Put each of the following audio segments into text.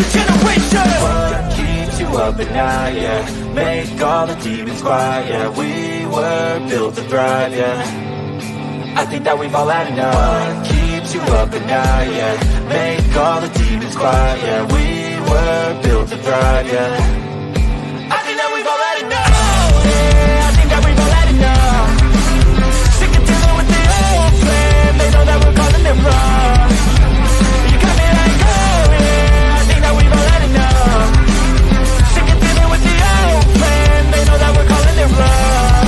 a generation. What keeps you up at night, yeah? Make all the demons quiet, yeah. We were built to thrive, yeah. I think that we've all had enough. What keeps you up at night, yeah? Make all the demons quiet, yeah. We were built to thrive, yeah. I think that we've all had enough. Oh, yeah, I think that we've all had enough. Sick of dealing with the old plan. They know that we're calling them wrong. You got me like, oh, yeah, I think that we've all had enough. Sick of dealing with the old plan. They know that we're calling them wrong.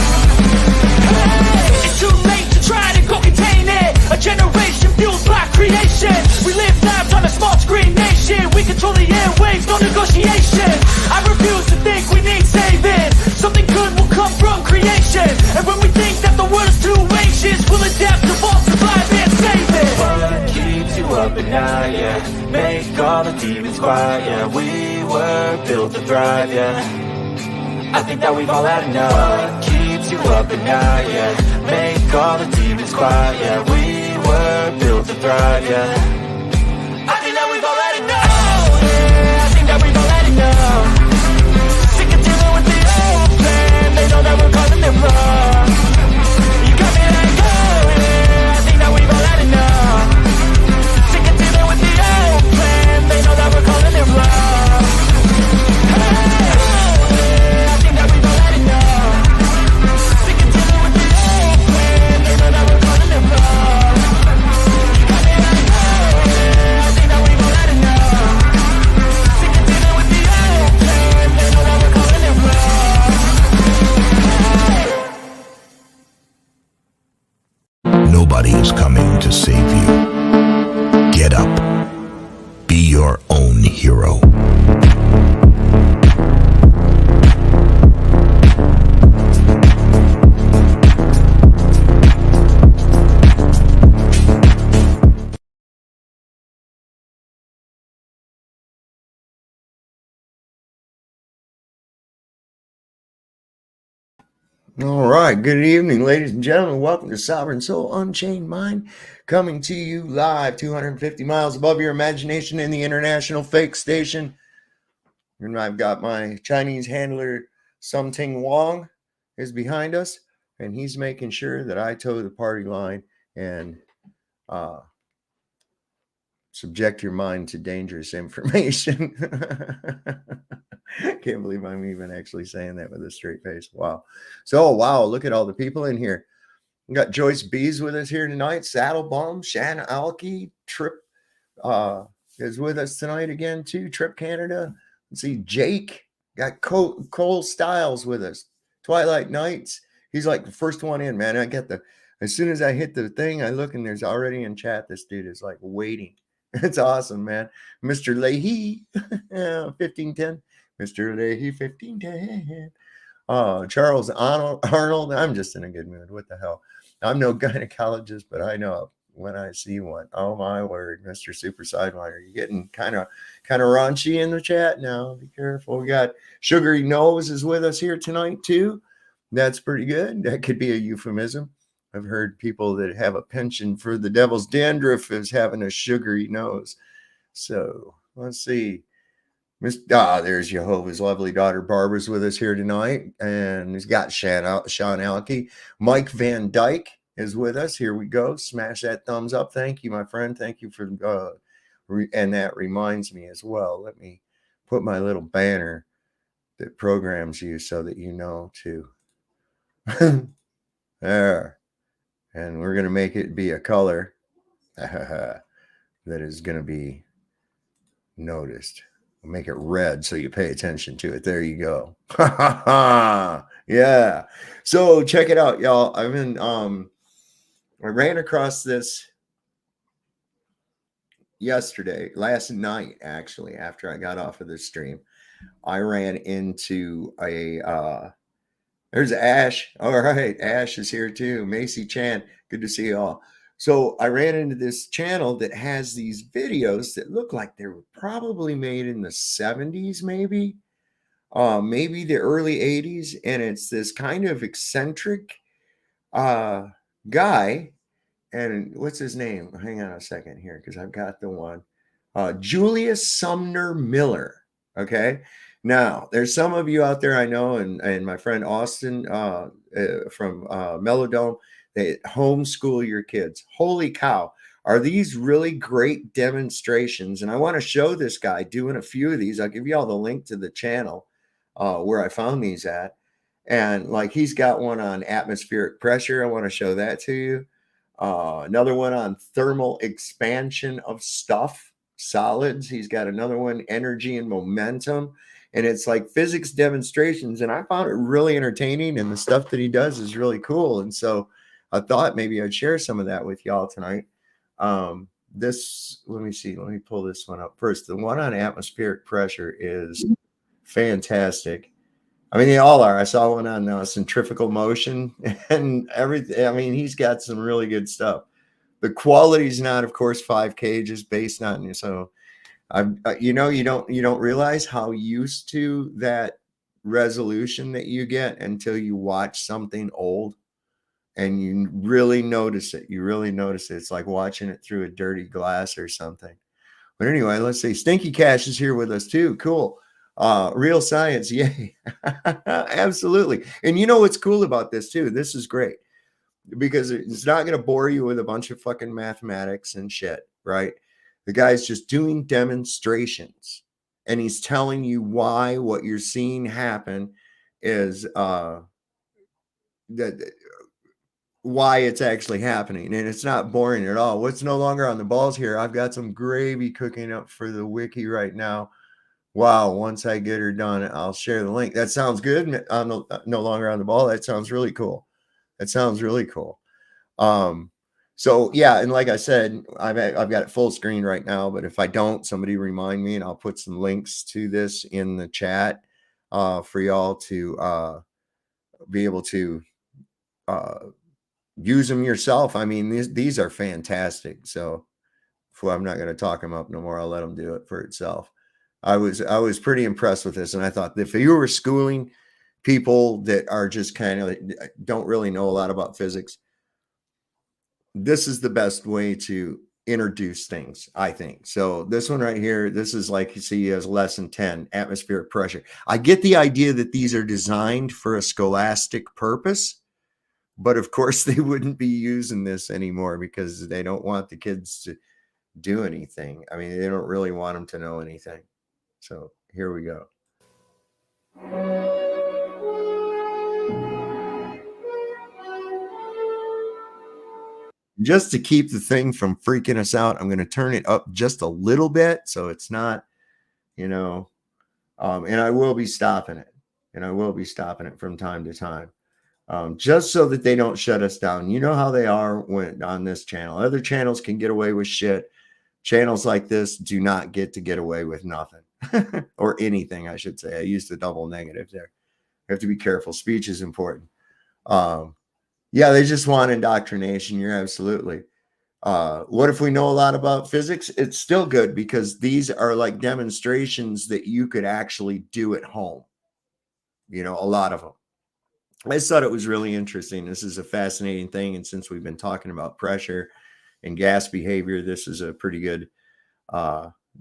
Hey, it's too late to try to go contain it. A generation fueled by creation. We live lives on a small screen nation. We control the airwaves, no negotiation. I refuse to think we need saving. Something good will come from creation. And when we think that the world is too anxious, we'll adapt, evolve, survive, and save it. What keeps you up at night, yeah? Make all the demons quiet, yeah. We were built to thrive, yeah. I think that we've all had enough. What keeps you up at night, yeah? Make all the demons quiet, yeah. We were built to thrive, yeah. I think that we've all had enough. Oh, yeah, I think that we've all had enough. Sick of dealing with the old plan. They know that we're calling them wrong. You got me like, oh, yeah, I think that we've all had enough. Sick of dealing with the old plan. They know that we're calling them wrong. Hey, oh, yeah, I think that we've all had enough. Sick of dealing with the old plan. They know that we're calling them wrong. You got me like, oh, yeah, I think that we've all had enough. Sick of dealing with the old plan. They know that we're calling them wrong. Nobody is coming to save you. Get up. Be your own hero. All right. Good evening, ladies and gentlemen. Welcome to Sovereign Soul Unchained Mind, coming to you live 250 miles above your imagination in the International Fake Station. And I've got my Chinese handler, Something Wong, is behind us, and he's making sure that I toe the party line and subject your mind to dangerous information. Can't believe I'm even actually saying that with a straight face. Wow. So, wow, look at all the people in here. We got Joyce Bees with us here tonight. Saddle Bomb, Shan Alki, Trip is with us tonight again too. Trip Canada. Let's see, Jake. Got Cole Styles with us. Twilight Nights. He's like the first one in, man. As soon as I hit the thing, I look and there's already in chat. This dude is like waiting. It's awesome, man. Mr. Leahy, 1510. Mr. Leahy, 1510. Charles Arnold. I'm just in a good mood. What the hell? I'm no gynecologist, but I know when I see one. Oh my word, Mr. Super Sidewinder. You're getting kind of raunchy in the chat now. Be careful. We got Sugary Nose is with us here tonight too. That's pretty good. That could be a euphemism. I've heard people that have a penchant for the devil's dandruff as having a sugary nose. So let's see. There's Jehovah's lovely daughter Barbara's with us here tonight, and he's got Sean Alke. Mike Van Dyke is with us. Here we go. Smash that thumbs up. Thank you, my friend. Thank you for and that reminds me as well. Let me put my little banner that programs you so that you know to there. And we're going to make it be a color that is going to be noticed. We'll make it red so you pay attention to it. There you go. Yeah. So check it out, y'all. I ran across this last night, actually, after I got off of this stream. I ran into there's Ash. All right. Ash is here too. Macy Chan. Good to see you all. So I ran into this channel that has these videos that look like they were probably made in the 70s, maybe the early 80s. And it's this kind of eccentric guy. And what's his name? Hang on a second here, because I've got the one. Julius Sumner Miller. Okay. Now, there's some of you out there I know, and my friend Austin from Melodome, they homeschool your kids. Holy cow. Are these really great demonstrations? And I want to show this guy doing a few of these. I'll give you all the link to the channel where I found these at. And like he's got one on atmospheric pressure. I want to show that to you. Another one on thermal expansion of stuff, solids. He's got another one, energy and momentum. And it's like physics demonstrations. And I found it really entertaining. And the stuff that he does is really cool. And so I thought maybe I'd share some of that with y'all tonight. Let me see. Let me pull this one up first. The one on atmospheric pressure is fantastic. I mean, they all are. I saw one on centrifugal motion and everything. I mean, he's got some really good stuff. The quality's not, of course, 5K, just based on, so you don't realize how used to that resolution that you get until you watch something old and you really notice it. You really notice it. It's like watching it through a dirty glass or something. But anyway, let's see. Stinky Cash is here with us too. Cool. Real science. Yay. Absolutely. And you know what's cool about this too? This is great because it's not going to bore you with a bunch of fucking mathematics and shit, right? The guy's just doing demonstrations and he's telling you why what you're seeing happen is why it's actually happening. And it's not boring at all. What's no longer on the balls here? I've got some gravy cooking up for the wiki right now. Wow. Once I get her done, I'll share the link. That sounds good. I'm no longer on the ball. That sounds really cool. That sounds really cool. So yeah. And like I said, I've got it full screen right now, but if I don't, somebody remind me and I'll put some links to this in the chat, for y'all to, be able to, use them yourself. I mean, these are fantastic. So I'm not going to talk them up no more. I'll let them do it for itself. I was pretty impressed with this. And I thought if you were schooling people that are just kind of don't really know a lot about physics, this is the best way to introduce things, I think. So this one right here, this is like you see as lesson 10, atmospheric pressure. I get the idea that these are designed for a scholastic purpose, but of course they wouldn't be using this anymore because they don't want the kids to do anything. I mean, they don't really want them to know anything. So here we go. Just to keep the thing from freaking us out, I'm going to turn it up just a little bit so it's not, and I will be stopping it. And I will be stopping it from time to time. Just so that they don't shut us down. You know how they are when on this channel. Other channels can get away with shit. Channels like this do not get away with nothing or anything, I should say. I used the double negative there. You have to be careful. Speech is important. Yeah, they just want indoctrination. You're absolutely. What if we know a lot about physics? It's still good because these are like demonstrations that you could actually do at home. A lot of them. I just thought it was really interesting. This is a fascinating thing. And since we've been talking about pressure and gas behavior, this is a pretty good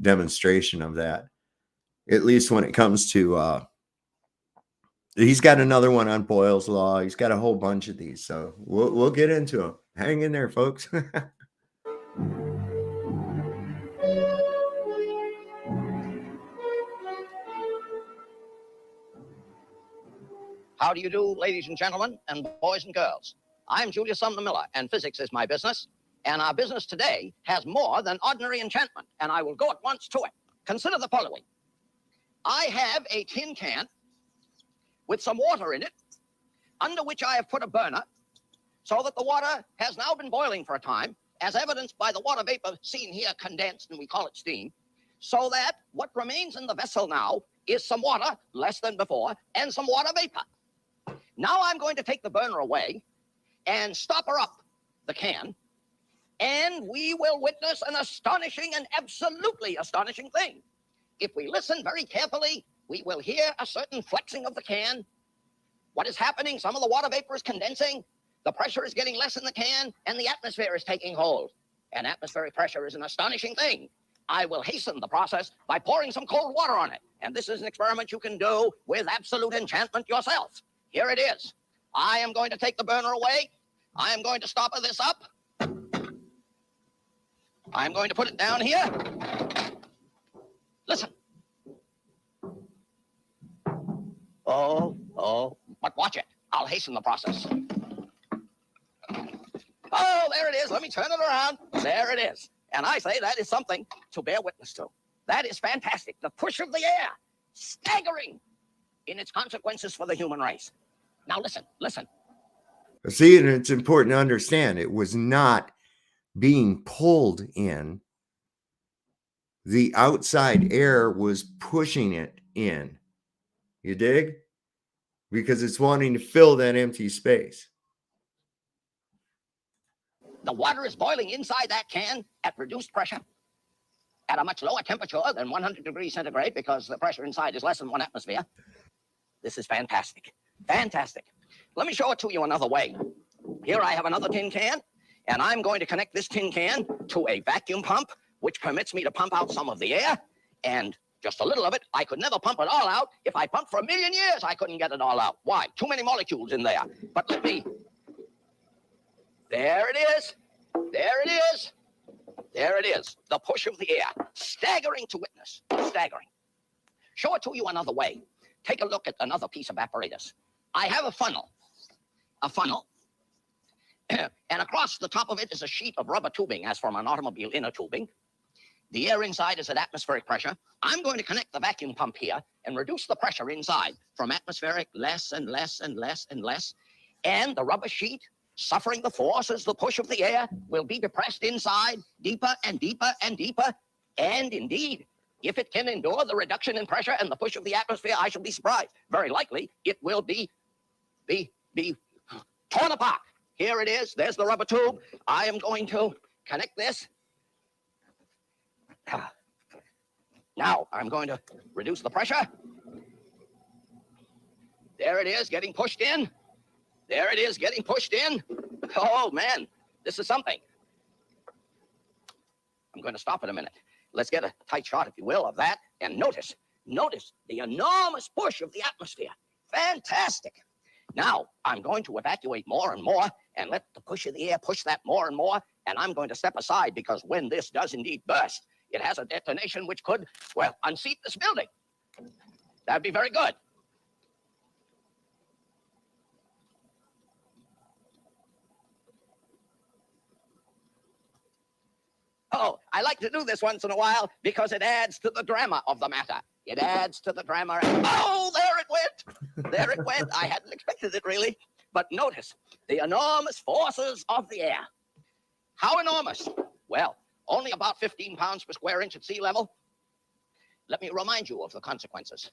demonstration of that. At least when it comes to, he's got another one on Boyle's Law. He's got a whole bunch of these. So we'll get into them. Hang in there, folks. How do you do, ladies and gentlemen, and boys and girls? I'm Julius Sumner Miller, and physics is my business. And our business today has more than ordinary enchantment, and I will go at once to it. Consider the following. I have a tin can with some water in it, under which I have put a burner, so that the water has now been boiling for a time, as evidenced by the water vapor seen here condensed, and we call it steam, so that what remains in the vessel now is some water, less than before, and some water vapor. Now I'm going to take the burner away and stopper up the can, and we will witness an astonishing and absolutely astonishing thing. If we listen very carefully, we will hear a certain flexing of the can. What is happening? Some of the water vapor is condensing, the pressure is getting less in the can, and the atmosphere is taking hold. And atmospheric pressure is an astonishing thing. I will hasten the process by pouring some cold water on it. And this is an experiment you can do with absolute enchantment yourself. Here it is. I am going to take the burner away. I am going to stopper this up. I'm going to put it down here. Listen. Oh, but watch it. I'll hasten the process. Oh, there it is. Let me turn it around. There it is. And I say that is something to bear witness to. That is fantastic. The push of the air, staggering in its consequences for the human race. Now listen. See, and it's important to understand it was not being pulled in. The outside air was pushing it in. You dig? Because it's wanting to fill that empty space. The water is boiling inside that can at reduced pressure at a much lower temperature than 100 degrees centigrade because the pressure inside is less than 1 atmosphere. This is fantastic. Fantastic. Let me show it to you another way. Here I have another tin can, and I'm going to connect this tin can to a vacuum pump, which permits me to pump out some of the air, and just a little of it. I could never pump it all out. If I pumped for a million years, I couldn't get it all out. Why? Too many molecules in there. But let me... There it is. There it is. There it is. The push of the air. Staggering to witness. Staggering. Show it to you another way. Take a look at another piece of apparatus. I have a funnel. A funnel. And across the top of it is a sheet of rubber tubing, as from an automobile inner tubing. The air inside is at atmospheric pressure. I'm going to connect the vacuum pump here and reduce the pressure inside from atmospheric less and less and less and less. And the rubber sheet, suffering the forces, the push of the air, will be depressed inside deeper and deeper and deeper. And indeed, if it can endure the reduction in pressure and the push of the atmosphere, I shall be surprised. Very likely, it will be torn apart. Here it is. There's the rubber tube. I am going to connect this. Now, I'm going to reduce the pressure. There it is, getting pushed in. There it is, getting pushed in. Oh, man, this is something. I'm going to stop in a minute. Let's get a tight shot, if you will, of that. And notice the enormous push of the atmosphere. Fantastic. Now, I'm going to evacuate more and more and let the push of the air push that more and more. And I'm going to step aside because when this does indeed burst, it has a detonation which could, well, unseat this building. That'd be very good. Oh, I like to do this once in a while because it adds to the drama of the matter. It adds to the drama. Oh, there it went. There it went. I hadn't expected it, really. But notice the enormous forces of the air. How enormous? Well, only about 15 pounds per square inch at sea level. Let me remind you of the consequences.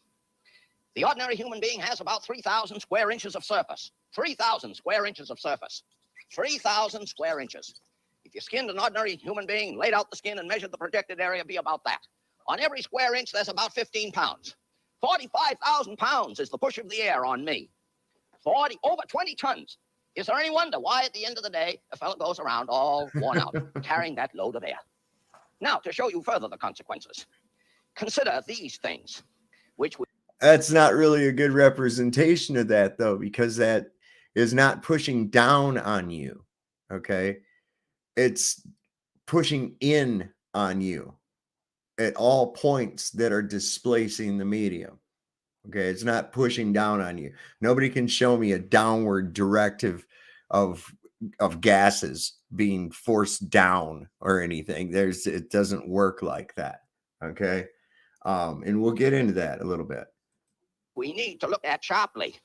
The ordinary human being has about 3,000 square inches of surface. 3,000 square inches of surface. 3,000 square inches. If you skinned an ordinary human being, laid out the skin and measured the projected area, it'd be about that. On every square inch, there's about 15 pounds. 45,000 pounds is the push of the air on me. Over 20 tons. Is there any wonder why at the end of the day, a fellow goes around all worn out, carrying that load of air? Now, to show you further the consequences, consider these things, which would... That's not really a good representation of that, though, because that is not pushing down on you, okay? It's pushing in on you at all points that are displacing the medium. Okay, it's not pushing down on you. Nobody can show me a downward directive of gases being forced down or anything. It doesn't work like that. Okay, and we'll get into that a little bit. We need to look at sharply,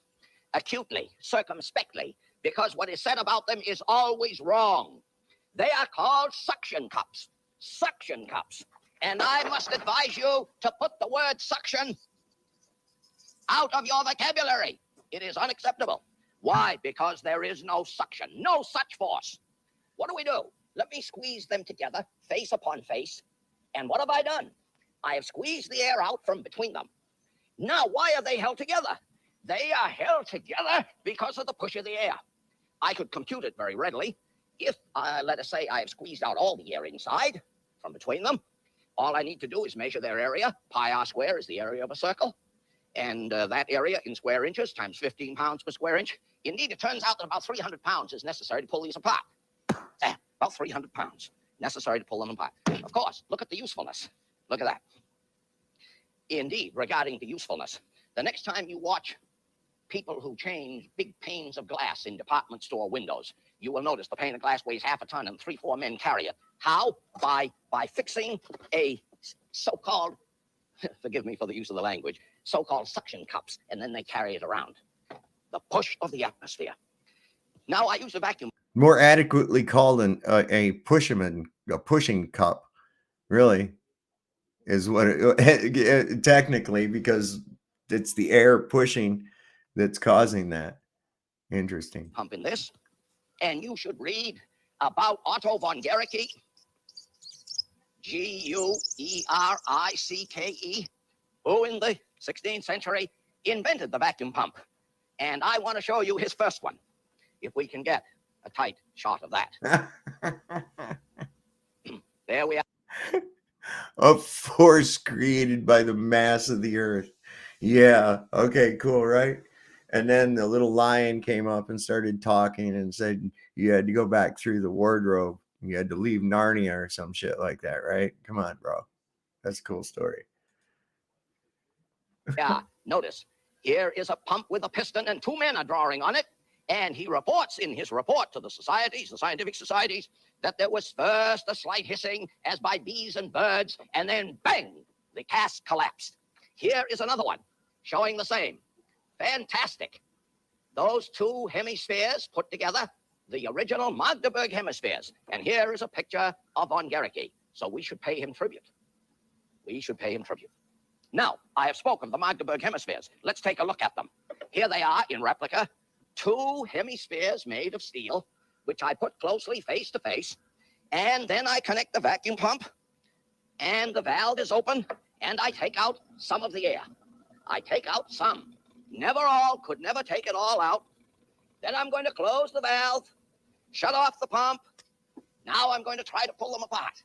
acutely, circumspectly, because what is said about them is always wrong. They are called suction cups. Suction cups. And I must advise you to put the word suction out of your vocabulary. It is unacceptable. Why? Because there is no suction, no such force. What do? Let me squeeze them together, face upon face. And what have I done? I have squeezed the air out from between them. Now, why are they held together? They are held together because of the push of the air. I could compute it very readily. If, let us say, I have squeezed out all the air inside from between them, All I need to do is measure their area. Pi r square is the area of a circle. And that area in square inches times 15 pounds per square inch. Indeed, it turns out that about 300 pounds is necessary to pull these apart. There, about 300 pounds necessary to pull them apart. Of course, look at the usefulness. Look at that. Indeed, regarding the usefulness, the next time you watch people who change big panes of glass in department store windows, you will notice the pane of glass weighs half a ton and 3-4 men carry it. How? By fixing a so-called, forgive me for the use of the language, so-called suction cups, and then they carry it around. The push of the atmosphere. Now I use a vacuum. More adequately called a pushing cup, really, is what it, technically, because it's the air pushing that's causing that. Interesting. Pump in this, and you should read about Otto von Guericke, Guericke, who in the 16th century invented the vacuum pump. And I want to show you his first one, if we can get a tight shot of that. There we are. A force created by the mass of the earth. Yeah. Okay, cool, right? And then the little lion came up and started talking and said you had to go back through the wardrobe. You had to leave Narnia or some shit like that, right? Come on, bro. That's a cool story. Yeah, notice, here is a pump with a piston and 2 men are drawing on it. And he reports in his report to the societies, the scientific societies, that there was first a slight hissing as by bees and birds, and then bang, the cask collapsed. Here is another one showing the same. Fantastic. Those 2 hemispheres put together, the original Magdeburg hemispheres. And here is a picture of von Guericke. So we should pay him tribute. We should pay him tribute. Now, I have spoken of the Magdeburg hemispheres. Let's take a look at them. Here they are in replica. 2 hemispheres made of steel, which I put closely face to face, and then I connect the vacuum pump, and the valve is open, and I take out some of the air. I take out some. Never all, could never take it all out. Then I'm going to close the valve, shut off the pump. Now I'm going to try to pull them apart.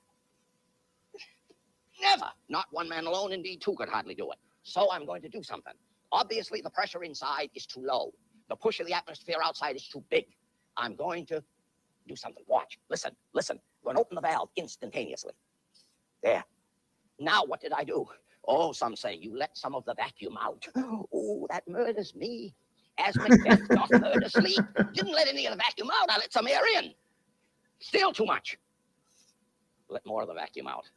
Never. Not 1 man alone, indeed 2 could hardly do it. So I'm going to do something. Obviously, the pressure inside is too low. The push of the atmosphere outside is too big. I'm going to do something. Watch. Listen. I'm going to open the valve instantaneously. There. Now, what did I do? Oh, some say you let some of the vacuum out. Oh, that murders me. As Macbeth doth murder sleep. Didn't let any of the vacuum out. I let some air in. Still too much. Let more of the vacuum out.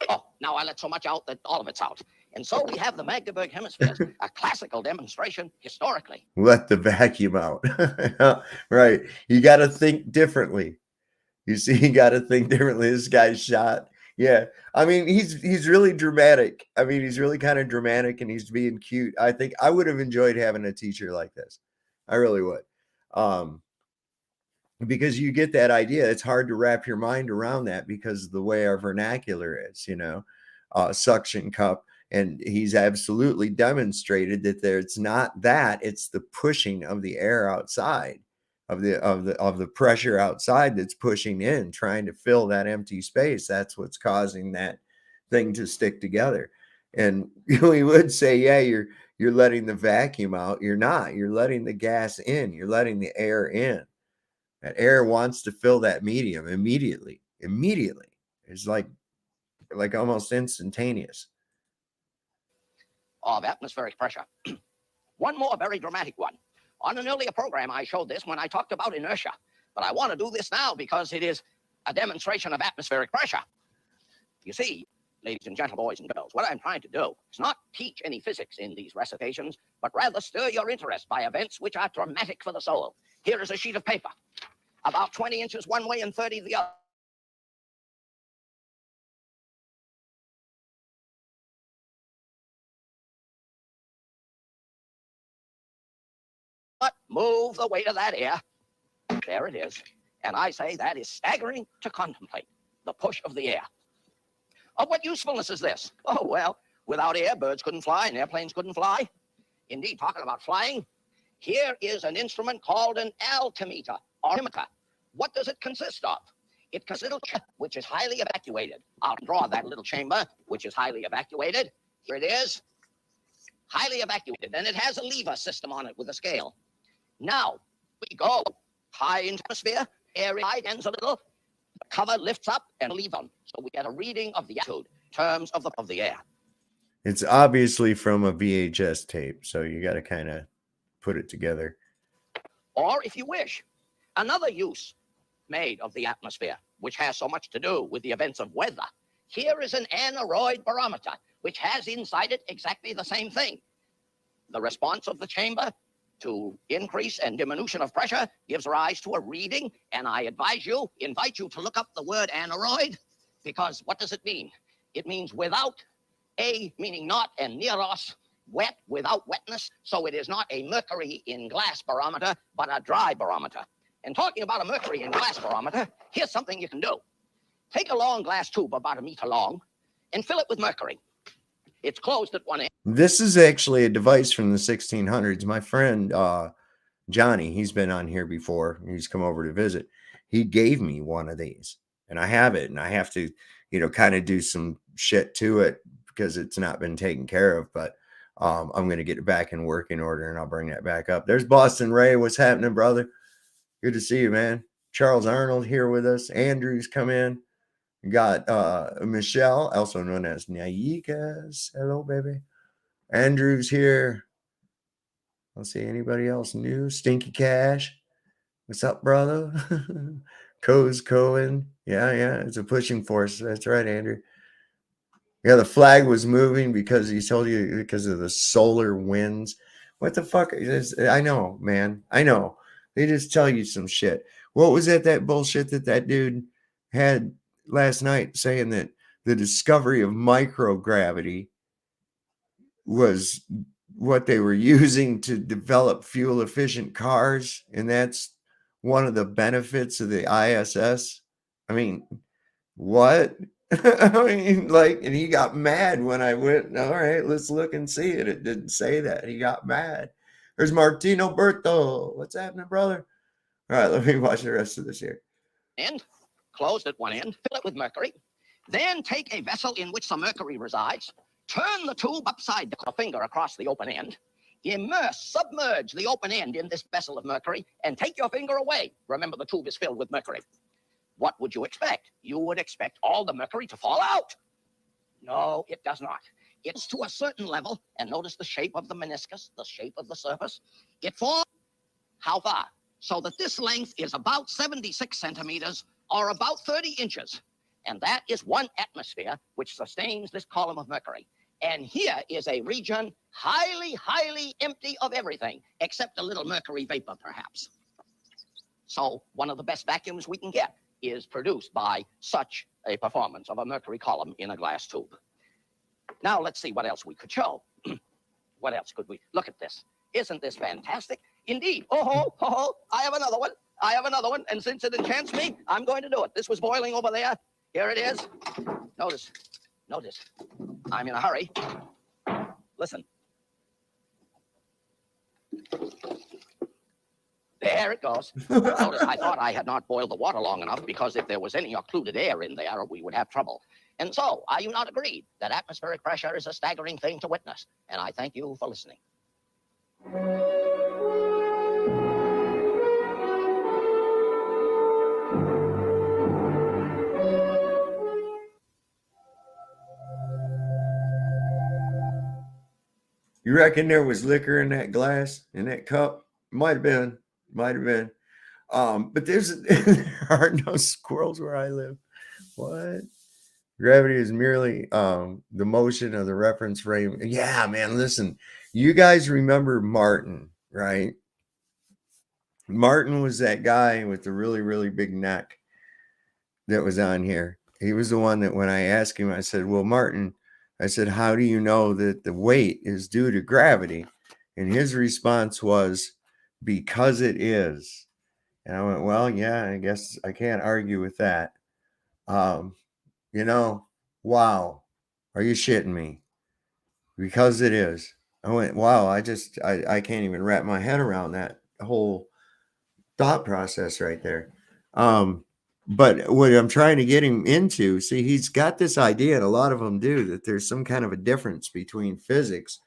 Oh, now I let so much out that all of it's out. And so we have the Magdeburg hemispheres, a classical demonstration historically. Let the vacuum out. Right. You got to think differently. You see, you got to think differently. This guy's shot. Yeah. I mean, he's really dramatic. I mean, he's really kind of dramatic and he's being cute. I think I would have enjoyed having a teacher like this. I really would. Because you get that idea. It's hard to wrap your mind around that because of the way our vernacular is, suction cup. And he's absolutely demonstrated that it's not that, it's the pushing of the air outside, of the pressure outside that's pushing in, trying to fill that empty space. That's what's causing that thing to stick together. And we would say, yeah, you're letting the vacuum out. You're not. You're letting the gas in. You're letting the air in. That air wants to fill that medium immediately. It's like almost instantaneous. Of atmospheric pressure. One more very dramatic one. On an earlier program, I showed this when I talked about inertia. But I want to do this now because it is a demonstration of atmospheric pressure. You see, ladies and gentlemen, boys and girls, what I'm trying to do is not teach any physics in these recitations, but rather stir your interest by events which are dramatic for the soul. Here is a sheet of paper, about 20 inches one way and 30 the other. But move the weight of that air. There it is. And I say that is staggering to contemplate, the push of the air. Of what usefulness is this? Oh, well, without air, birds couldn't fly and airplanes couldn't fly. Indeed, talking about flying, here is an instrument called an altimeter, or altimeter. What does it consist of? It considers which is highly evacuated. I'll draw that little chamber, which is highly evacuated. Here it is, highly evacuated. And it has a lever system on it with a scale. Now, we go high in atmosphere, area ends a little, the cover lifts up and leave on. So we get a reading of the attitude in terms of the air. It's obviously from a VHS tape, so you got to kind of put it together. Or if you wish, another use made of the atmosphere, which has so much to do with the events of weather. Here is an aneroid barometer, which has inside it exactly the same thing. The response of the chamber to increase and diminution of pressure gives rise to a reading, and I invite you to look up the word aneroid, because what does it mean? It means without, a meaning not, and nearos, wet, without wetness, so it is not a mercury in glass barometer, but a dry barometer. And talking about a mercury in glass barometer, here's something you can do. Take a long glass tube about 1 meter long and fill it with mercury. It's closed at one end. This is actually a device from the 1600s. My friend Johnny, he's been on here before. He's come over to visit. He gave me one of these, and I have it, and I have to, kind of do some shit to it because it's not been taken care of. But I'm going to get it back in working order, and I'll bring that back up. There's Boston Ray. What's happening, brother? Good to see you, man. Charles Arnold here with us. Andrew's come in. We got Michelle, also known as Naikas. Hello, baby. Andrew's here. Let's see, anybody else new? Stinky Cash. What's up, brother? Cohen. Yeah, it's a pushing force. That's right, Andrew. Yeah, the flag was moving because he told you because of the solar winds. What the fuck is this? I know, man. I know. They just tell you some shit. What was that bullshit that dude had last night saying that the discovery of microgravity was what they were using to develop fuel efficient cars, and that's one of the benefits of the ISS? I mean, what? I mean, and he got mad when I went, all right, let's look and see it. It didn't say that. He got mad. There's Martino Berto. What's happening, brother? All right, let me watch the rest of this here. End, closed at one end, fill it with mercury. Then take a vessel in which the mercury resides, turn the tube upside down, a finger across the open end, submerge the open end in this vessel of mercury, and take your finger away. Remember, the tube is filled with mercury. What would you expect? You would expect all the mercury to fall out. No, it does not. It's to a certain level, and notice the shape of the meniscus, the shape of the surface. It falls how far? So that this length is about 76 centimeters, or about 30 inches. And that is one atmosphere which sustains this column of mercury. And here is a region highly, highly empty of everything, except a little mercury vapor, perhaps. So one of the best vacuums we can get is produced by such a performance of a mercury column in a glass tube. Now let's see what else we could show. What else could we? Look at this. Isn't this fantastic? Indeed. Oh, I have another one. And since it enchants me, I'm going to do it. This was boiling over there. Here it is. Notice. I'm in a hurry. Listen. There it goes. Notice, I thought I had not boiled the water long enough, because if there was any occluded air in there, we would have trouble. And so, are you not agreed that atmospheric pressure is a staggering thing to witness? And I thank you for listening. You reckon there was liquor in that glass, in that cup? Might have been. But there are no squirrels where I live. What? Gravity is merely the motion of the reference frame. Yeah, man, listen. You guys remember Martin, right? Martin was that guy with the really, really big neck that was on here. He was the one that when I asked him, I said, well, Martin, I said, how do you know that the weight is due to gravity? And his response was, because it is. And I went, well, yeah, I guess I can't argue with that. Wow. Are you shitting me? Because it is. I went, wow, I can't even wrap my head around that whole thought process right there. But what I'm trying to get him into, see, he's got this idea, and a lot of them do, that there's some kind of a difference between physics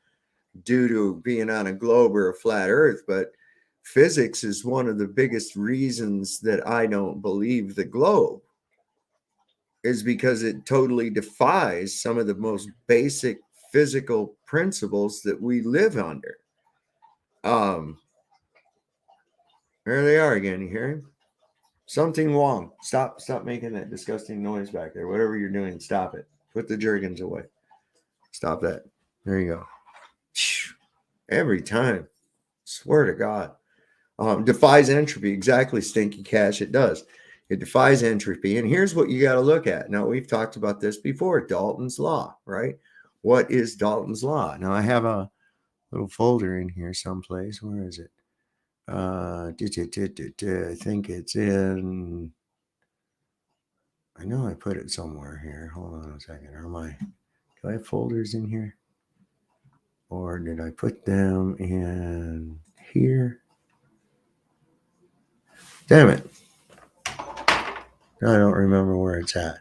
due to being on a globe or a flat earth. But physics is one of the biggest reasons that I don't believe the globe, is because it totally defies some of the most basic physical principles that we live under. There they are again. You hear him? Something wrong. Stop making that disgusting noise back there. Whatever you're doing, stop it. Put the jergens away. Stop that. There you go. Every time. Swear to God. Defies entropy. Exactly, Stinky Cash. It does. It defies entropy. And here's what you got to look at. Now, we've talked about this before. Dalton's law, right? What is Dalton's law? Now, I have a little folder in here someplace. Where is it? I think it's in... I know I put it somewhere here. Hold on a second. Do I have folders in here? Or did I put them in here? Damn it. I don't remember where it's at.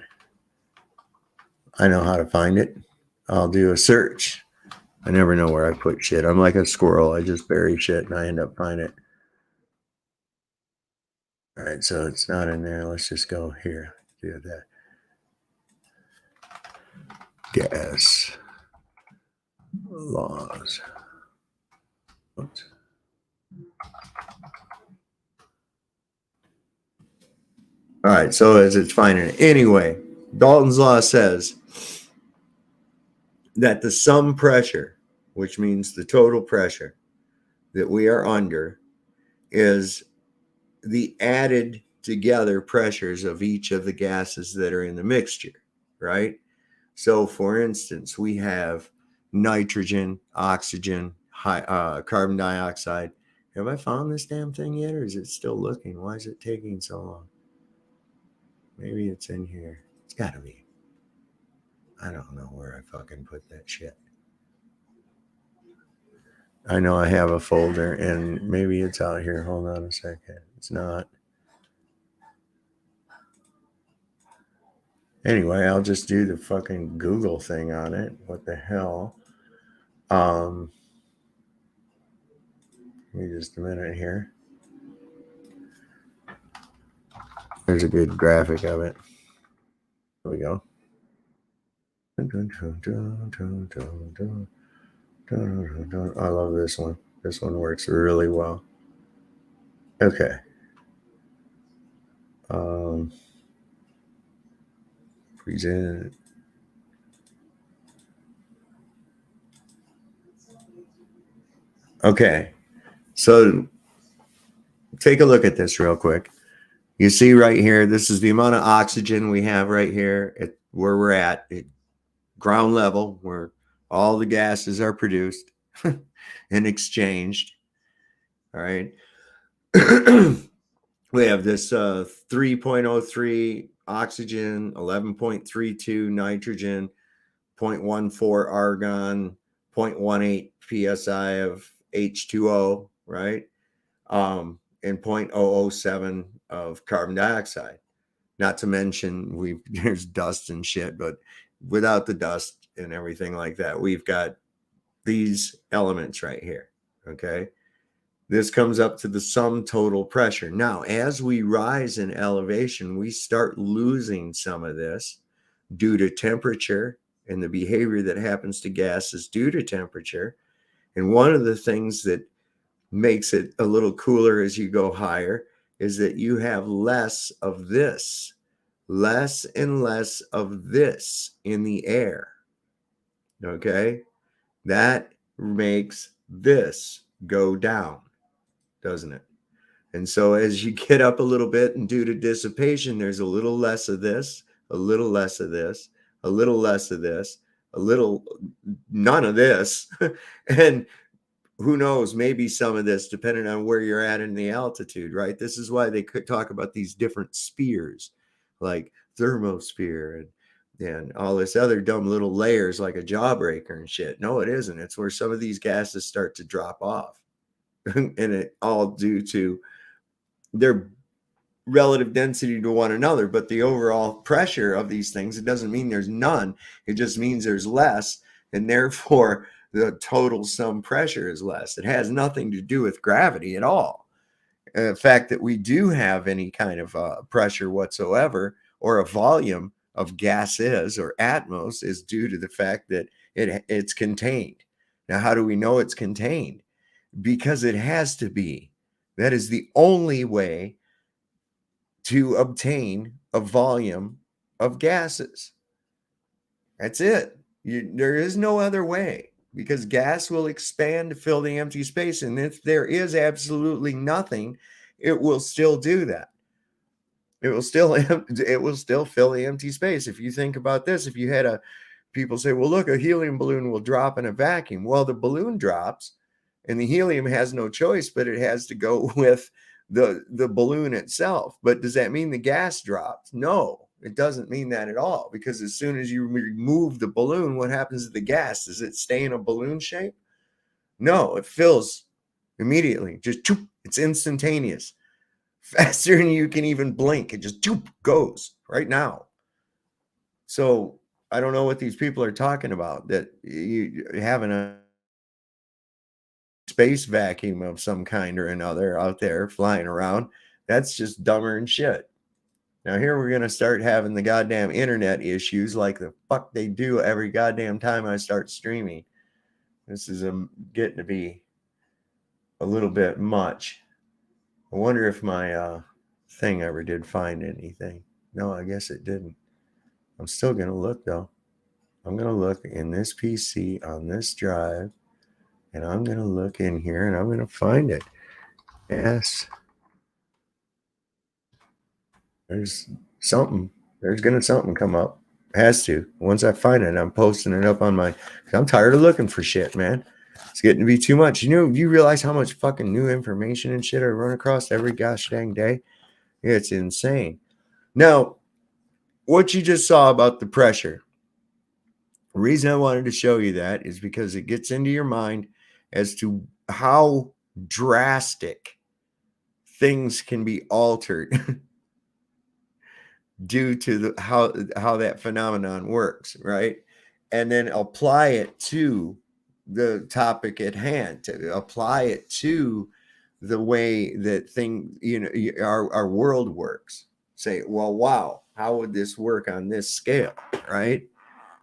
I know how to find it. I'll do a search. I never know where I put shit. I'm like a squirrel. I just bury shit and I end up finding it. All right, so it's not in there. Let's just go here. Do that. Gas laws. Oops. All right, so as it's finding it. Anyway, Dalton's law says that the sum pressure, which means the total pressure that we are under, is the added together pressures of each of the gases that are in the mixture, right? So, for instance, we have nitrogen, oxygen, carbon dioxide. Have I found this damn thing yet, or is it still looking? Why is it taking so long? Maybe it's in here. It's got to be. I don't know where I fucking put that shit. I know I have a folder, and maybe it's out here. Hold on a second. It's not. Anyway, I'll just do the fucking Google thing on it. What the hell? Give me just a minute here. There's a good graphic of it. Here we go. I love this one. This one works really well. Okay. Present. Okay. So take a look at this real quick. You see right here, this is the amount of oxygen we have right here at where we're at ground level, where all the gases are produced and exchanged. All right. We have this 3.03 oxygen, 11.32 nitrogen, 0.14 argon, 0.18 psi of H2O, right? And 0.007 of carbon dioxide. Not to mention there's dust and shit, but without the dust and everything like that, we've got these elements right here. Okay. This comes up to the sum total pressure. Now, as we rise in elevation, we start losing some of this due to temperature and the behavior that happens to gases due to temperature. And one of the things that makes it a little cooler as you go higher is that you have less of this, less and less of this in the air. Okay? That makes this go down, doesn't it? And so as you get up a little bit and due to dissipation, there's a little less of this, a little less of this, a little less of this, a little none of this. And who knows, maybe some of this, depending on where you're at in the altitude, right? This is why they could talk about these different spheres, like thermosphere and all this other dumb little layers like a jawbreaker and shit. No, it isn't. It's where some of these gases start to drop off. And it all due to their relative density to one another, but the overall pressure of these things, it doesn't mean there's none. It just means there's less, and therefore the total sum pressure is less. It has nothing to do with gravity at all. The fact that we do have any kind of pressure whatsoever, or a volume of gases or atmos, is due to the fact that it's contained. Now, how do we know it's contained? Because it has to be. That is the only way to obtain a volume of gases. That's it. There is no other way, because gas will expand to fill the empty space. And if there is absolutely nothing, it will still do that. It will still fill the empty space. If you think about this, if you had people say, well, look, a helium balloon will drop in a vacuum. Well, the balloon drops and the helium has no choice, but it has to go with the balloon itself. But does that mean the gas drops? No, it doesn't mean that at all, because as soon as you remove the balloon, what happens to the gas? Does it stay in a balloon shape? No, it fills immediately. Just it's instantaneous. Faster than you can even blink. It just goes right now. So I don't know what these people are talking about, that you having a space vacuum of some kind or another out there flying around. That's just dumber than shit. Now here we're going to start having the goddamn internet issues like the fuck they do every goddamn time I start streaming. This is getting to be a little bit much. I wonder if my thing ever did find anything. No, I guess it didn't. I'm still going to look, though. I'm going to look in this PC on this drive, and I'm going to look in here, and I'm going to find it. Yes. There's something. There's going to something come up. Has to. Once I find it, I'm posting it up on my... I'm tired of looking for shit, man. It's getting to be too much. You realize how much fucking new information and shit I run across every gosh dang day? It's insane. Now, what you just saw about the pressure, the reason I wanted to show you that is because it gets into your mind as to how drastic things can be altered due to how that phenomenon works, right? And then apply it to the topic at hand, to apply it to the way that our world works. Say, well, wow, how would this work on this scale, right?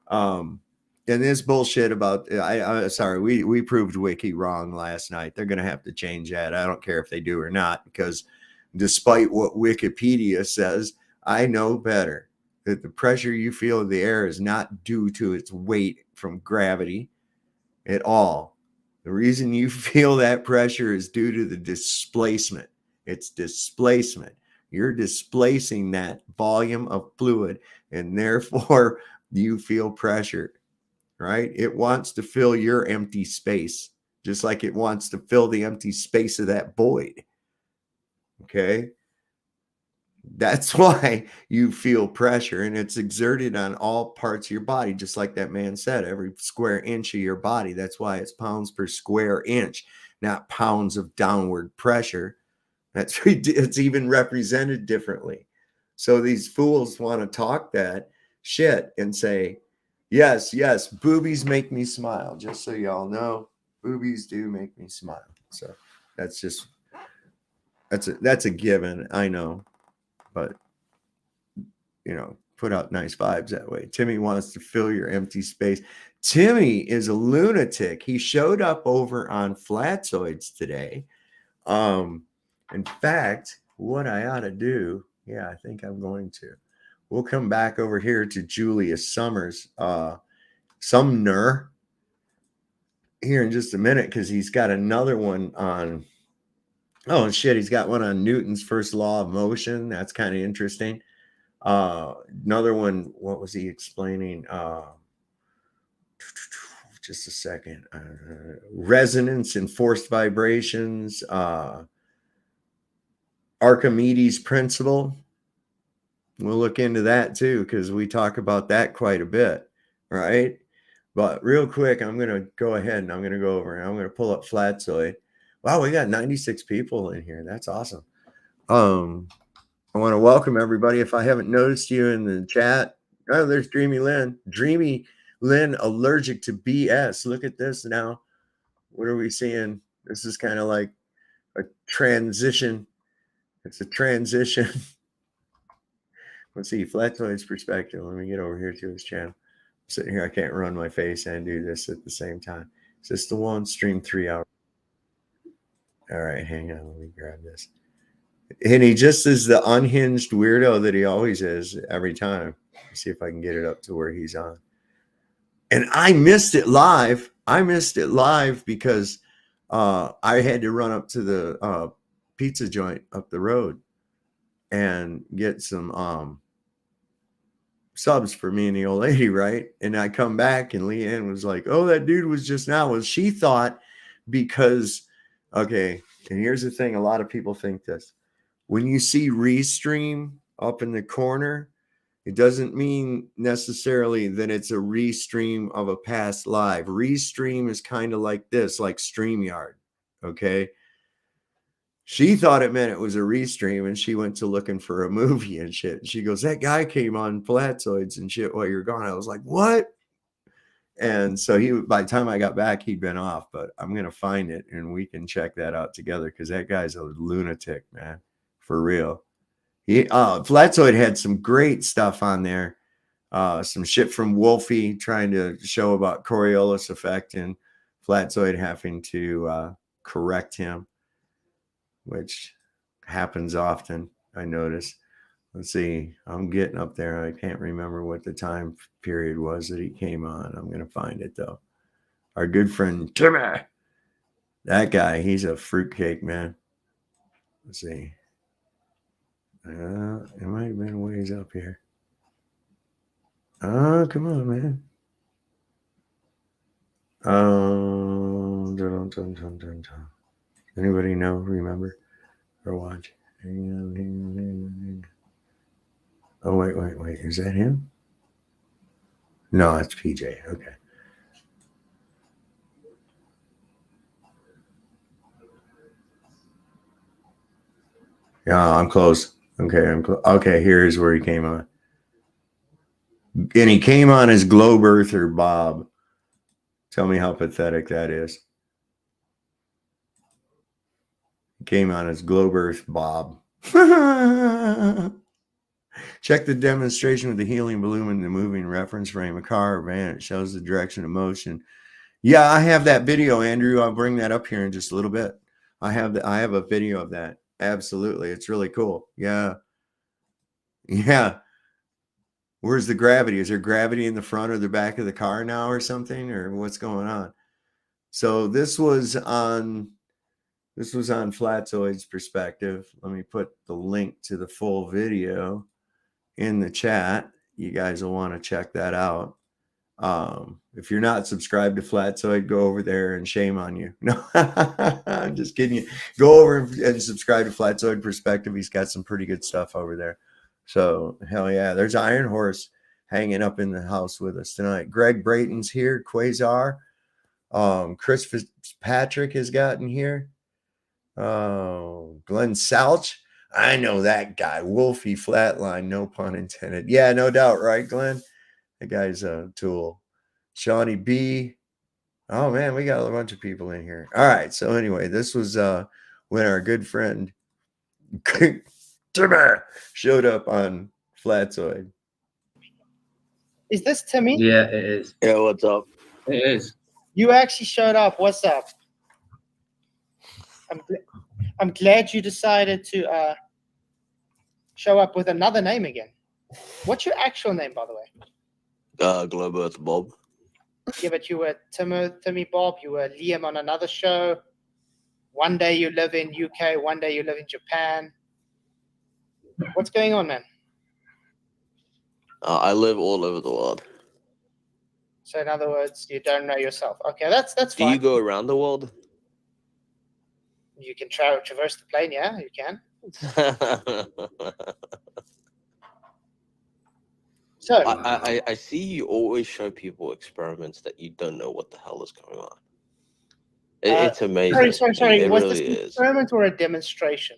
And this bullshit about we proved Wiki wrong last night. They're gonna have to change that. I don't care if they do or not, because despite what Wikipedia says, I know better that the pressure you feel in the air is not due to its weight from gravity at all. The reason you feel that pressure is due to the displacement. It's displacement. You're displacing that volume of fluid, and therefore you feel pressure, right? It wants to fill your empty space, just like it wants to fill the empty space of that void. Okay? That's why you feel pressure, and it's exerted on all parts of your body, just like that man said, every square inch of your body. That's why it's pounds per square inch, not pounds of downward pressure. It's even represented differently. So these fools want to talk that shit and say, yes, boobies make me smile. Just so y'all know, boobies do make me smile. So that's a given, I know. But, put out nice vibes that way. Timmy wants to fill your empty space. Timmy is a lunatic. He showed up over on Flatzoids today. In fact, what I ought to do, I think I'm going to. We'll come back over here to Julius Sumner here in just a minute, because he's got another one on... Oh, shit, he's got one on Newton's first law of motion. That's kind of interesting. Another one, what was he explaining? Just a second. Resonance and forced vibrations. Archimedes principle. We'll look into that too, because we talk about that quite a bit, right? But real quick, I'm going to go ahead and I'm going to go over and I'm going to pull up Flatzoid. Wow, we got 96 people in here. That's awesome. I want to welcome everybody. If I haven't noticed you in the chat, oh, there's Dreamy Lynn. Dreamy Lynn, allergic to BS. Look at this now. What are we seeing? This is kind of like a transition. It's a transition. Let's see, Flatoid's perspective. Let me get over here to his channel. I'm sitting here, I can't run my face and do this at the same time. Is this the one? Stream 3 hours. All right, hang on. Let me grab this. And he just is the unhinged weirdo that he always is every time. Let's see if I can get it up to where he's on. And I missed it live. I missed it live because I had to run up to the pizza joint up the road and get some subs for me and the old lady, right? And I come back and Leanne was like, oh, that dude was just now. Well, she thought because, okay, and here's the thing. A lot of people think this. When you see restream up in the corner, it doesn't mean necessarily that it's a restream of a past live. Restream is kind of like this, like StreamYard, okay? She thought it meant it was a restream, and she went to looking for a movie and shit. She goes, that guy came on Flatoids and shit while you're gone. I was like, what? And so by the time I got back, he'd been off, but I'm going to find it, and we can check that out together because that guy's a lunatic, man, for real. Flatoid had some great stuff on there. Some shit from Wolfie trying to show about Coriolis effect and Flatoid having to correct him, which happens often, I notice. Let's see. I'm getting up there. I can't remember what the time period was that he came on. I'm going to find it, though. Our good friend Timmy. That guy, he's a fruitcake, man. Let's see. It might have been a ways up here. Oh, come on, man. Anybody know, remember, or watch? Oh, wait. Is that him? No, that's PJ. Okay. Yeah, I'm close. Okay, I'm close. Okay, here's where he came on. And he came on as Globe Earther Bob. Tell me how pathetic that is. He came on as Globe Earth Bob. Check the demonstration with the helium balloon in the moving reference frame. A car or van, it shows the direction of motion. Yeah, I have that video, Andrew. I'll bring that up here in just a little bit. I have a video of that. Absolutely. It's really cool. Yeah. Where's the gravity? Is there gravity in the front or the back of the car now or something? Or what's going on? So this was on Flatoid's perspective. Let me put the link to the full video in the chat. You guys will want to check that out. If you're not subscribed to Flatoid, go over there and shame on you. No, I'm just kidding you. Go over and subscribe to Flatoid Perspective. He's got some pretty good stuff over there. So hell yeah, there's Iron Horse hanging up in the house with us tonight. Greg Brayton's here. Quasar. Chris Fitzpatrick has gotten here. Glenn Salch. I know that guy. Wolfie Flatline, no pun intended. Yeah, no doubt, right, Glenn? That guy's a tool. Shawnee B. Oh man, we got a bunch of people in here. All right. So anyway, this was when our good friend Timmy showed up on Flatoid. Is this Timmy? Yeah, it is. Yeah, what's up? It is. You actually showed up. What's up? I'm glad you decided to show up with another name again. What's your actual name, by the way? Globe Earth Bob. Yeah, but you were Timmy Bob. You were Liam on another show. One day you live in UK. One day you live in Japan. What's going on, man? I live all over the world. So in other words, you don't know yourself. Okay, that's Do fine. you go around the world? You can traverse the plane. Yeah, you can. So I see you always show people experiments that you don't know what the hell is going on. It's amazing. Sorry. It Was really this an is. experiment or a demonstration?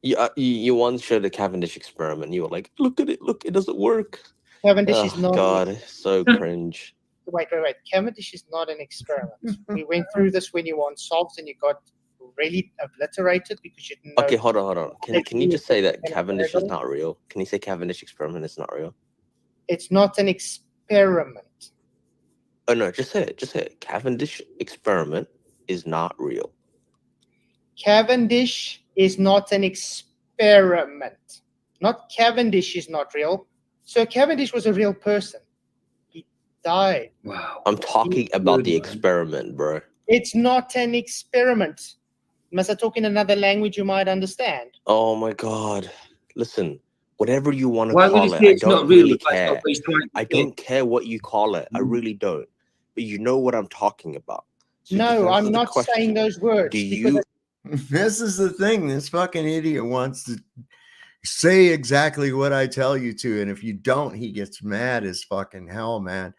You once showed a Cavendish experiment. You were like, "Look at it! Look, it doesn't work." Cavendish is Oh not. God, so cringe. Wait. Cavendish is not an experiment. We went through this when you were on SOLVS and you got really obliterated because you didn't know. Okay, hold on. Can you just say that Cavendish is not real? Can you say Cavendish experiment is not real? It's not an experiment. Oh no, just say it. Just say it. Cavendish experiment is not real. Cavendish is not an experiment. Not Cavendish is not real. So Cavendish was a real person. He died. Wow. I'm talking about the experiment, bro. It's not an experiment. Must I talk in another language you might understand? Oh my God. Listen, whatever you want to Why would call you it, say I it's not don't real really if that's not care. what he's trying to I say? don't care what you call it. I really don't. But you know what I'm talking about. So just No, answer I'm the not question. saying those words. Do because you? This is the thing. This fucking idiot wants to say exactly what I tell you to, and if you don't, he gets mad as fucking hell, man.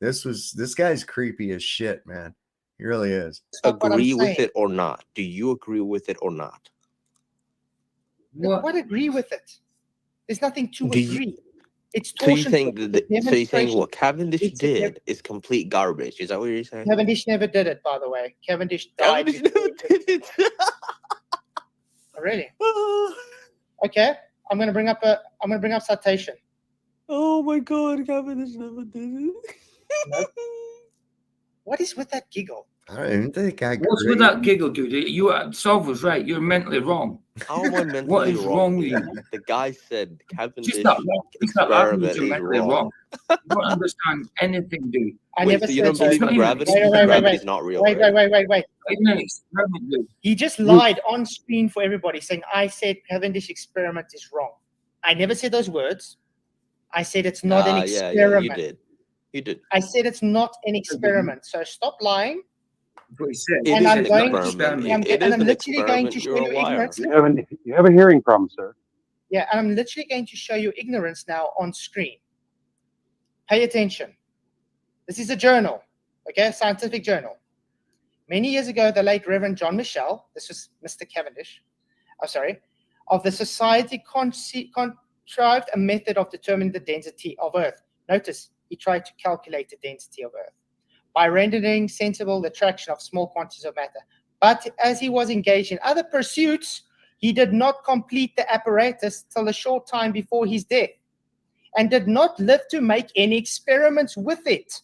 This guy's creepy as shit, man. He really is. that's not what I'm Agree with saying. it or not? Do you agree with it or not? What agree with it? There's nothing to Do you- agree. It's So you torsion. think torsion. that? So you saying what Cavendish It's- did is complete garbage? Is that what you're saying? Cavendish never did it, by the way. Cavendish died. Cavendish never did it. Oh, really? Okay. I'm gonna bring up citation. Oh my God, Cavendish never did it. Nope. What is with that giggle? I don't even think I What's with that giggle, dude? You Solve was right. You're mentally wrong. How am I mentally What is wrong? wrong with you? The guy said Cavendish Just that laughing experiment that you're is mentally wrong. wrong. You don't understand anything, dude. I Wait, never so you said don't believe so. in gravity? Wait, wait, wait, Gravity's wait. not real, Wait. It's an experiment, dude. He just lied on screen for everybody, saying I said Cavendish experiment is wrong. I never said those words. I said it's not an experiment. Yeah, you did. I said it's not an experiment. So stop lying. That's what he said. It And is I'm an going experiment. to, It and is I'm an literally going experiment. to show You're a you liar. ignorance. You have a hearing problem, sir. Yeah, and I'm literally going to show you ignorance now on screen. Pay attention. This is a journal, okay, scientific journal. Many years ago, the late Reverend John Michel, this was Mr. Cavendish, of the Society contrived a method of determining the density of Earth. Notice, he tried to calculate the density of Earth by rendering sensible the attraction of small quantities of matter. But as he was engaged in other pursuits, he did not complete the apparatus till a short time before his death and did not live to make any experiments with it.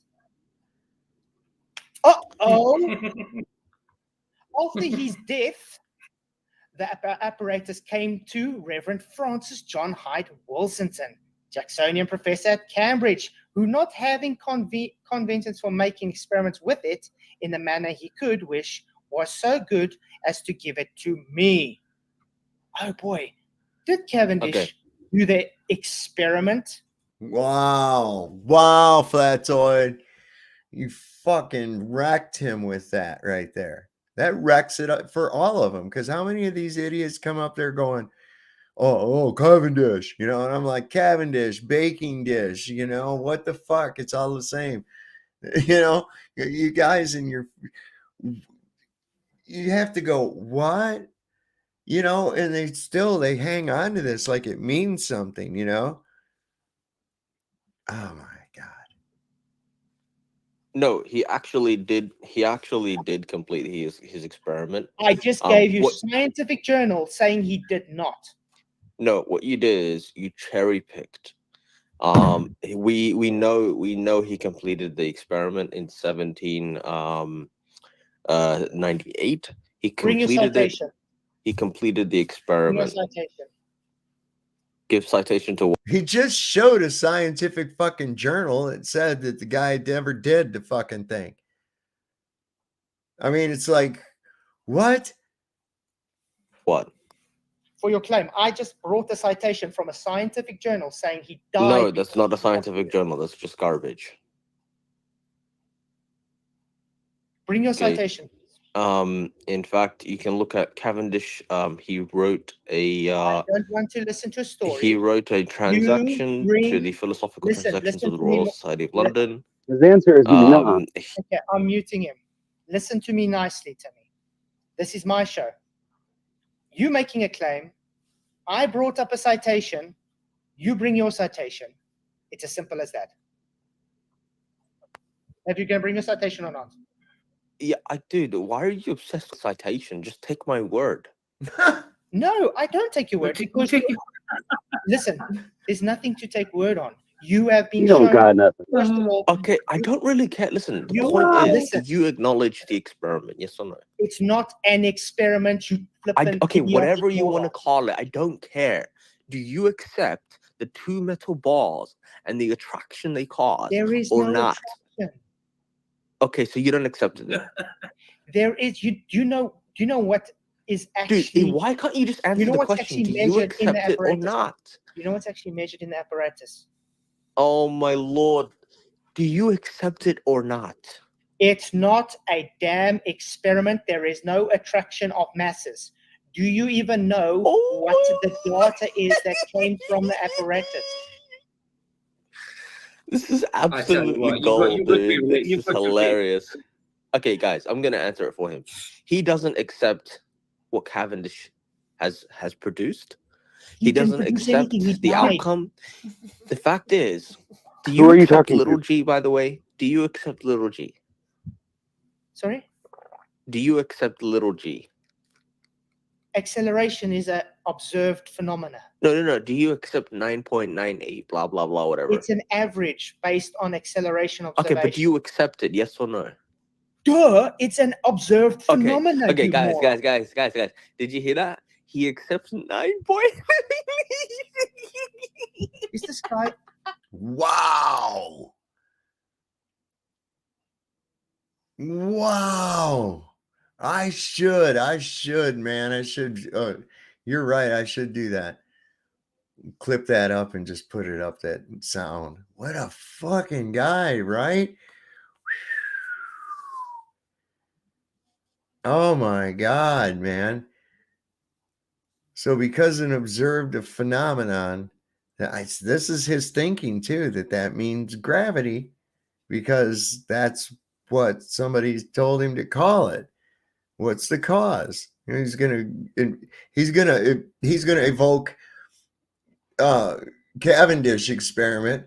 After his death, the apparatus came to Reverend Francis John Hyde Wilsonton, Jacksonian professor at Cambridge, who, not having conventions for making experiments with it in the manner he could wish, was so good as to give it to me. Oh boy, did Cavendish do the experiment? Wow, Flatoid. You fucking wrecked him with that right there. That wrecks it up for all of them. Because how many of these idiots come up there going, oh, Cavendish, and I'm like, Cavendish, baking dish, what the fuck? It's all the same. You guys and you have to go, what? And they hang on to this like it means something, Oh my God. No, he actually did complete his experiment. I just gave you scientific journal saying he did not. No, what you did is you cherry picked. We know he completed the experiment in 1798. He Bring your completed it. citation. He completed the Bring your experiment. citation. Give citation to what? He just showed a scientific fucking journal that said that the guy never did the fucking thing. I mean, it's like, what? What? For your claim, I just brought the citation from a scientific journal saying he died. No, that's not a scientific journal. That's just garbage. Bring your citation. In fact, you can look at Cavendish. He wrote a. I don't want to listen to a story. He wrote a transaction to the Philosophical Transactions of the Royal Society of London. His answer is no. Okay, I'm muting him. Listen to me nicely, Timmy. This is my show. You making a claim, I brought up a citation. You bring your citation. It's as simple as that. If you can bring your citation or not. Yeah, dude, why are you obsessed with citation? Just take my word. No, I don't take your word because listen, there's nothing to take word on. You have been You don't shown. got nothing. First of all, Okay, I don't really care. Listen, the You- point is, listen. do you acknowledge the experiment? Yes or no? it's not an experiment. You flippant Okay, idiotic whatever you want to moron. call it, I don't care. Do you accept the two metal balls and the attraction they cause, There is or no not? attraction. Okay, so you don't accept it. There is. You know what is Dude, actually. why can't you just answer know the what's question? Do actually you measured in the accept it or apparatus? not? You know what's actually measured in the apparatus? Oh my lord. Do you accept it or not? It's not a damn experiment. There is no attraction of masses. Do you even know what the data is that came from the apparatus? This is I tell you absolutely what, gold, dude. This you've is got to be- hilarious. Okay, guys, I'm gonna answer it for him. He doesn't accept what Cavendish has produced. He didn't doesn't produce accept anything. He the died. outcome. The fact is, do Who you are you accept talking little to? g, by the way? Do you accept little g? Sorry? Do you accept little g? Acceleration is an observed phenomena. No. Do you accept 9.98, blah, blah, blah, whatever? It's an average based on acceleration observation. Okay, but do you accept it, yes or no? Duh, it's an observed Okay, phenomena. okay, you guys. moron. Did you hear that? He accepts 9. Is this guy? Wow. Wow. I should, man. I should. You're right. I should do that. Clip that up and just put it up, that sound. What a fucking guy, right? Oh my God, man. So because an observed a phenomenon, this is his thinking too, that means gravity, because that's what somebody told him to call it. What's the cause? He's gonna evoke Cavendish experiment.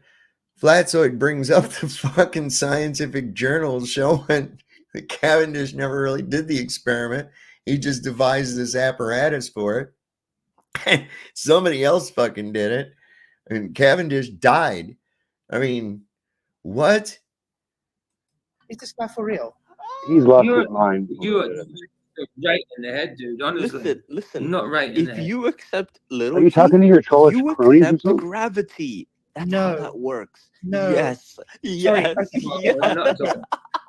Flatzoid brings up the fucking scientific journals showing that Cavendish never really did the experiment. He just devised this apparatus for it. Somebody else fucking did it, and Cavendish died. I mean, what? Is this guy for real? He's lost You're- his mind. You're right in the head, dude. Honestly, Listen. not right in the If head. you accept little Are you g, talking to your trollish you cronies or accept something? gravity. That's No. how that works. No. Yes. Sorry, Yes. okay. Yes. Not at all.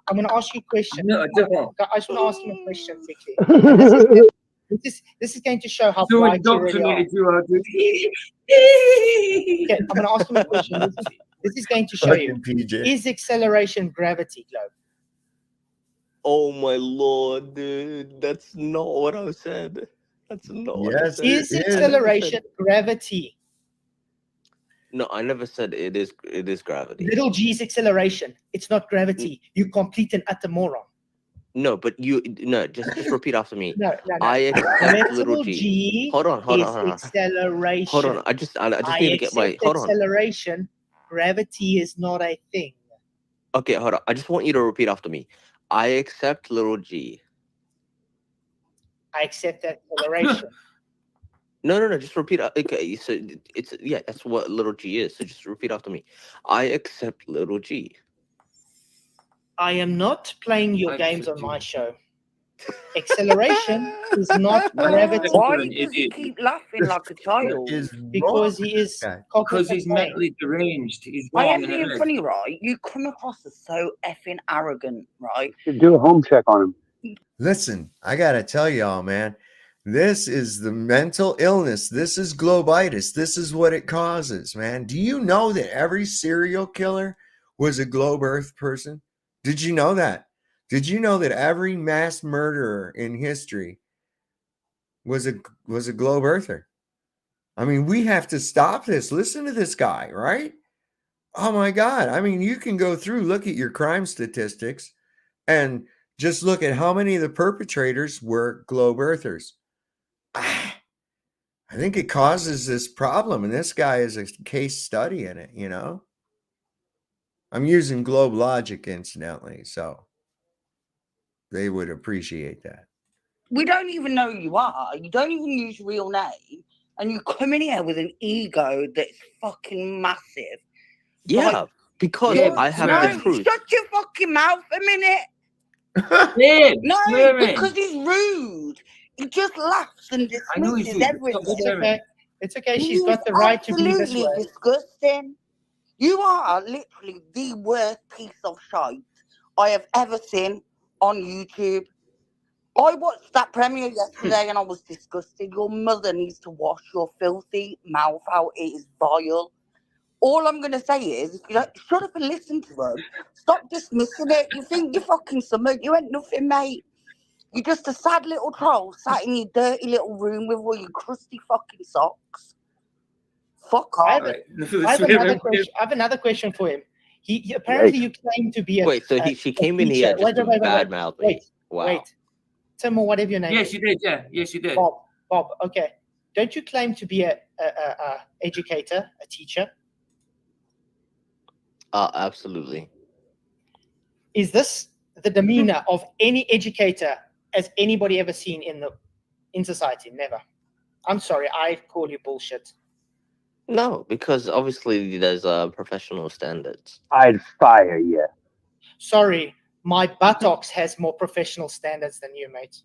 I'm going to ask you a question. No, I don't. I just want to ask him a question quickly. And this is going to show how So bright you really are. indoctrinated you are, dude. Okay, I'm going to ask him a question. This is going to show you. Fucking PJ. Is acceleration gravity, Globe? Oh my lord, dude. That's not what I said. That's not what I Yes, said. Is It is. acceleration gravity? No, I never said it is gravity. Little g is acceleration. It's not gravity. You complete and utter moron. No, but just repeat after me. No. I accept little Little g. g Hold on. is acceleration. Hold on. I just need to get my accept hold on. acceleration. Gravity is not a thing. Okay, hold on. I just want you to repeat after me. I accept little g. I accept acceleration. No. Just repeat. Okay, so that's what little g is. So just repeat after me. I accept little g. I am not playing your I games on accept my you. show. Acceleration is not gravity Why An does he idiot. keep laughing like a child? Is because wrong. he is Okay. Because he's cockle-cocaine. mentally deranged. He's I wrong am in the being head. funny, right? You come across as so effing arrogant, right? Should do a home check on him. Listen, I gotta tell y'all, man. This is the mental illness. This is globitis. This is what it causes, man. Do you know that every serial killer was a globe earth person? Did you know that? Did you know that every mass murderer in history was a globe earther? I mean, we have to stop this. Listen to this guy, right? Oh my God. I mean, you can go through, look at your crime statistics, and just look at how many of the perpetrators were globe earthers. I think it causes this problem, and this guy is a case study in it, you know? I'm using Globe Logic, incidentally, so they would appreciate that. We don't even know who you are. You don't even use your real name. And you come in here with an ego that's fucking massive. Yeah, Like, because Yeah, I have no, the truth. shut your fucking mouth a minute. Yeah, No, swearing. because he's rude. He just laughs and I know he's dismisses rude. Stop everything. It's swearing. okay. It's okay. She's He's got the right to be this absolutely way. disgusting. You are literally the worst piece of shite I have ever seen on YouTube. I watched that premiere yesterday and I was disgusted. Your mother needs to wash your filthy mouth out. It is vile. All I'm going to say is, if you don't shut up and listen to him, stop dismissing it. You think you're fucking something. You ain't nothing, mate. You're just a sad little troll sat in your dirty little room with all your crusty fucking socks. Fuck I off. have, Right. I have another question. I have another question for him. He apparently you claim to be a Wait, so a- she a came in teacher. here just to badmouth me. Wait, Wow. wait. Tim, or whatever your name Yes, is. you did. Yeah, yes, you did. Bob. Okay. Don't you claim to be a educator, a teacher? Absolutely. Is this the demeanor of any educator as anybody ever seen in society? Never. I'm sorry, I call you bullshit. No, because obviously there's professional standards. I'd fire you. Sorry, my buttocks has more professional standards than you, mate.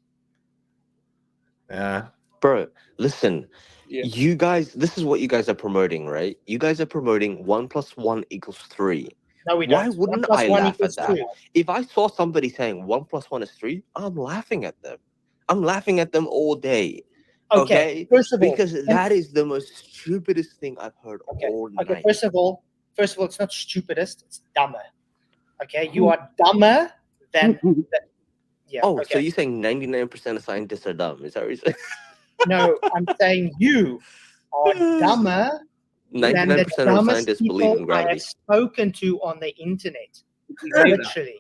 Bro, listen. Yeah. You guys, this is what you guys are promoting, right? You guys are promoting 1 + 1 = 3. No, we Why don't. wouldn't 1 + I 1 laugh at = that? 2. If I saw somebody saying 1 + 1 = 3, I'm laughing at them. I'm laughing at them all day. Okay? First of all, Because that is the most stupidest thing I've heard all night. okay. First of all, it's not stupidest; it's dumber. Okay, you are dumber than. Yeah. Oh, okay. so you're saying 99% of scientists are dumb? Is that what you're saying? No, I'm saying you are dumber than the 99% of dumbest scientists believe in people I gravity. have spoken to on the internet. Literally.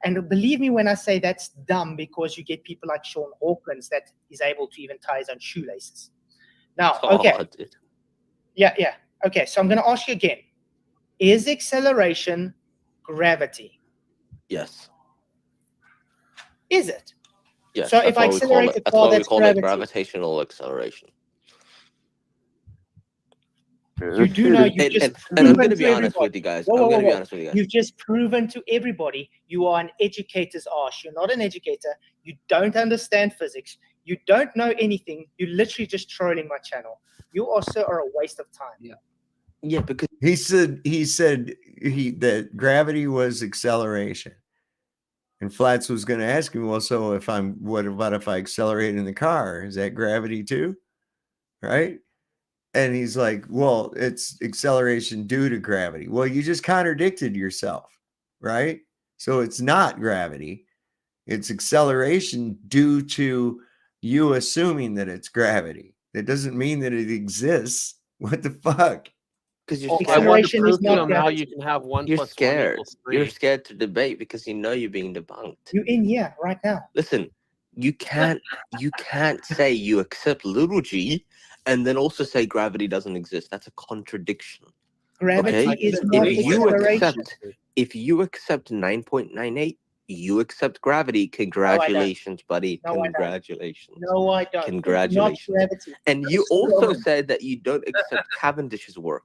And believe me when I say that's dumb, because you get people like Sean Hawkins that is able to even tie his own shoelaces. Now, okay. Oh, dude. Yeah. Okay, so I'm going to ask you again. Is acceleration gravity? Yes. Is it? Yes. So that's if I why we call accelerate it. the That's car, why we that's call gravity. it gravitational acceleration. You do know you've just and I'm proven going to to be honest everybody. with you guys. Whoa, I'm going to whoa. be honest with you guys. You've just proven to everybody you are an educator's arse. You're not an educator. You don't understand physics. You don't know anything. You're literally just trolling my channel. You also are a waste of time. Yeah, because he said that gravity was acceleration. And Flats was going to ask him, well, so what about if I accelerate in the car? Is that gravity too? Right? And he's like, well, it's acceleration due to gravity. Well, you just contradicted yourself, right? So it's not gravity. It's acceleration due to you assuming that it's gravity. That doesn't mean that it exists. What the fuck? you're I want to Acceleration prove is to not him how gravity. you can have 1 you're + 1 scared. = 3. You're scared to debate because you know you're being debunked. You're in here right now. Listen, you can't say you accept little g and then also say gravity doesn't exist. That's a contradiction. Gravity Okay? is not acceleration. If you accept 9.98, you accept gravity. Congratulations, buddy. No, I don't. Congratulations. No, I don't. Congratulations. It's not gravity. And you also said that you don't accept Cavendish's work,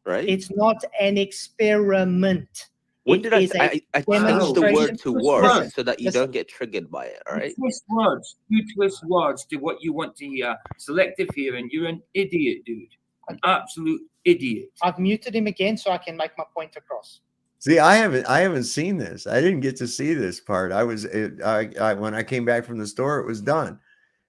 right? It's not an experiment. When It did is I a changed the word demonstration. to Listen, work so that you listen. don't get triggered by it, all right? Twist words. You twist words to what you want to hear. Selective hearing. You're an idiot, dude. An absolute idiot. I've muted him again so I can make my point across. See, I haven't seen this. I didn't get to see this part. When I came back from the store, it was done.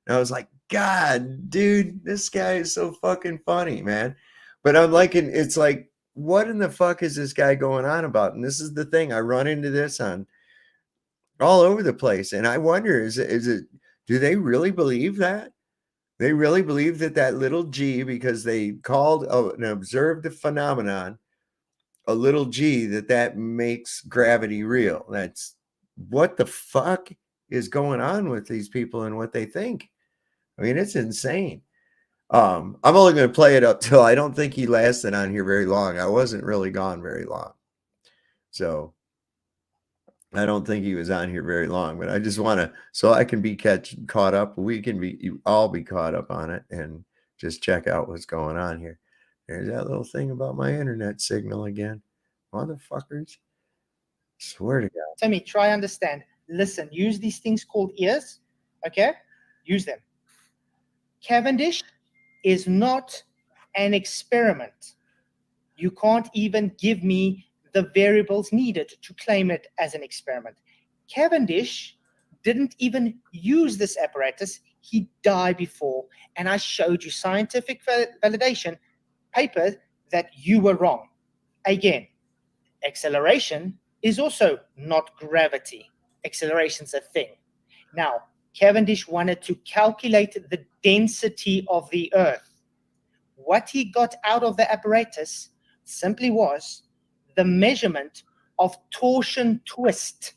And I was like, God, dude, this guy is so fucking funny, man. But I'm liking, it's like, what in the fuck is this guy going on about? And this is the thing. I run into this on all over the place. And I wonder, is it, do they really believe that? They really believe that little g, because they called an observed phenomenon a little g, that makes gravity real. That's what the fuck is going on with these people and what they think. I mean, it's insane. I'm only going to play it up till I don't think he lasted on here very long. I wasn't really gone very long. So I don't think he was on here very long, but I just want to, so I can be caught up. We can be all be caught up on it and just check out what's going on here. There's that little thing about my internet signal again. Motherfuckers. Swear to God. Timmy, try understand. Listen, use these things called ears. Okay? Use them. Cavendish is not an experiment. You can't even give me the variables needed to claim it as an experiment. Cavendish didn't even use this apparatus. He died before, and I showed you scientific validation paper that you were wrong. Again, acceleration is also not gravity. Acceleration's a thing. Now, Cavendish wanted to calculate the density of the Earth. What he got out of the apparatus simply was the measurement of torsion twist,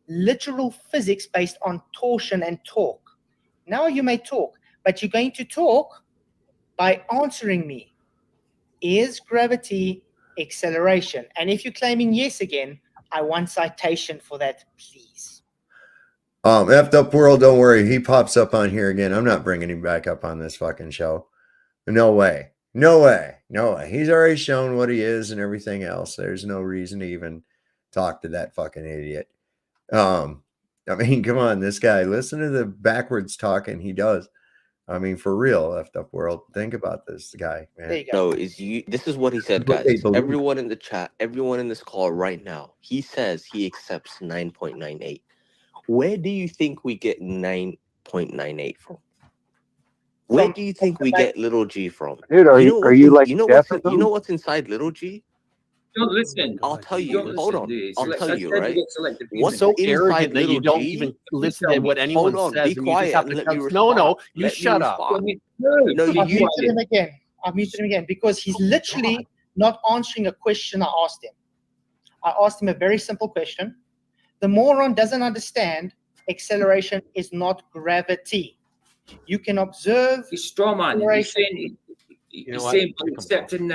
literal physics based on torsion and torque. Now you may talk, but you're going to talk by answering me. Is gravity acceleration? And if you're claiming yes again, I want citation for that, please. Effed Up World, don't worry. He pops up on here again. I'm not bringing him back up on this fucking show. No way. No way. No way. He's already shown what he is and everything else. There's no reason to even talk to that fucking idiot. I mean, come on, this guy. Listen to the backwards talking he does. I mean, for real, Effed Up World. Think about this guy, man. There you go. No, this is what he said, What they guys. believe. Everyone in the chat, everyone in this call right now, he says he accepts 9.98. Where do you think we get 9.98 from? Where do you think we get little g from? Dude, are you like you know deaf what's or you know something? what's inside little g? Don't listen. I'll tell you. Don't Hold listen, on. dude. I'll Select- tell I you, said to right? get selective What's reasoning. So inside arrogant that little you don't g? even listen to what anyone Hold on, says, be and you just quiet have and to let tell. me No, respond. no, you Let me shut up. respond. No, No, I've you muted him again. I've muted him again because he's literally not answering a question I asked him. I asked him a very simple question. The moron doesn't understand acceleration is not gravity. You can observe He's straw man. He's acceleration. saying, You know he's what? saying Pick 'em accepting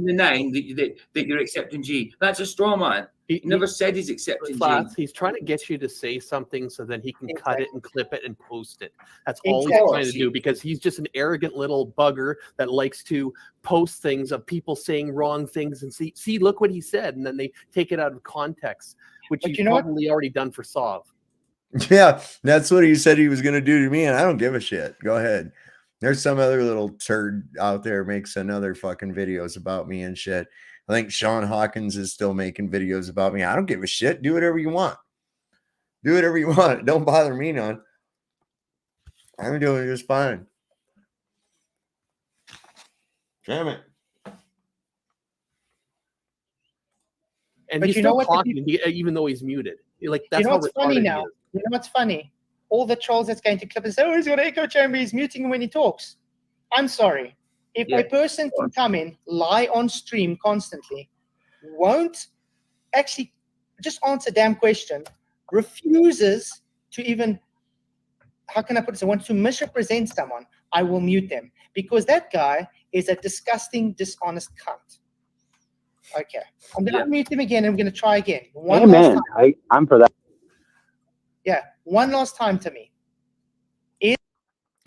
the 9 that you're accepting G. That's a straw man. He never said he's accepting G. Flats, he's trying to get you to say something so then he can cut it and clip it and post it. That's all he's trying to do, because he's just an arrogant little bugger that likes to post things of people saying wrong things and see look what he said, and then they take it out of context, which But he's you know what? probably already done for Sov. Yeah, that's what he said he was going to do to me, and I don't give a shit. Go ahead. There's some other little turd out there makes another fucking videos about me and shit. I think Sean Hawkins is still making videos about me. I don't give a shit. Do whatever you want. Do whatever you want. Don't bother me none. I'm doing just fine. Damn it. And But he's you know still what the talking, even though he's muted. Like, that's You know how what's funny retarded he now? is. You know what's funny? All the trolls that's going to clip and say, oh, he's got an echo chamber, he's muting him when he talks. I'm sorry. If a person can come in, lie on stream constantly, won't actually just answer damn question, refuses to even, how can I put this? I want to misrepresent someone, I will mute them. Because that guy is a disgusting, dishonest cunt. Okay. I'm going to unmute him again, and I'm going to try again. One last Amen. time. I'm for that. Yeah, one last time to me.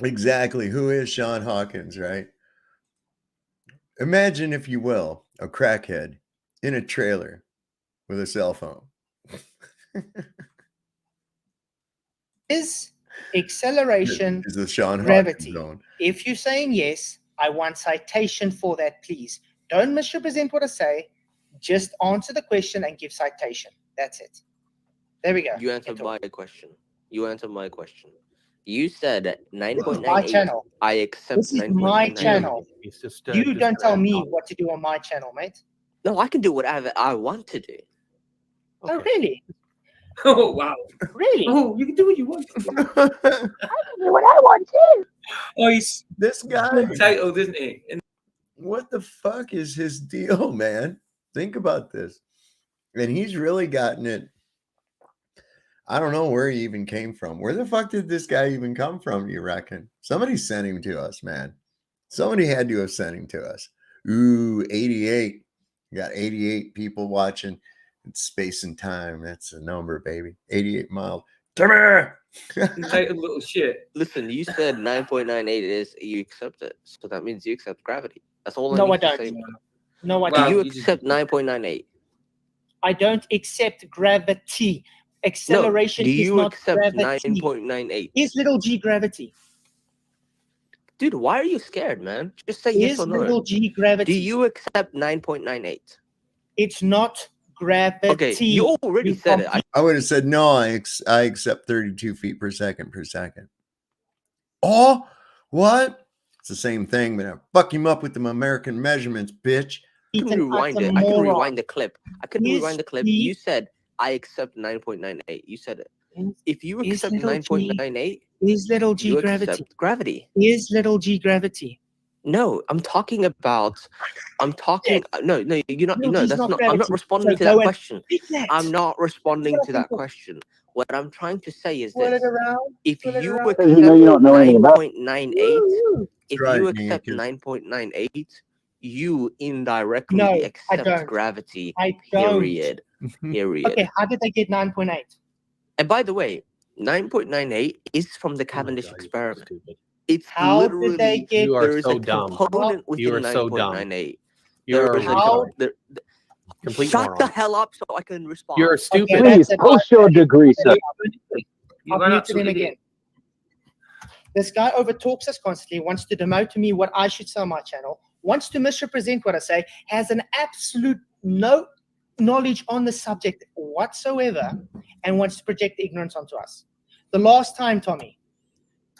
Exactly. Who is Sean Hawkins, right? Imagine, if you will, a crackhead in a trailer with a cell phone. Is acceleration Is the Sean gravity? Hawkins zone. If you're saying yes, I want citation for that, please. Don't misrepresent what I say. Just answer the question and give citation. That's it. There we go. You answered my question. You answered my question. You said at This is 9.98. my channel. I accept This is my 9.98. channel. He's just, You don't tell me what to do on my channel, mate. No, I can do whatever I want to do. Oh, really? Oh, wow. Really? Oh, you can do what you want. I can do what I want to. Oh, he's This guy. entitled, isn't he? And What the fuck is his deal, man? Think about this. And he's really gotten it. I don't know where he even came from. Where the fuck did this guy even come from, you reckon? Somebody sent him to us, man. Somebody had to have sent him to us. Ooh, 88. You got 88 people watching. It's space and time. That's a number, baby. 88 miles. Come here. Like a little shit. Listen, you said 9.98 is you accept it. So that means you accept gravity. That's all No, I I need to don't. say. No, I Wow, Do you don't. you just- accept 9.98? I don't accept gravity. No. Acceleration Do is you not accept gravity. 9.98? Is little g gravity? Dude, why are you scared, man? Just say yes Is or no. little g gravity? Do you accept 9.98? It's not gravity. Okay, you already You said it. I would have said no. I accept 32 feet per second per second. Oh, what? It's the same thing, but I fuck him up with them American measurements, bitch. I can It's an rewind it. oxymoron. I can rewind the clip. I can Is rewind the clip. he- You said I accept 9.98. You said it. If you Is accept little g 9.98, Is little g you gravity? accept gravity. Is little g gravity? No, I'm talking about. I'm talking. No, you're not. Little No, g's that's not not. I'm not gravity. responding So to go that and question. pick that. I'm not responding That's to what I that think of. question. What I'm trying to say is Swirl this: it around. if swirl it you around. Because you know you don't know anything about it. 9.98, Woo! if Try you it, Nick. accept 9.98, you indirectly No, I accept don't. gravity. I don't. Period. Period. Okay, how did they get 9.8? And by the way, 9.98 is from the Cavendish experiment. It's How did literally they get? You are there is so a dumb. component You within are so dumb. 9.98. You There are is a How? complete Shut the moron. hell up so I can respond. You're stupid. Okay, Please that's post your degree, sir. You're I've an muted him absolute again. idiot. This guy overtalks us constantly, wants to demote to me what I should say on my channel, wants to misrepresent what I say, has an absolute no knowledge on the subject whatsoever, and wants to project ignorance onto us. The last time, Tommy,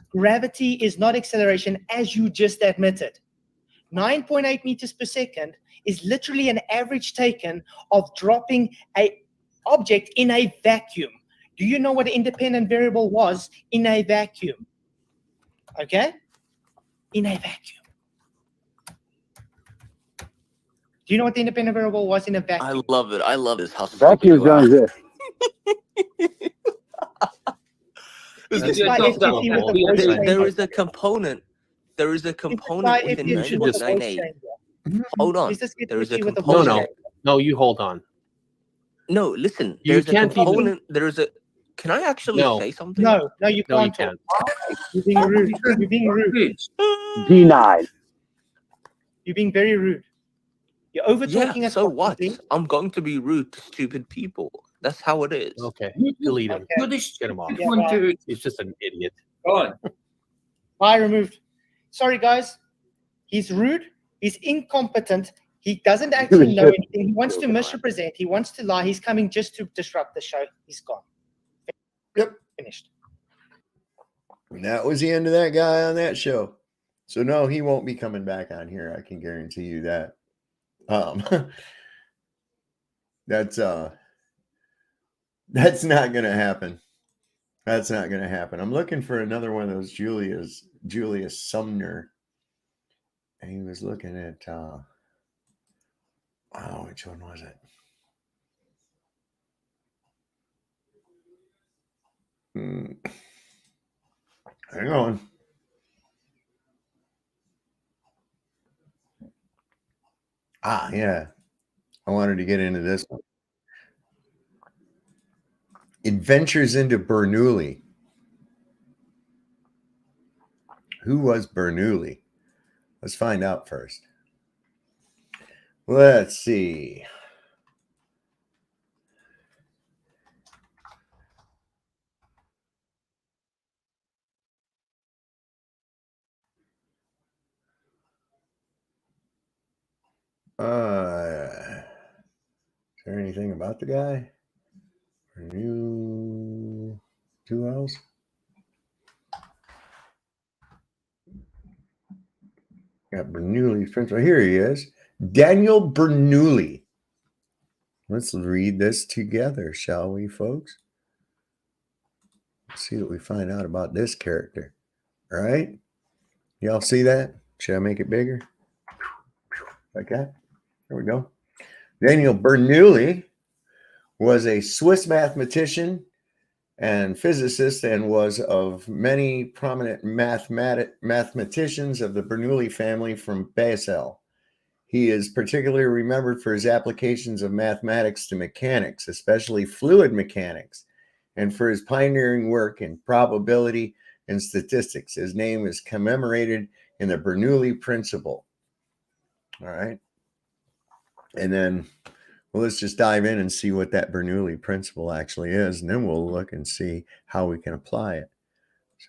gravity is not acceleration, as you just admitted. 9.8 meters per second is literally an average taken of dropping an object in a vacuum. Do you know what an independent variable was in a vacuum? Okay? In a vacuum. Do you know what the independent variable was in a vacuum? I love it. I love this. How stupid Vacuums you are. don't exist. This You're guy so is dumb. busy with the Yeah, voice there- changer. There is a component. There is a This guy component is within You busy should with the voice 9.98. changer. Hold on. He's just There is a busy with the No, voice no, component. changer. no. You hold on. No, listen. You There's a can't even- component. There is a. Can I actually No. say something? No, you No, you can't can't. talk. You're being rude. You're being rude. Bitch. Denied. You're being very rude. You're over talking Yeah. us So what? constantly. I'm going to be rude to stupid people. That's how it is. Okay. Delete him. Okay. You're the Get him off. stupid Yeah, one, well- dude. He's just an idiot. Go on. Bye, removed. Sorry, guys. He's rude. He's incompetent. He doesn't actually know anything. He wants to misrepresent. He wants to lie. He's coming just to disrupt the show. He's gone. Yep. Finished. And that was the end of that guy on that show. So no, he won't be coming back on here. I can guarantee you that. That's not gonna happen. That's not gonna happen. I'm looking for another one of those Julius Sumner. And he was looking at which one was it? Hang on. Yeah. I wanted to get into this one. Adventures into Bernoulli. Who was Bernoulli? Let's find out first. Let's see. Is there anything about the guy? Bernoulli, 2 L's? Got Bernoulli. Here he is. Daniel Bernoulli. Let's read this together, shall we, folks? Let's see what we find out about this character. All right? Y'all see that? Should I make it bigger? Like that? There we go. Daniel Bernoulli was a Swiss mathematician and physicist, and was of many prominent mathematicians of the Bernoulli family from Basel. He is particularly remembered for his applications of mathematics to mechanics, especially fluid mechanics, and for his pioneering work in probability and statistics. His name is commemorated in the Bernoulli principle. All right. And then, well, let's just dive in and see what that Bernoulli principle actually is, and then we'll look and see how we can apply it.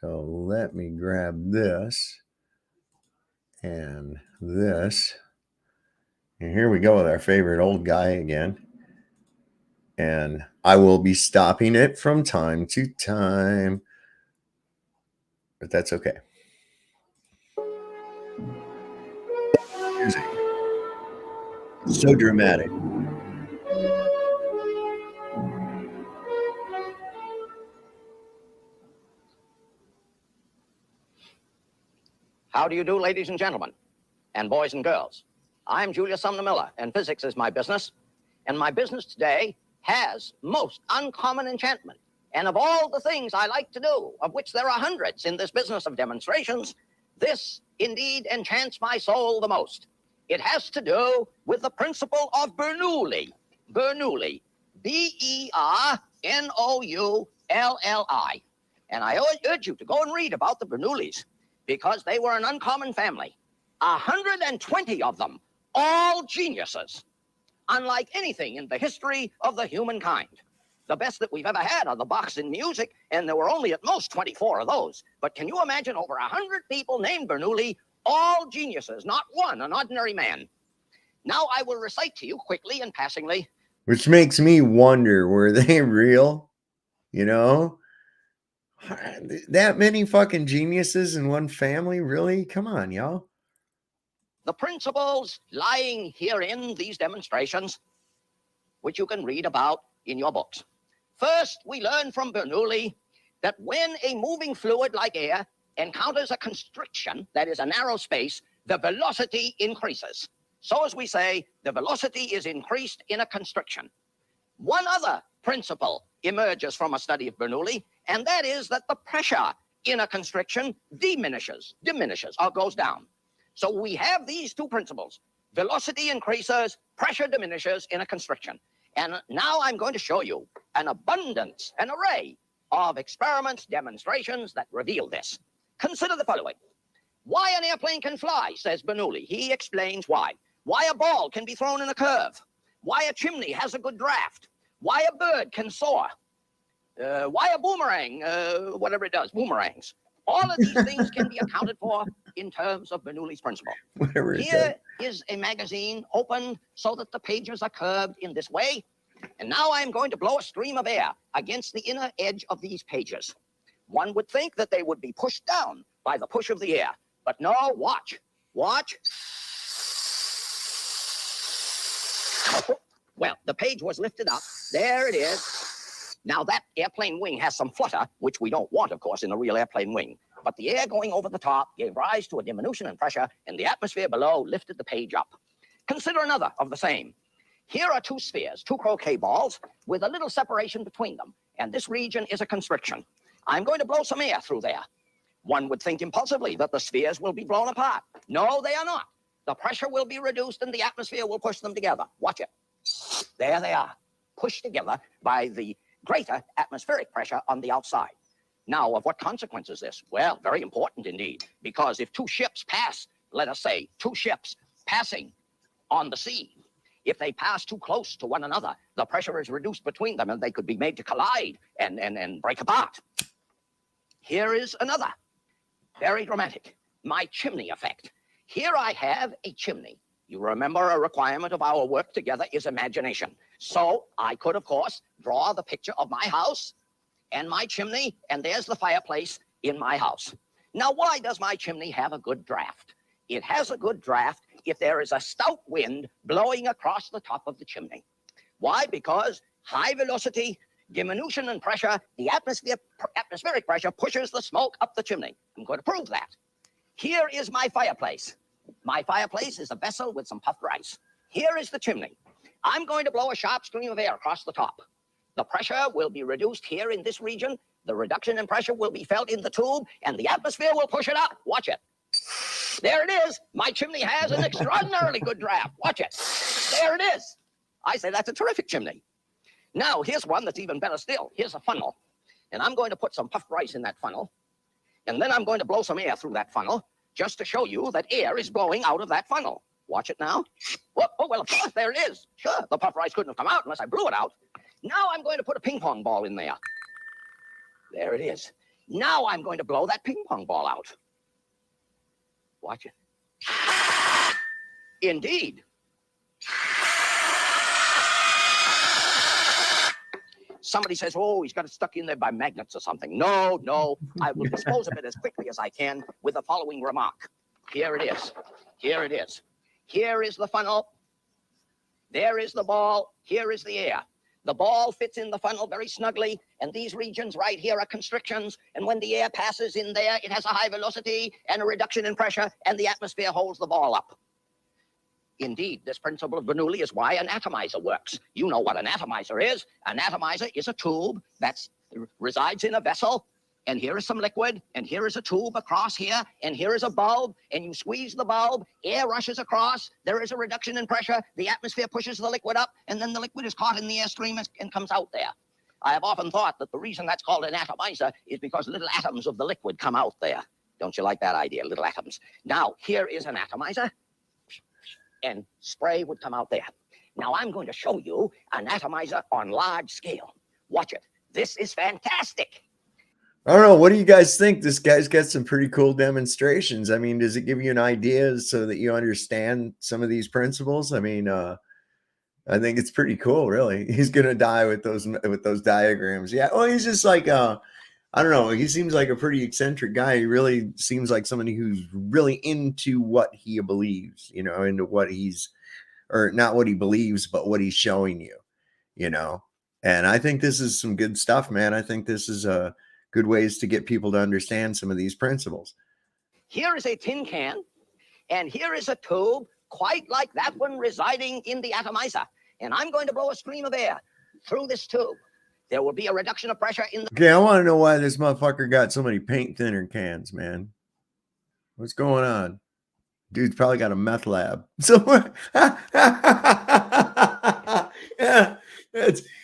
So let me grab this and this. And here we go with our favorite old guy again. And I will be stopping it from time to time, but that's okay. Music. So dramatic. How do you do, ladies and gentlemen, and boys and girls? I'm Julius Sumner Miller, and physics is my business. And my business today has most uncommon enchantment. And of all the things I like to do, of which there are hundreds in this business of demonstrations, this indeed enchants my soul the most. It has to do with the principle of Bernoulli. Bernoulli, B-E-R-N-O-U-L-L-I. And I urge you to go and read about the Bernoullis, because they were an uncommon family. 120 of them, all geniuses, unlike anything in the history of the humankind. The best that we've ever had are the Bachs in music, and there were only at most 24 of those. But can you imagine over 100 people named Bernoulli, all geniuses, not one an ordinary man? Now I will recite to you quickly and passingly. Which makes me wonder, were they real? You know? That many fucking geniuses in one family? Really? Come on, y'all. The principles lying herein, these demonstrations, which you can read about in your books. First, we learn from Bernoulli that when a moving fluid like air encounters a constriction, that is a narrow space, the velocity increases. So as we say, the velocity is increased in a constriction. One other principle emerges from a study of Bernoulli, and that is that the pressure in a constriction diminishes, or goes down. So we have these two principles. Velocity increases, pressure diminishes in a constriction. And now I'm going to show you an abundance, an array of experiments, demonstrations that reveal this. Consider the following. Why an airplane can fly, says Bernoulli. He explains why. Why a ball can be thrown in a curve. Why a chimney has a good draft. Why a bird can soar. Why a boomerang, whatever it does, boomerangs. All of these things can be accounted for in terms of Bernoulli's principle. Here is a magazine open so that the pages are curved in this way. And now I'm going to blow a stream of air against the inner edge of these pages. One would think that they would be pushed down by the push of the air. But no, watch. Watch. Well, the page was lifted up. There it is. Now, that airplane wing has some flutter, which we don't want, of course, in a real airplane wing. But the air going over the top gave rise to a diminution in pressure, and the atmosphere below lifted the page up. Consider another of the same. Here are two spheres, two croquet balls, with a little separation between them. And this region is a constriction. I'm going to blow some air through there. One would think impulsively that the spheres will be blown apart. No, they are not. The pressure will be reduced, and the atmosphere will push them together. Watch it. There they are, pushed together by the greater atmospheric pressure on the outside. Now, of what consequence is this? Well, very important indeed, because if two ships pass, let us say, two ships passing on the sea, if they pass too close to one another, the pressure is reduced between them and they could be made to collide and break apart. Here is another, very dramatic, my chimney effect. Here I have a chimney. You remember a requirement of our work together is imagination. So I could, of course, draw the picture of my house and my chimney, and there's the fireplace in my house. Now, why does my chimney have a good draft? It has a good draft if there is a stout wind blowing across the top of the chimney. Why? Because high velocity, diminution in pressure, the atmospheric pressure pushes the smoke up the chimney. I'm going to prove that. Here is my fireplace. My fireplace is a vessel with some puffed rice. Here is the chimney. I'm going to blow a sharp stream of air across the top. The pressure will be reduced here in this region. The reduction in pressure will be felt in the tube, and the atmosphere will push it up. Watch it. There it is. My chimney has an extraordinarily good draft. Watch it. There it is. I say that's a terrific chimney. Now, here's one that's even better still. Here's a funnel, and I'm going to put some puffed rice in that funnel, and then I'm going to blow some air through that funnel just to show you that air is blowing out of that funnel. Watch it now. Oh, well, of course, there it is. Sure, the puffed rice couldn't have come out unless I blew it out. Now I'm going to put a ping pong ball in there. There it is. Now I'm going to blow that ping pong ball out. Watch it. Indeed. Somebody says, oh, he's got it stuck in there by magnets or something. No, no. I will dispose of it as quickly as I can with the following remark. Here it is. Here it is. Here is the funnel. There is the ball. Here is the air. The ball fits in the funnel very snugly, and these regions right here are constrictions, and when the air passes in there, it has a high velocity and a reduction in pressure, and the atmosphere holds the ball up. Indeed, this principle of Bernoulli is why an atomizer works. You know what an atomizer is. An atomizer is a tube that resides in a vessel, and here is some liquid, and here is a tube across here, and here is a bulb, and you squeeze the bulb, air rushes across, there is a reduction in pressure, the atmosphere pushes the liquid up, and then the liquid is caught in the airstream and comes out there. I have often thought that the reason that's called an atomizer is because little atoms of the liquid come out there. Don't you like that idea, little atoms? Now, here is an atomizer, and spray would come out there. Now, I'm going to show you an atomizer on large scale. Watch it. This is fantastic. I don't know. What do you guys think? This guy's got some pretty cool demonstrations. I mean, does it give you an idea so that you understand some of these principles? I mean, I think it's pretty cool, really. He's gonna die with those diagrams. Yeah. Well, he's just like I don't know. He seems like a pretty eccentric guy. He really seems like somebody who's really into what he believes, you know, into what he's, or not what he believes, but what he's showing you, you know. And I think this is some good stuff, man. I think this is good ways to get people to understand some of these principles. Here is a tin can, and here is a tube, quite like that one residing in the atomizer. And I'm going to blow a stream of air through this tube. There will be a reduction of pressure in the... Okay, I want to know why this motherfucker got so many paint thinner cans, man. What's going on? Dude's probably got a meth lab. So yeah,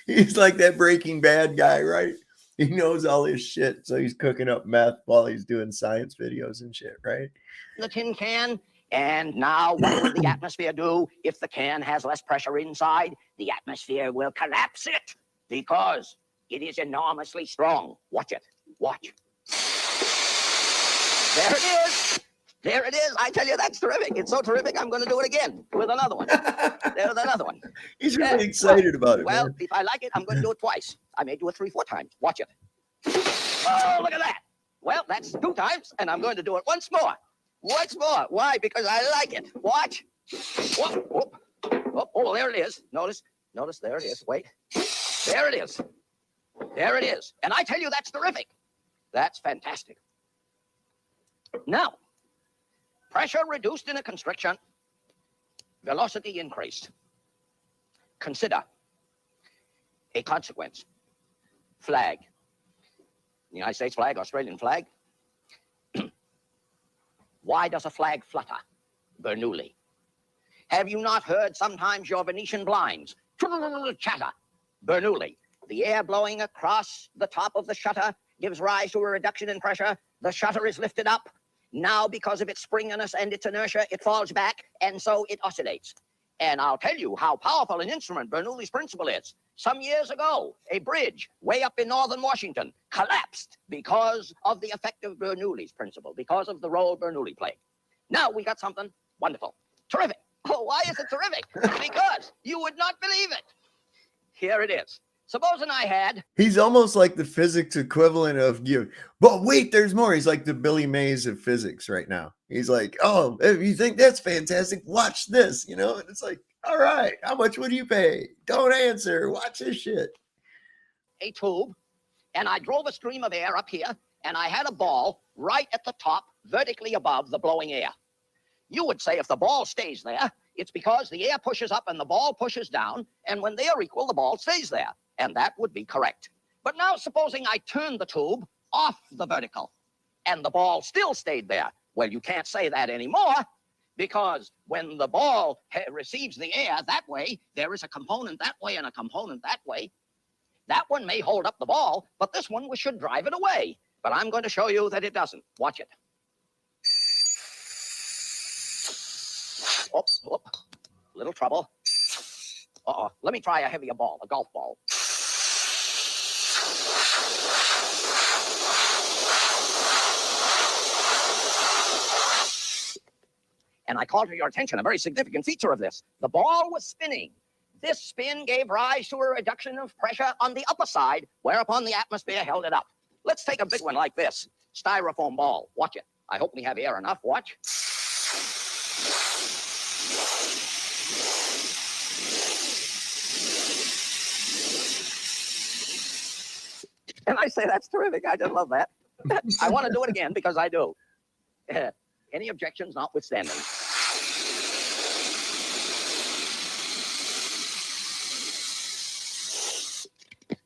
he's like that Breaking Bad guy, right? He knows all this shit, so he's cooking up meth while he's doing science videos and shit, right? The tin can. And now what will the atmosphere do if the can has less pressure inside? The atmosphere will collapse it because it is enormously strong. Watch it. Watch. There it is. There it is. I tell you, that's terrific. It's so terrific, I'm going to do it again with another one. There's another one. He's really excited about it. Well, man. if I like it, I'm going to do it twice. I may do it 3-4 times. Watch it. Oh, look at that. Well, that's 2 times, and I'm going to do it once more. Once more. Why? Because I like it. Watch. Whoop, whoop. Oh, oh, there it is. Notice, there it is. Wait. There it is. There it is. And I tell you, that's terrific. That's fantastic. Now, pressure reduced in a constriction, velocity increased. Consider a consequence. Flag. United States flag, Australian flag. Why does a flag flutter? Bernoulli. Have you not heard sometimes your Venetian blinds chatter? Bernoulli. The air blowing across the top of the shutter gives rise to a reduction in pressure. The shutter is lifted up. Now, because of its springiness and its inertia, it falls back, and so it oscillates. And I'll tell you how powerful an instrument Bernoulli's principle is. Some years ago, a bridge way up in northern Washington collapsed because of the effect of Bernoulli's principle, because of the role Bernoulli played. Now we got something wonderful. Terrific. Oh, why is it terrific? Because you would not believe it. Here it is. Supposing I had... He's almost like the physics equivalent of you. But wait, there's more. He's like the Billy Mays of physics right now. He's like, oh, if you think that's fantastic, watch this, you know? And it's like, all right, how much would you pay? Don't answer. Watch this shit. A tube, and I drove a stream of air up here, and I had a ball right at the top, vertically above the blowing air. You would say if the ball stays there, it's because the air pushes up and the ball pushes down, and when they are equal, the ball stays there. and that would be correct. But now supposing I turn the tube off the vertical, and the ball still stayed there. Well, you can't say that anymore, because when the ball receives the air that way, there is a component that way and a component that way. That one may hold up the ball, but this one should drive it away. But I'm going to show you that it doesn't. Watch it. Oh, little trouble. Uh-oh. Let me try a heavier ball, a golf ball. And I call to your attention a very significant feature of this. The ball was spinning. This spin gave rise to a reduction of pressure on the upper side, whereupon the atmosphere held it up. Let's take a big one like this. Styrofoam ball. Watch it. I hope we have air enough. Watch. And I say that's terrific. I just love that. I want to do it again because I do. Any objections notwithstanding.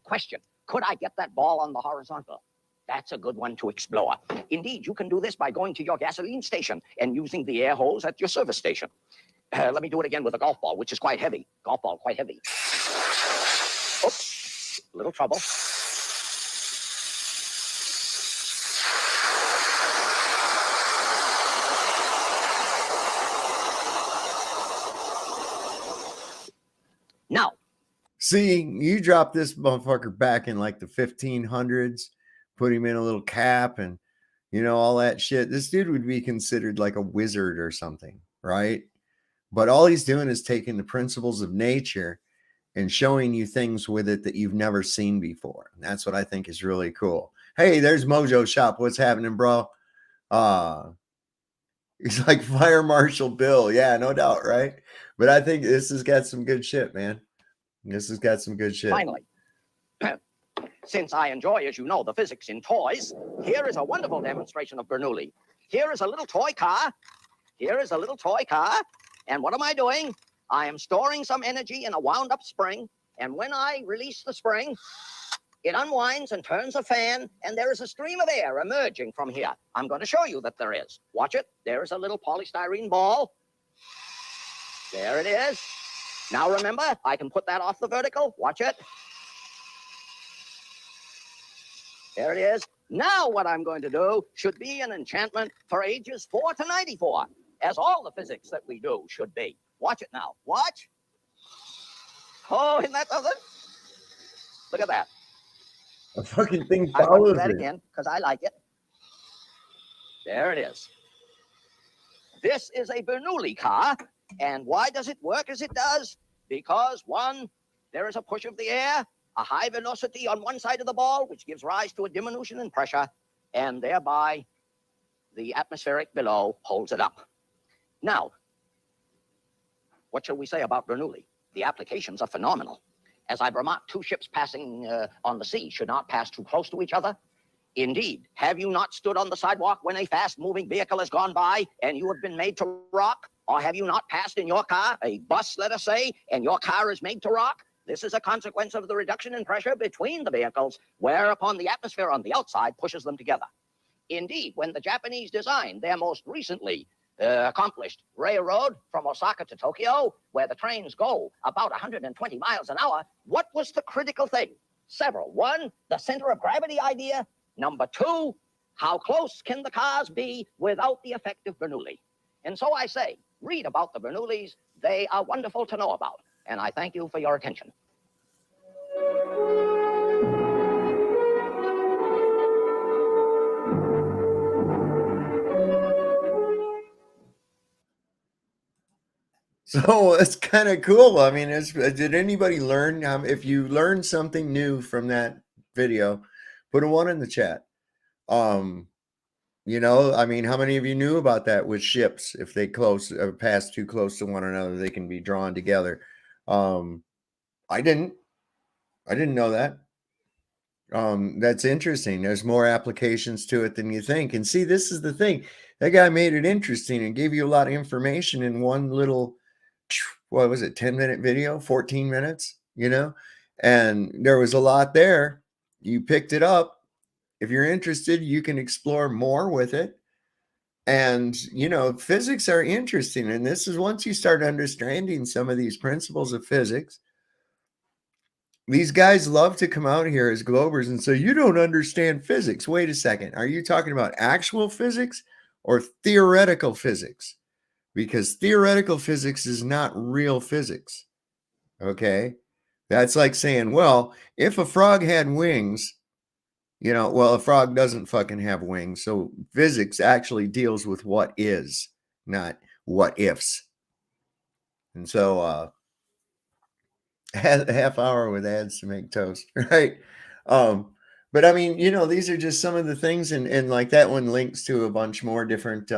Question, could I get that ball on the horizontal? That's a good one to explore. Indeed, you can do this by going to your gasoline station and using the air hose at your service station. Let me do it again with a golf ball, which is quite heavy. Golf ball, quite heavy. Oops, little trouble. Now, see, you drop this motherfucker back in like the 1500s, put him in a little cap and, you know, all that shit. This dude would be considered like a wizard or something, right? But all he's doing is taking the principles of nature and showing you things with it that you've never seen before. And that's what I think is really cool. Hey, there's Mojo Shop. What's happening, bro? He's like Fire Marshal Bill. Yeah, no doubt, right? But I think this has got some good shit, man. This has got some good shit. Finally, since I enjoy, as you know, the physics in toys, here is a wonderful demonstration of Bernoulli. Here is a little toy car. Here is a little toy car. And what am I doing? I am storing some energy in a wound-up spring. And when I release the spring, it unwinds and turns a fan, and there is a stream of air emerging from here. I'm going to show you that there is. Watch it. There is a little polystyrene ball. There it is. Now remember, I can put that off the vertical. Watch it. There it is. Now what I'm going to do should be an enchantment for ages 4 to 94, as all the physics that we do should be. Watch it now. Watch. Oh, isn't that something? Look at that. A fucking thing I'm going to follows do that it. again because I like it. There it is. This is a Bernoulli car. And why does it work as it does? Because, one, there is a push of the air, a high velocity on one side of the ball, which gives rise to a diminution in pressure, and thereby the atmospheric below holds it up. Now, what shall we say about Bernoulli? The applications are phenomenal. As I've remarked, two ships passing on the sea should not pass too close to each other. Indeed, have you not stood on the sidewalk when a fast-moving vehicle has gone by and you have been made to rock? Or have you not passed in your car, a bus, let us say, and your car is made to rock? This is a consequence of the reduction in pressure between the vehicles, whereupon the atmosphere on the outside pushes them together. Indeed, when the Japanese designed their most recently accomplished railroad from Osaka to Tokyo, where the trains go about 120 miles an hour, what was the critical thing? Several. One, the center of gravity idea. Number two, how close can the cars be without the effect of Bernoulli? And so I say, read about the Bernoullis. They are wonderful to know about. And I thank you for your attention. So it's kind of cool. I mean, did anybody learn? If you learned something new from that video, put a 1 in the chat. You know, I mean, how many of you knew about that with ships? If they pass too close to one another, they can be drawn together. I didn't know that. That's interesting. There's more applications to it than you think. And see, this is the thing. That guy made it interesting and gave you a lot of information in one little, what was it, 10-minute video, 14 minutes, you know? And there was a lot there. You picked it up. If you're interested, you can explore more with it. And, you know, physics are interesting. And this is once you start understanding some of these principles of physics, these guys love to come out here as Globers and say, you don't understand physics. Wait a second. Are you talking about actual physics or theoretical physics? Because theoretical physics is not real physics. Okay. That's like saying, well, if a frog had wings, you know, well, a frog doesn't fucking have wings. So physics actually deals with what is, not what ifs. And so, half hour with ads to make toast, right? But I mean, you know, these are just some of the things, and like that one links to a bunch more different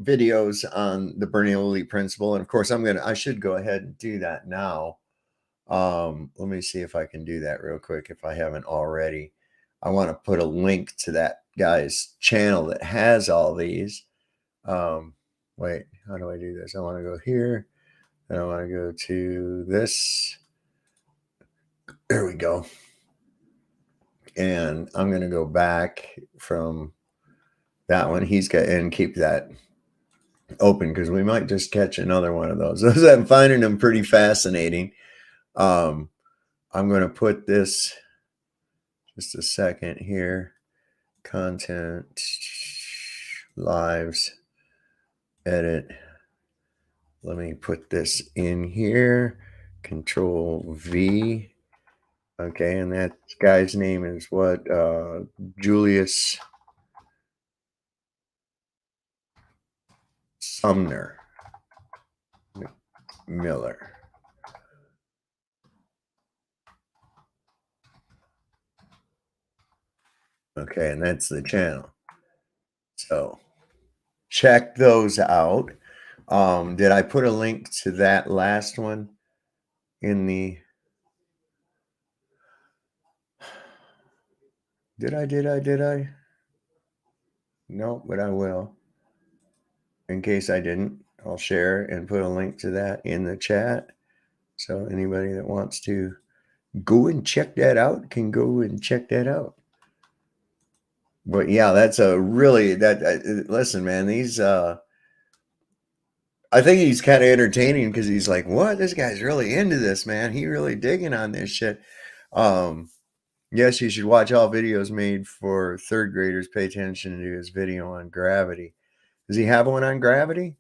videos on the Bernoulli principle. And of course, I should go ahead and do that now. Let me see if I can do that real quick if I haven't already. I want to put a link to that guy's channel that has all these. Wait, how do I do this? I want to go here. And I want to go to this. There we go. And I'm going to go back from that one. He's got, and keep that open because we might just catch another one of those. I'm finding them pretty fascinating. I'm going to put this just a second here. Content, lives, edit. Let me put this in here. Control V. Okay, and that guy's name is what? Julius Sumner Miller. Okay, and that's the channel. So check those out. Did I put a link to that last one in the... Did I? No, but I will. In case I didn't, I'll share and put a link to that in the chat. So anybody that wants to go and check that out can go and check that out. But yeah, that's a really, listen, man, these, I think he's kind of entertaining because he's like, what? This guy's really into this, man. He really digging on this shit. Yes, you should watch all videos made for third graders. Pay attention to his video on gravity. Does he have one on gravity?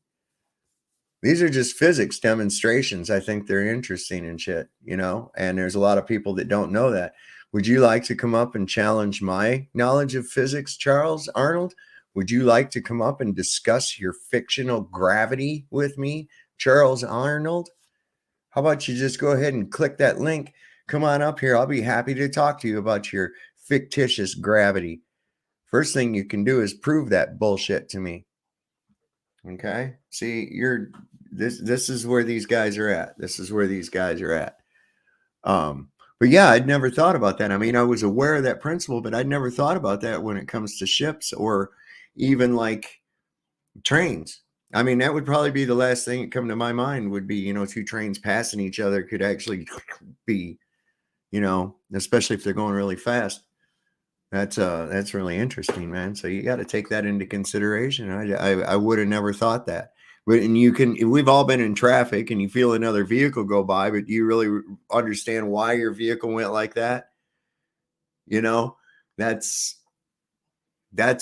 These are just physics demonstrations. I think they're interesting and shit, you know, and there's a lot of people that don't know that. Would you like to come up and challenge my knowledge of physics, Charles Arnold? Would you like to come up and discuss your fictional gravity with me, Charles Arnold? How about you just go ahead and click that link? Come on up here. I'll be happy to talk to you about your fictitious gravity. First thing you can do is prove that bullshit to me. Okay. See, this is where these guys are at. This is where these guys are at. But yeah, I'd never thought about that. I mean, I was aware of that principle, but I'd never thought about that when it comes to ships or even like trains. I mean, that would probably be the last thing that come to my mind would be, you know, two trains passing each other could actually be, you know, especially if they're going really fast. That's really interesting, man. So you got to take that into consideration. I would have never thought that. But and we've all been in traffic and you feel another vehicle go by, but do you really understand why your vehicle went like that? You know, that's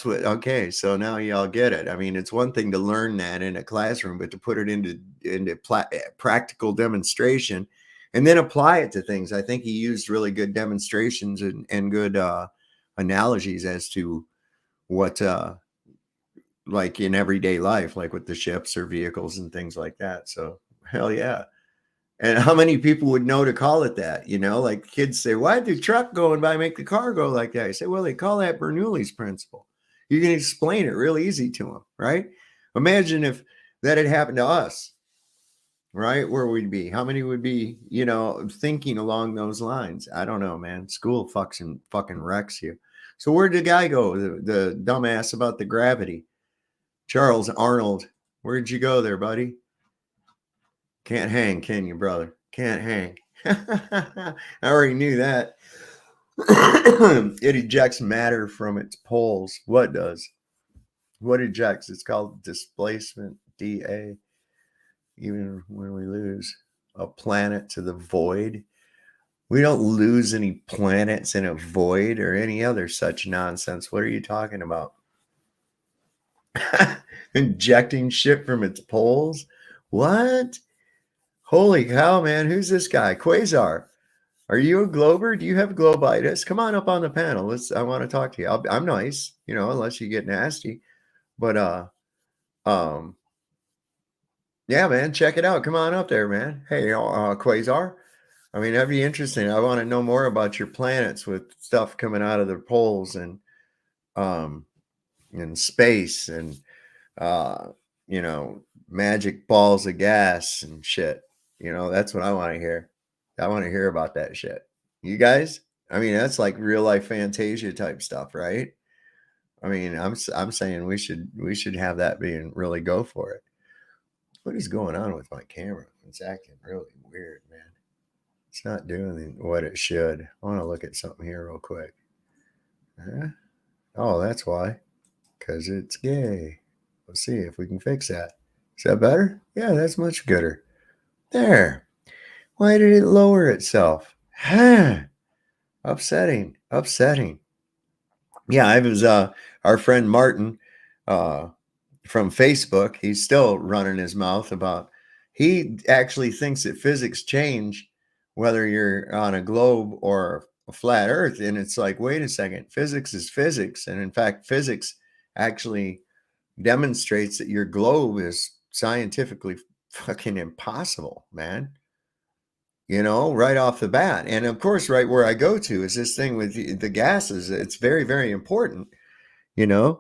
what, okay. So now y'all get it. I mean, it's one thing to learn that in a classroom, but to put it into practical demonstration and then apply it to things. I think he used really good demonstrations and good, analogies as to what like in everyday life, like with the ships or vehicles and things like that. So hell yeah. And how many people would know to call it that? You know, like kids say, why did the truck going by make the car go like that? I say, well, they call that Bernoulli's principle. You can explain it real easy to them, right? Imagine if that had happened to us, right? Where we'd be, how many would be, you know, thinking along those lines? I don't know, man. School fucking wrecks you. So where'd the guy go? The dumbass about the gravity. Charles Arnold. Where'd you go there, buddy? Can't hang, can you, brother? Can't hang. I already knew that. It ejects matter from its poles. What does? What ejects? It's called displacement, dA. Even when we lose a planet to the void, we don't lose any planets in a void or any other such nonsense. What are you talking about? Injecting shit from its poles? What? Holy cow, man. Who's this guy? Quasar. Are you a glober? Do you have globitis? Come on up on the panel. I want to talk to you. I'm nice, unless you get nasty. But yeah, man, check it out. Come on up there, man. Hey, Quasar. I mean, that'd be interesting. I want to know more about your planets with stuff coming out of their poles and in space and magic balls of gas and shit. That's what I want to hear. I want to hear about that shit. You guys? I mean, that's like real life Fantasia type stuff, right? I mean, I'm saying we should have that being really go for it. What is going on with my camera? It's acting really weird, man. It's not doing what it should. I want to look at something here real quick. Oh, that's why. Because it's gay. Let's see if we can fix that. Is that better? Yeah, that's much gooder. There. Why did it lower itself? Upsetting. Yeah, I was our friend Martin from Facebook. He's still running his mouth about, he actually thinks that physics change whether you're on a globe or a flat earth. And it's like, wait a second, physics is physics. And in fact, physics actually demonstrates that your globe is scientifically fucking impossible, man. Right off the bat. And of course, right where I go to is this thing with the gases. It's very, very important. Even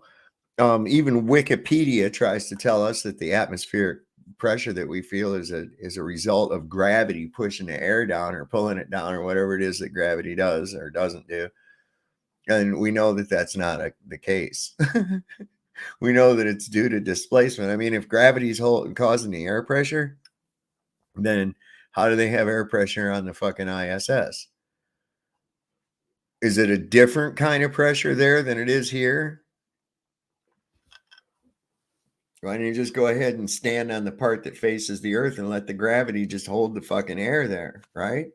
Wikipedia tries to tell us that the atmospheric pressure that we feel is a result of gravity pushing the air down or pulling it down or whatever it is that gravity does or doesn't do. And we know that that's not the case. We know that it's due to displacement. I mean, if gravity is causing the air pressure, then how do they have air pressure on the fucking ISS? Is it a different kind of pressure there than it is here? Why don't you just go ahead and stand on the part that faces the earth and let the gravity just hold the fucking air there, right?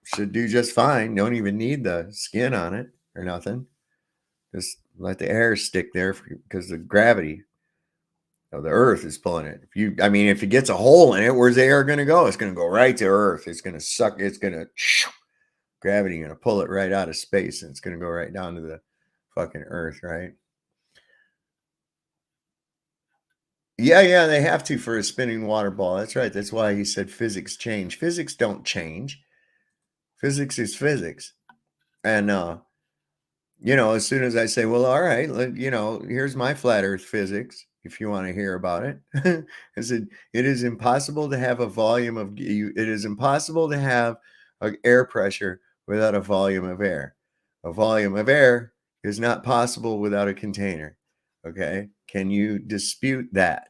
Should do just fine. Don't even need the skin on it or nothing. Just let the air stick there because the gravity of the earth is pulling it. If it gets a hole in it, where's the air going to go? It's going to go right to earth. It's going to suck. It's going to gravity going to pull it right out of space, and it's going to go right down to the fucking earth, right? Yeah, they have to for a spinning water ball. That's right. That's why he said physics change. Physics don't change. Physics is physics. And as soon as I say, well, all right, here's my flat earth physics, if you want to hear about it. I said, it is impossible to have it is impossible to have an air pressure without a volume of air. A volume of air is not possible without a container. Okay. Can you dispute that?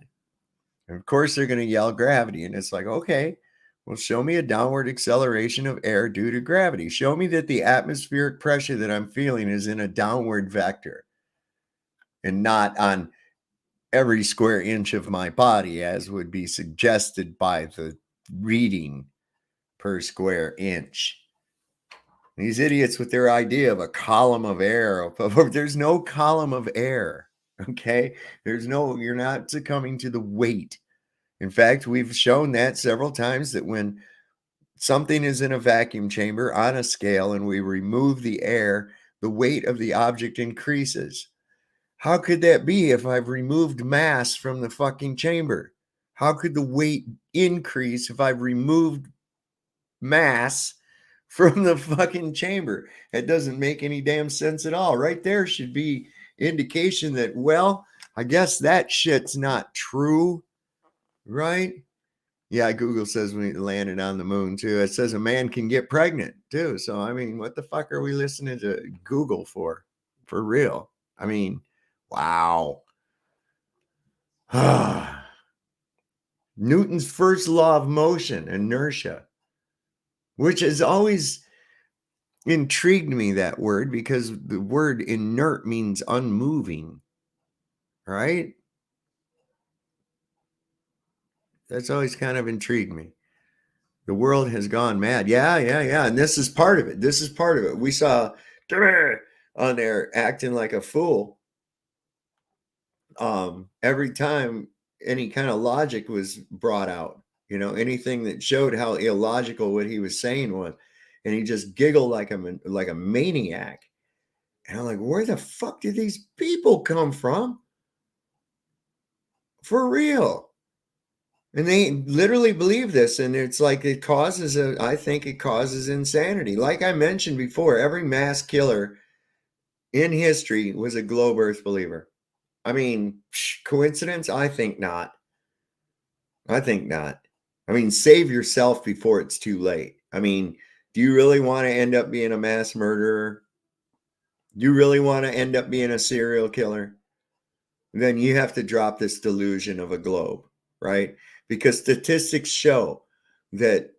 And of course, they're going to yell gravity. And it's like, okay, well, show me a downward acceleration of air due to gravity. Show me that the atmospheric pressure that I'm feeling is in a downward vector and not on every square inch of my body, as would be suggested by the reading per square inch. These idiots with their idea of a column of air. There's no column of air. Okay. You're not succumbing to the weight. In fact, we've shown that several times that when something is in a vacuum chamber on a scale and we remove the air, the weight of the object increases. How could that be if I've removed mass from the fucking chamber? How could the weight increase if I've removed mass from the fucking chamber? It doesn't make any damn sense at all. Right there should be indication that, well, I guess that shit's not true, right? Yeah, Google says we landed on the moon too. It says a man can get pregnant too. So, what the fuck are we listening to Google for? For real? Wow. Newton's first law of motion, inertia. which has always intrigued me, that word, because the word inert means unmoving, right? That's always kind of intrigued me. The world has gone mad. Yeah. And this is part of it. We saw on there acting like a fool. Every time any kind of logic was brought out, anything that showed how illogical what he was saying was, and he just giggled like a maniac. And I'm like, where the fuck did these people come from? For real. And they literally believe this, and it's like I think it causes insanity. Like I mentioned before, every mass killer in history was a globe earth believer. I mean, coincidence? I think not. I mean, save yourself before it's too late. I mean, do you really want to end up being a mass murderer? Do you really want to end up being a serial killer? Then you have to drop this delusion of a globe, right? Because statistics show that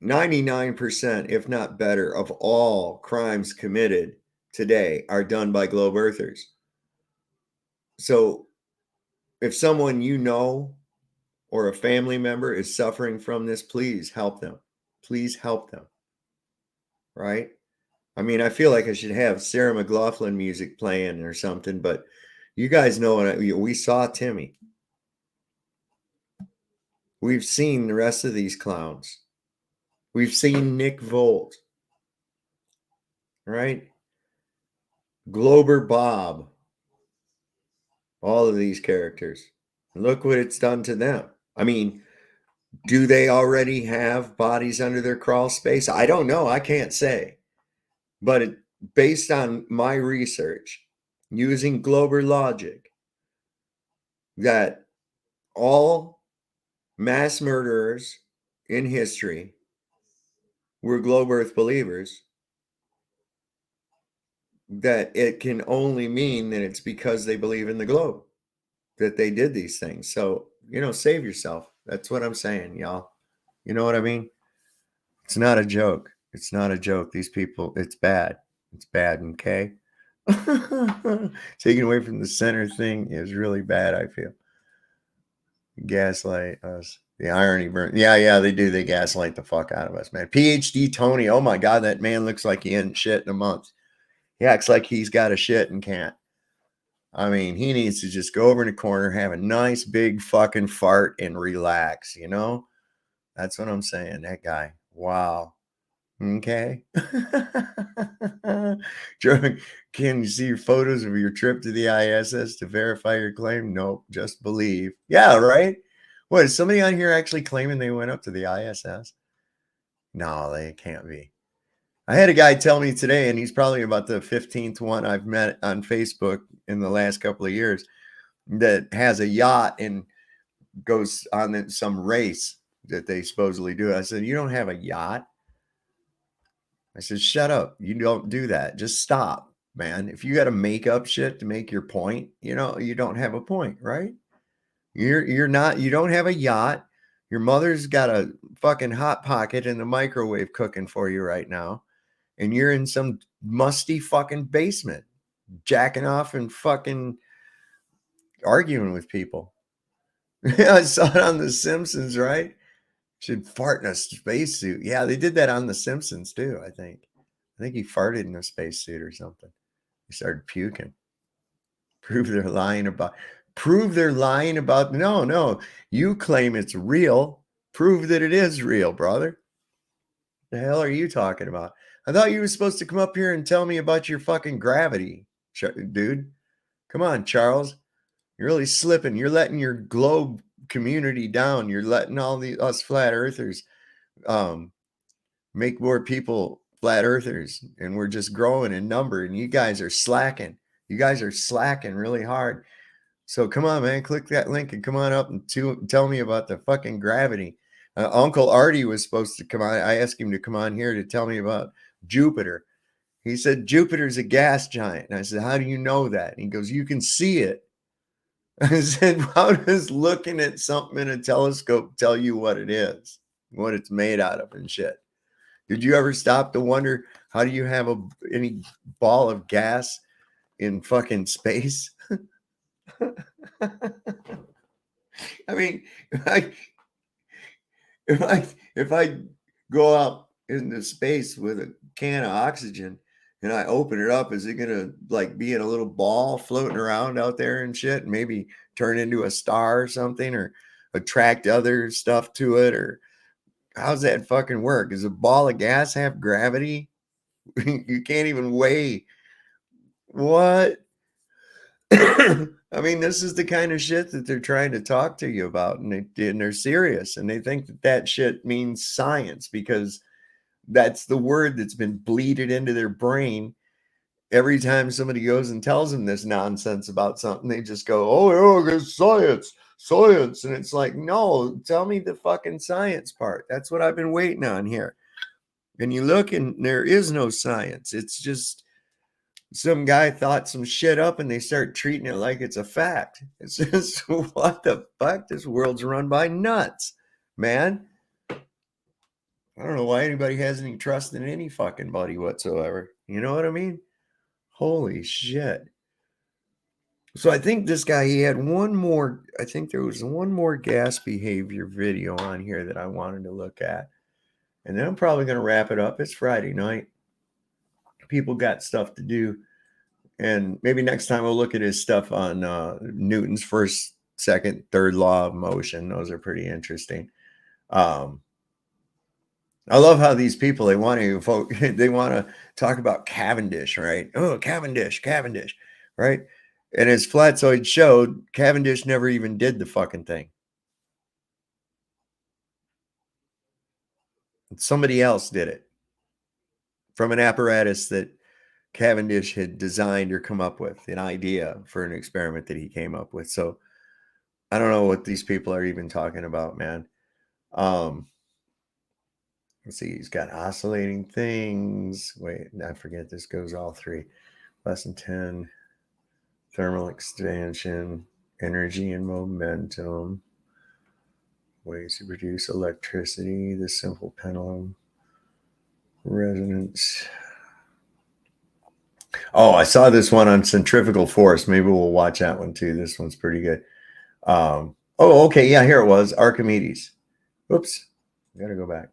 99%, if not better, of all crimes committed today are done by globe earthers. So if someone or a family member is suffering from this, please help them. Please help them. Right? I mean, I feel like I should have Sarah McLachlan music playing or something, but you guys know we saw Timmy. We've seen the rest of these clowns. We've seen Nick Volt. Right? Glober Bob. All of these characters. Look what it's done to them. I mean, do they already have bodies under their crawl space? I don't know. I can't say. But based on my research, using Glober logic, that all mass murderers in history were globe earth believers, that it can only mean that it's because they believe in the globe that they did these things. So, save yourself. That's what I'm saying, y'all. You know what I mean? It's not a joke. It's not a joke. These people, it's bad. It's bad, okay? Taking away from the center thing is really bad, I feel. Gaslight us. The irony burn. Yeah, they do. They gaslight the fuck out of us, man. PhD Tony. Oh my God, that man looks like he hadn't shit in a month. He acts like he's got a shit and can't. I mean, he needs to just go over in the corner, have a nice big fucking fart and relax, That's what I'm saying. That guy. Wow. Okay. Can you see your photos of your trip to the ISS to verify your claim? Nope, just believe. Yeah, right? What, is somebody on here actually claiming they went up to the ISS? No, they can't be. I had a guy tell me today, and he's probably about the 15th one I've met on Facebook in the last couple of years, that has a yacht and goes on some race that they supposedly do. I said, you don't have a yacht? I said, shut up. You don't do that. Just stop, man. If you got to make up shit to make your point, you don't have a point, right? You don't have a yacht. Your mother's got a fucking hot pocket in the microwave cooking for you right now. And you're in some musty fucking basement, jacking off and fucking arguing with people. I saw it on The Simpsons, right? Should fart in a spacesuit. Yeah, they did that on The Simpsons too, I think. I think he farted in a spacesuit or something. He started puking. Prove they're lying about. No. You claim it's real. Prove that it is real, brother. The hell are you talking about? I thought you were supposed to come up here and tell me about your fucking gravity, dude. Come on, Charles. You're really slipping. You're letting your globe community down. You're letting us flat earthers make more people flat earthers, and we're just growing in number, and you guys are slacking. You guys are slacking really hard. So come on, man, click that link and come on up and tell me about the fucking gravity. Uncle Artie was supposed to come on. I asked him to come on here to tell me about Jupiter. He said, Jupiter's a gas giant. And I said, how do you know that? And he goes, you can see it. I said, how does looking at something in a telescope tell you what it is? what it's made out of and shit. Did you ever stop to wonder how do you have any ball of gas in fucking space? I mean, if I go out into space with a can of oxygen and I open it up, is it gonna like be in a little ball floating around out there and shit, and maybe turn into a star or something, or attract other stuff to it, or how's that fucking work? Does a ball of gas have gravity? You can't even weigh what? I mean, this is the kind of shit that they're trying to talk to you about, and they're serious, and they think that shit means science because that's the word that's been bleeded into their brain. Every time somebody goes and tells them this nonsense about something, they just go, oh, it's science. And it's like, no, tell me the fucking science part. That's what I've been waiting on here. And you look and there is no science. It's just some guy thought some shit up and they start treating it like it's a fact. It's just, what the fuck? This world's run by nuts, man. I don't know why anybody has any trust in any fucking buddy whatsoever. You know what I mean? Holy shit. So I think this guy, he had one more, I think there was one more gas behavior video on here that I wanted to look at. And then I'm probably going to wrap it up. It's Friday night. People got stuff to do. And maybe next time we'll look at his stuff on Newton's first, second, third law of motion. Those are pretty interesting. I love how these people, they want to talk about Cavendish, right? Oh, Cavendish, right? And as Flatzoid showed, Cavendish never even did the fucking thing. Somebody else did it from an apparatus that Cavendish had designed or come up with, an idea for an experiment that he came up with. So I don't know what these people are even talking about, man. Let's see, he's got oscillating things. Wait, I forget, this goes all three. Lesson 10, thermal expansion, energy and momentum, ways to produce electricity, the simple pendulum, resonance. Oh, I saw this one on centrifugal force. Maybe we'll watch that one too. This one's pretty good. Oh, okay. Yeah, here it was. Archimedes. Oops. I got to go back.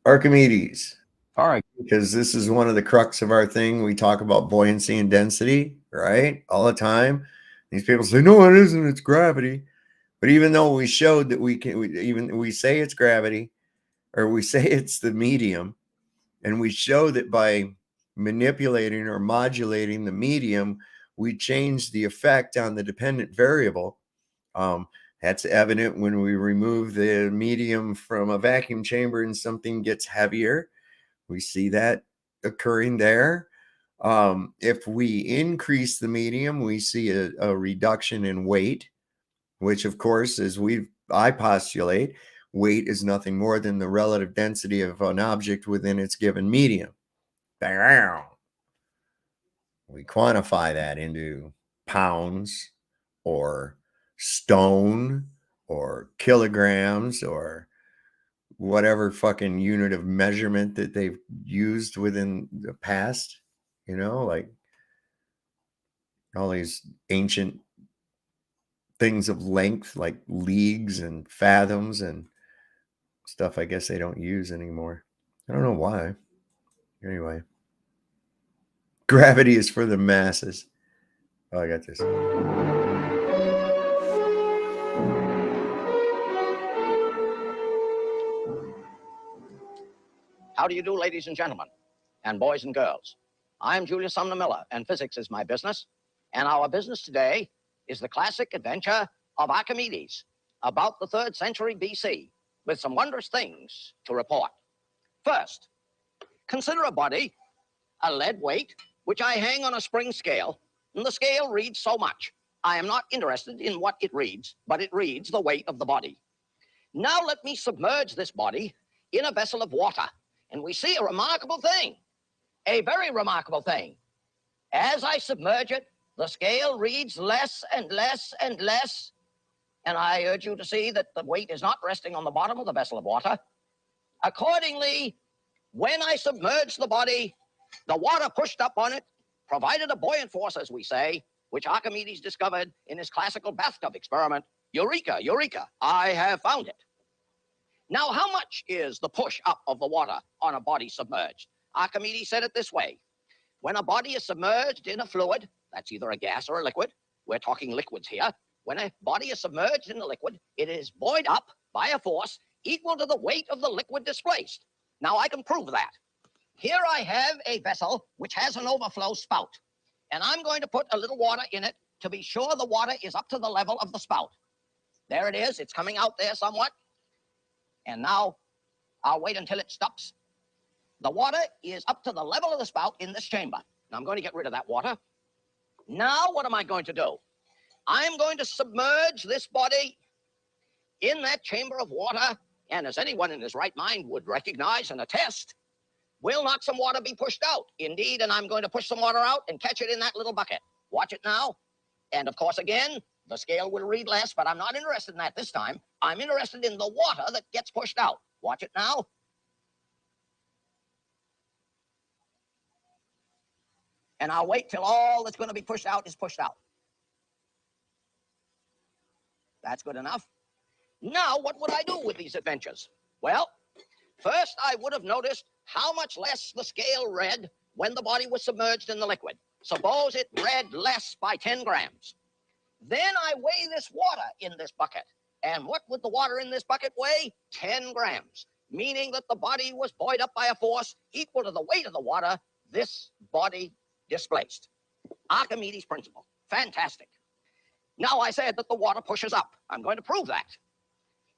Archimedes. All right. Because this is one of the crux of our thing. We talk about buoyancy and density, right? All the time. These people say, no, it isn't. It's gravity. But even though we showed that we say it's gravity, or we say it's the medium, and we show that by manipulating or modulating the medium, we change the effect on the dependent variable. That's evident when we remove the medium from a vacuum chamber and something gets heavier. We see that occurring there. If we increase the medium, we see a reduction in weight, which of course, as I postulate, weight is nothing more than the relative density of an object within its given medium. We quantify that into pounds or stone or kilograms or whatever fucking unit of measurement that they've used within the past, like all these ancient things of length, like leagues and fathoms and stuff I guess they don't use anymore. I don't know why. Anyway, gravity is for the masses. Oh, I got this. How do you do, ladies and gentlemen, and boys and girls? I'm Julius Sumner Miller, and physics is my business. And our business today is the classic adventure of Archimedes about the 3rd century BC, with some wondrous things to report. First, consider a body, a lead weight, which I hang on a spring scale, and the scale reads so much. I am not interested in what it reads, but it reads the weight of the body. Now let me submerge this body in a vessel of water, and we see a remarkable thing, a very remarkable thing. As I submerge it, the scale reads less and less and less, And I urge you to see that the weight is not resting on the bottom of the vessel of water. Accordingly, when I submerged the body, the water pushed up on it, provided a buoyant force, as we say, which Archimedes discovered in his classical bathtub experiment. Eureka, eureka, I have found it. Now, how much is the push up of the water on a body submerged? Archimedes said it this way. When a body is submerged in a fluid, that's either a gas or a liquid, we're talking liquids here. When a body is submerged in a liquid, it is buoyed up by a force equal to the weight of the liquid displaced. Now, I can prove that. Here I have a vessel which has an overflow spout, and I'm going to put a little water in it to be sure the water is up to the level of the spout. There it is. It's coming out there somewhat. And now I'll wait until it stops. The water is up to the level of the spout in this chamber. Now I'm going to get rid of that water. Now what am I going to do? I'm going to submerge this body in that chamber of water, and as anyone in his right mind would recognize and attest, will not some water be pushed out? Indeed, and I'm going to push some water out and catch it in that little bucket. Watch it now. And of course, again, the scale will read less, but I'm not interested in that this time. I'm interested in the water that gets pushed out. Watch it now. And I'll wait till all that's going to be pushed out is pushed out. That's good enough. Now, what would I do with these adventures? Well, first I would have noticed how much less the scale read when the body was submerged in the liquid. Suppose it read less by 10 grams. Then I weigh this water in this bucket. And what would the water in this bucket weigh? 10 grams, meaning that the body was buoyed up by a force equal to the weight of the water this body displaced. Archimedes' principle. Fantastic. Now I said that the water pushes up. I'm going to prove that.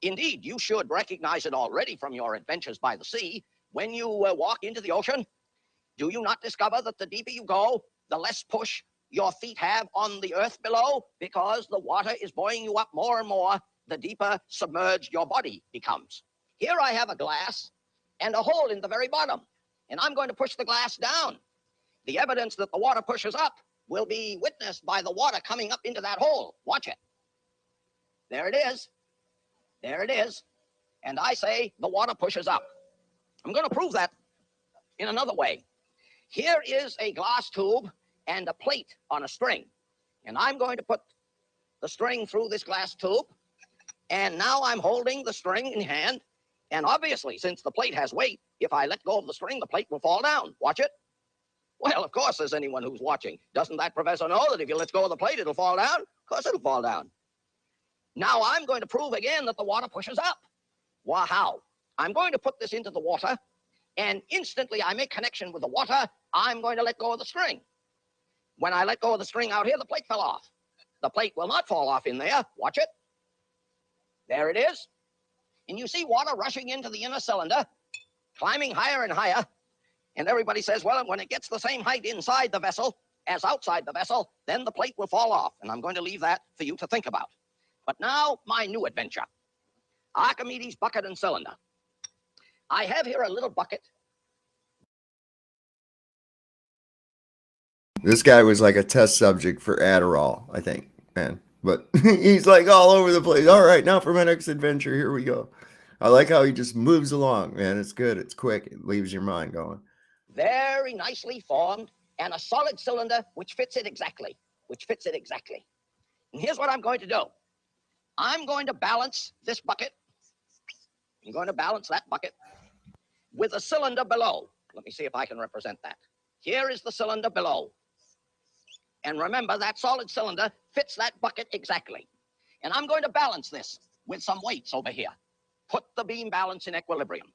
Indeed, you should recognize it already from your adventures by the sea. When you walk into the ocean, do you not discover that the deeper you go, the less push your feet have on the earth below? Because the water is buoying you up more and more, the deeper submerged your body becomes. Here I have a glass and a hole in the very bottom, and I'm going to push the glass down. The evidence that the water pushes up will be witnessed by the water coming up into that hole. Watch it. There it is. There it is. And I say the water pushes up. I'm going to prove that in another way. Here is a glass tube and a plate on a string. And I'm going to put the string through this glass tube. And now I'm holding the string in hand. And obviously, since the plate has weight, if I let go of the string, the plate will fall down. Watch it. Well, of course, there's anyone who's watching. Doesn't that professor know that if you let go of the plate, it'll fall down? Of course it'll fall down. Now I'm going to prove again that the water pushes up. Well, how? I'm going to put this into the water, and instantly I make connection with the water. I'm going to let go of the string. When I let go of the string out here, the plate fell off. The plate will not fall off in there. Watch it. There it is. And you see water rushing into the inner cylinder, climbing higher and higher. And everybody says, well, when it gets the same height inside the vessel as outside the vessel, then the plate will fall off. And I'm going to leave that for you to think about. But now, my new adventure. Archimedes' bucket and cylinder. I have here a little bucket. This guy was like a test subject for Adderall, I think, man. But he's like all over the place. All right, now for my next adventure, here we go. I like how he just moves along, man. It's good. It's quick. It leaves your mind going. Very nicely formed, and a solid cylinder which fits it exactly. And here's what I'm going to do. I'm going to balance this bucket. I'm going to balance that bucket with a cylinder below. Let me see if I can represent that. Here is the cylinder below. And remember, that solid cylinder fits that bucket exactly. And I'm going to balance this with some weights over here. Put the beam balance in equilibrium.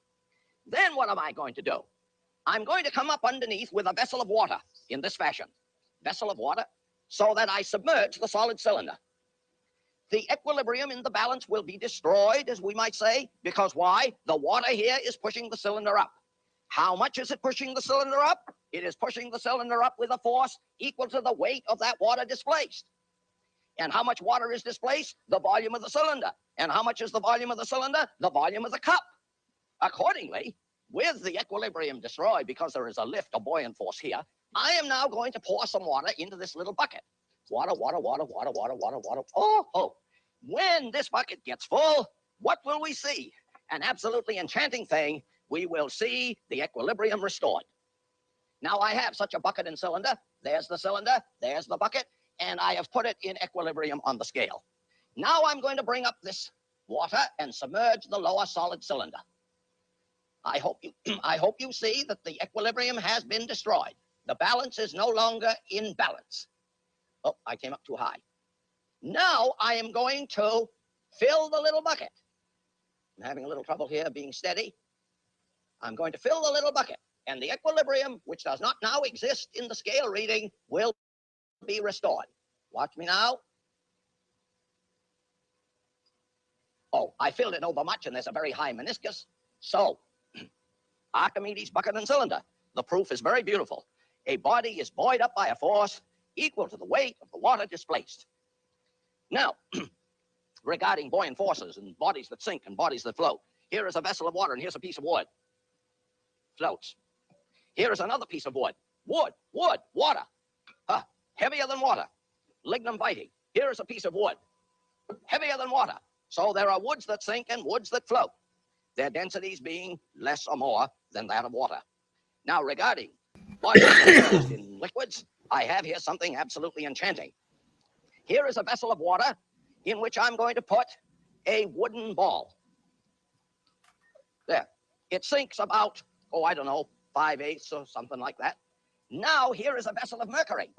Then what am I going to do? I'm going to come up underneath with a vessel of water in this fashion. Vessel of water, so that I submerge the solid cylinder. The equilibrium in the balance will be destroyed, as we might say, because why? The water here is pushing the cylinder up. How much is it pushing the cylinder up? It is pushing the cylinder up with a force equal to the weight of that water displaced. And how much water is displaced? The volume of the cylinder. And how much is the volume of the cylinder? The volume of the cup. Accordingly, with the equilibrium destroyed because there is a lift, a buoyant force here, I am now going to pour some water into this little bucket. Water. Oh. When this bucket gets full, what will we see? An absolutely enchanting thing. We will see the equilibrium restored. Now I have such a bucket and cylinder. There's the cylinder, there's the bucket, and I have put it in equilibrium on the scale. Now I'm going to bring up this water and submerge the lower solid cylinder. I hope you see that the equilibrium has been destroyed. The balance is no longer in balance. Oh, I came up too high. Now I am going to fill the little bucket. I'm having a little trouble here being steady. I'm going to fill the little bucket, and the equilibrium, which does not now exist in the scale reading, will be restored. Watch me now. Oh, I filled it over much, and there's a very high meniscus. So, Archimedes bucket and cylinder. The proof is very beautiful. A body is buoyed up by a force equal to the weight of the water displaced. Now, regarding buoyant forces and bodies that sink and bodies that float, here is a vessel of water, and here's a piece of wood. Floats. Here is another piece of wood. Wood, water. Heavier than water. Lignum vitae. Here is a piece of wood. Heavier than water. So there are woods that sink and woods that float, their densities being less or more than that of water. Now, regarding bodies in liquids, I have here something absolutely enchanting. Here is a vessel of water in which I'm going to put a wooden ball. There. It sinks about, oh, I don't know, 5/8 or something like that. Now, here is a vessel of mercury.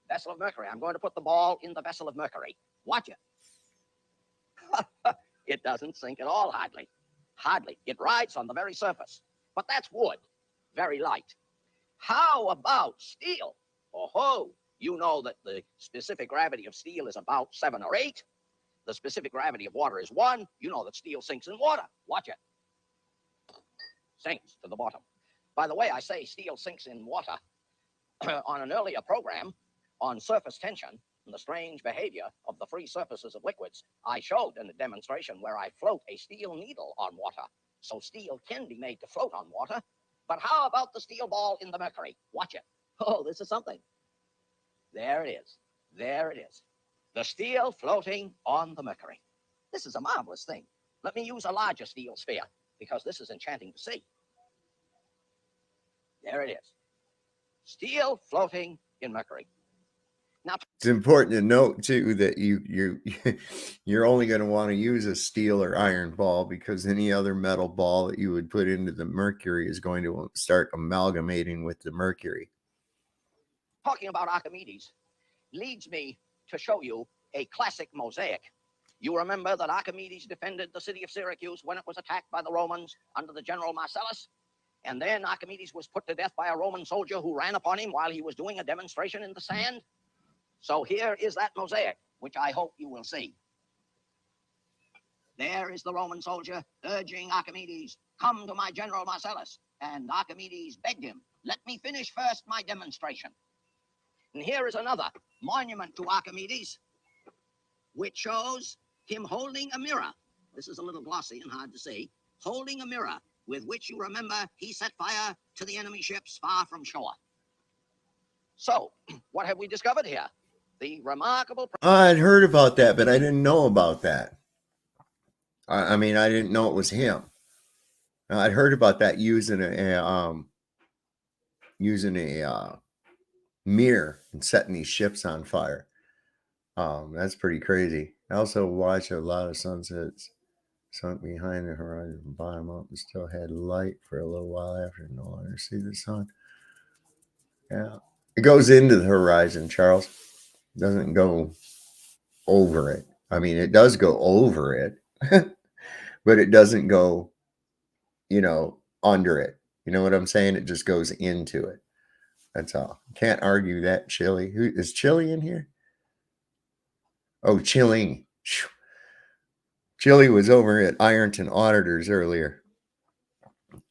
Vessel of mercury. I'm going to put the ball in the vessel of mercury. Watch it. It doesn't sink at all, hardly. Hardly. It rides on the very surface. But that's wood. Very light. How about steel? Oh, you know that the specific gravity of steel is about 7 or 8. The specific gravity of water is 1. You know that steel sinks in water. Watch it. Sinks to the bottom. By the way, I say steel sinks in water. On an earlier program on surface tension and the strange behavior of the free surfaces of liquids, I showed in a demonstration where I float a steel needle on water. So steel can be made to float on water. But how about the steel ball in the mercury? Watch it. Oh, this is something. There it is. There it is. The steel floating on the mercury. This is a marvelous thing. Let me use a larger steel sphere, because this is enchanting to see. There it is. Steel floating in mercury. Now, it's important to note too that you're only going to want to use a steel or iron ball, because any other metal ball that you would put into the mercury is going to start amalgamating with the mercury. Talking about Archimedes leads me to show you a classic mosaic. You remember that Archimedes defended the city of Syracuse when it was attacked by the Romans under the general Marcellus? And then Archimedes was put to death by a Roman soldier who ran upon him while he was doing a demonstration in the sand. So here is that mosaic, which I hope you will see. There is the Roman soldier urging Archimedes, come to my general Marcellus. And Archimedes begged him, let me finish first my demonstration. And here is another monument to Archimedes, which shows him holding a mirror. This is a little glossy and hard to see. Holding a mirror with which, you remember, he set fire to the enemy ships far from shore. So, what have we discovered here? The remarkable... I'd heard about that, but I didn't know about that. I mean, I didn't know it was him. I'd heard about that using a mirror and setting these ships on fire. That's pretty crazy. I also watched a lot of sunsets sunk behind the horizon from bottom up and still had light for a little while after no longer see the sun. Yeah, it goes into the horizon, Charles. It doesn't go over it. I mean, it does go over it, but it doesn't go, under it. You know what I'm saying? It just goes into it. That's all. Can't argue that. Chili. Who is Chili in here? Oh, Chilling. Chili was over at Ironton Auditors earlier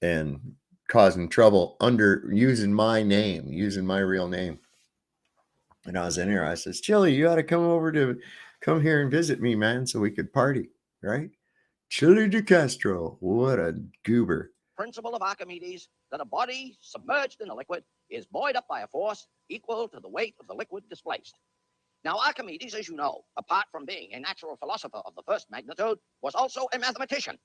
and causing trouble using my name, using my real name. And I was in here. I says, Chili, you ought to come here and visit me, man, so we could party, right? Chili de Castro. What a goober. Principle of Archimedes that a body submerged in a liquid is buoyed up by a force equal to the weight of the liquid displaced. Now, Archimedes, as you know, apart from being a natural philosopher of the first magnitude, was also a mathematician.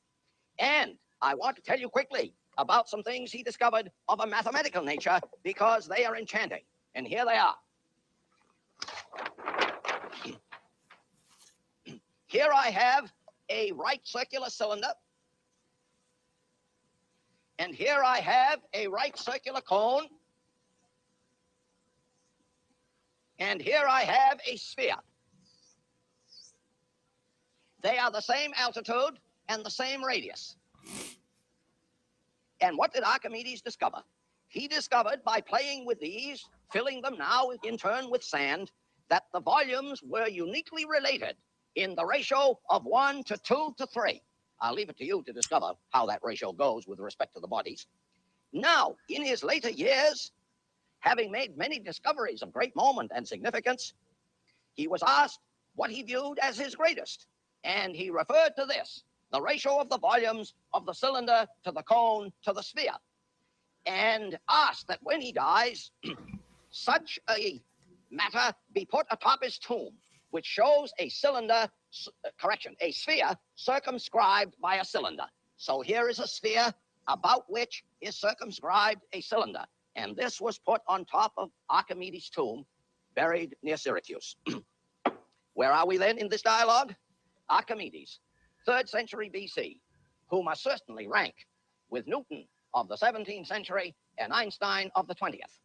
And I want to tell you quickly about some things he discovered of a mathematical nature because they are enchanting. And here they are. Here I have a right circular cylinder. And here I have a right circular cone. And here I have a sphere. They are the same altitude and the same radius. And what did Archimedes discover? He discovered by playing with these, filling them now in turn with sand, that the volumes were uniquely related in the ratio of 1 to 2 to 3. I'll leave it to you to discover how that ratio goes with respect to the bodies. Now, in his later years, having made many discoveries of great moment and significance, he was asked what he viewed as his greatest. And he referred to this, the ratio of the volumes of the cylinder to the cone to the sphere, and asked that when he dies, such a matter be put atop his tomb, which shows a cylinder, a sphere circumscribed by a cylinder. So here is a sphere about which is circumscribed a cylinder. And this was put on top of Archimedes' tomb, buried near Syracuse. Where are we then in this dialogue? Archimedes, 3rd century BC, who must certainly rank with Newton of the 17th century and Einstein of the 20th.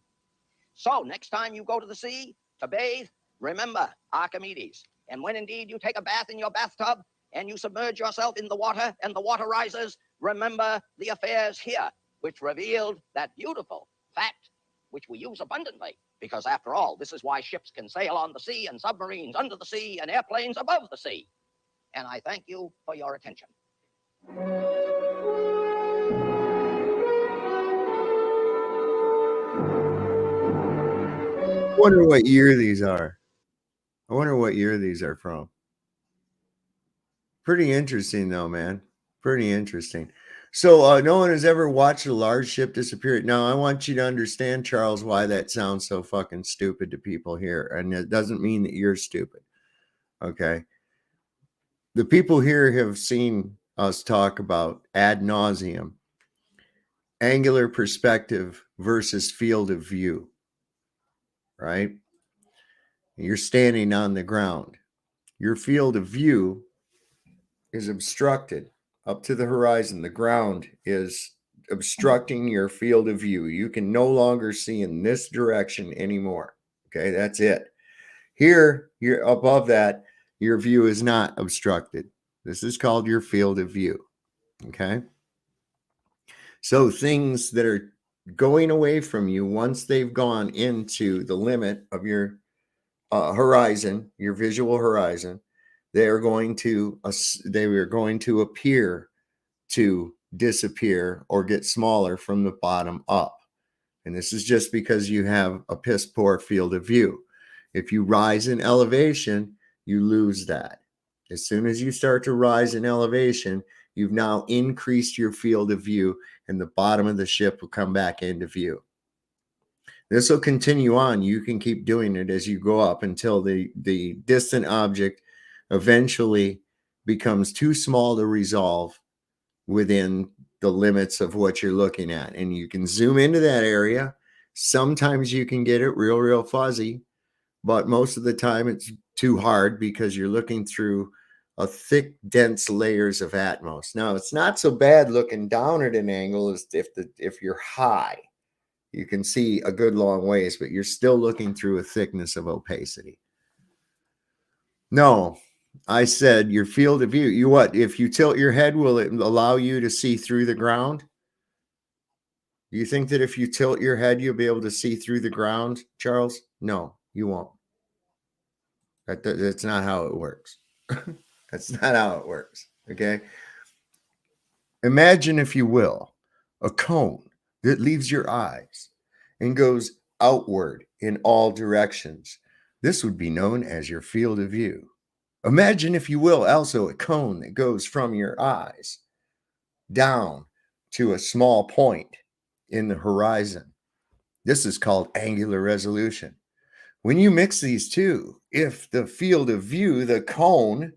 So next time you go to the sea to bathe, remember Archimedes. And when indeed you take a bath in your bathtub and you submerge yourself in the water and the water rises, remember the affairs here, which revealed that beautiful fact which we use abundantly. Because after all, this is why ships can sail on the sea and submarines under the sea and airplanes above the sea. And I thank you for your attention. I wonder what year these are. I wonder what year these are from. Pretty interesting, though, man. Pretty interesting. So no one has ever watched a large ship disappear. Now, I want you to understand, Charles, why that sounds so fucking stupid to people here. And it doesn't mean that you're stupid. Okay? The people here have seen us talk about ad nauseum, angular perspective versus field of view, right? You're standing on the ground. Your field of view is obstructed up to the horizon. The ground is obstructing your field of view. You can no longer see in this direction anymore. Okay, that's it. Here, you're above that, your view is not obstructed. This is called your field of view. Okay. So things that are going away from you, once they've gone into the limit of your horizon, your visual horizon, they are going to appear to disappear or get smaller from the bottom up. And this is just because you have a piss poor field of view. If you rise in elevation, you lose that. As soon as you start to rise in elevation, you've now increased your field of view and the bottom of the ship will come back into view. This will continue on. You can keep doing it as you go up until the distant object eventually becomes too small to resolve within the limits of what you're looking at. And you can zoom into that area. Sometimes you can get it real fuzzy, but most of the time it's too hard because you're looking through a thick, dense layers of atmos. Now, it's not so bad looking down at an angle as if you're high. You can see a good long ways, but you're still looking through a thickness of opacity. No, I said your field of view. If you tilt your head, will it allow you to see through the ground? Do you think that if you tilt your head, you'll be able to see through the ground, Charles? No, you won't. That's not how it works. That's not how it works. Okay. Imagine, if you will, a cone that leaves your eyes and goes outward in all directions. This would be known as your field of view. Imagine, if you will, also a cone that goes from your eyes down to a small point in the horizon. This is called angular resolution. When you mix these two, if the field of view, the cone,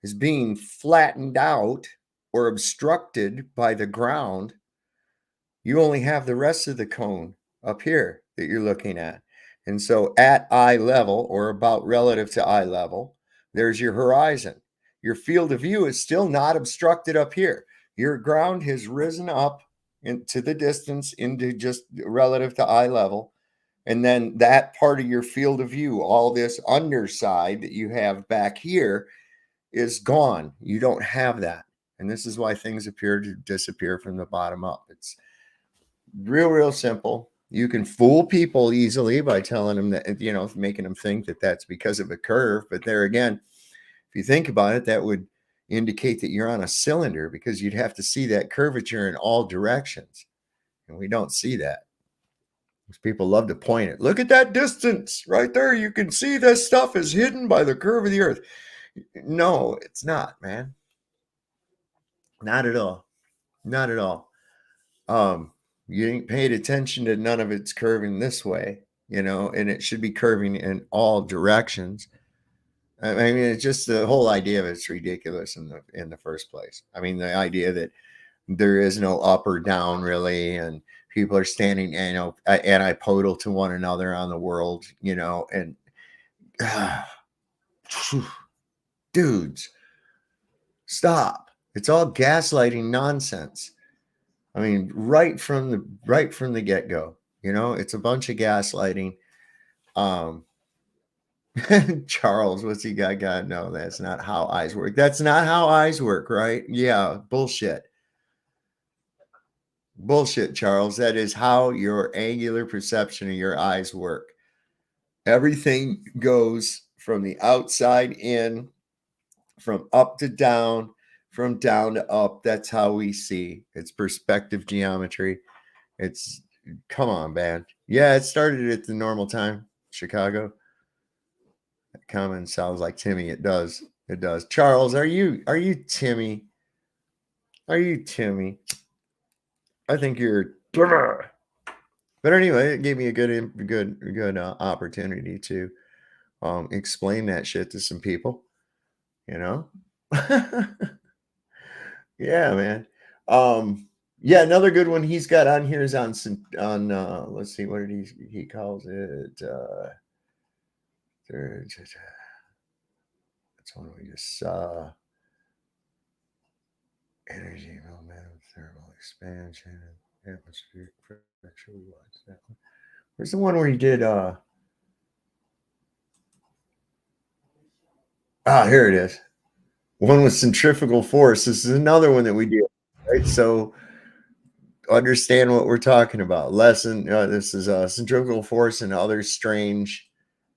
is being flattened out or obstructed by the ground, you only have the rest of the cone up here that you're looking at. And so at eye level, or about relative to eye level, there's your horizon. Your field of view is still not obstructed up here. Your ground has risen up into the distance into just relative to eye level. And then that part of your field of view, all this underside that you have back here, is gone. You don't have that. And this is why things appear to disappear from the bottom up. It's real simple. You can fool people easily by telling them that, you know, making them think that that's because of a curve. But there again, if you think about it, that would indicate that you're on a cylinder, because you'd have to see that curvature in all directions. And we don't see that. People love to point it. Look at that distance right there. You can see this stuff is hidden by the curve of the earth. No, it's not, man. Not at all. Not at all. You ain't paid attention to none of it's curving this way, you know, and it should be curving in all directions. I mean, it's just the whole idea of it's ridiculous in the first place. I mean, the idea that there is no up or down really, and people are standing, you know, antipodal to one another on the world, you know, and dudes, stop. It's all gaslighting nonsense. I mean, right from the get-go, you know, it's a bunch of gaslighting. Charles, what's he got? God, no, that's not how eyes work. That's not how eyes work, right? Yeah, bullshit. Bullshit, Charles. That is how your angular perception of your eyes work. Everything goes from the outside in, from up to down, from down to up. That's how we see. It's perspective geometry. It's, come on, man. Yeah, it started at the normal time, Chicago. That comment sounds like Timmy. It does. It does. Charles, are you Timmy? Are you Timmy? I think you're. But anyway, it gave me a good opportunity to explain that shit to some people. You know. Yeah, man. Yeah, another good one he's got on here is on let's see, what did he calls it? That's one we just saw. Energy, momentum, thermal expansion, atmospheric pressure. We watched that one. Where's the one where he did here it is. One with centrifugal force. This is another one that we do, right? So understand what we're talking about. Lesson. This is centrifugal force and other strange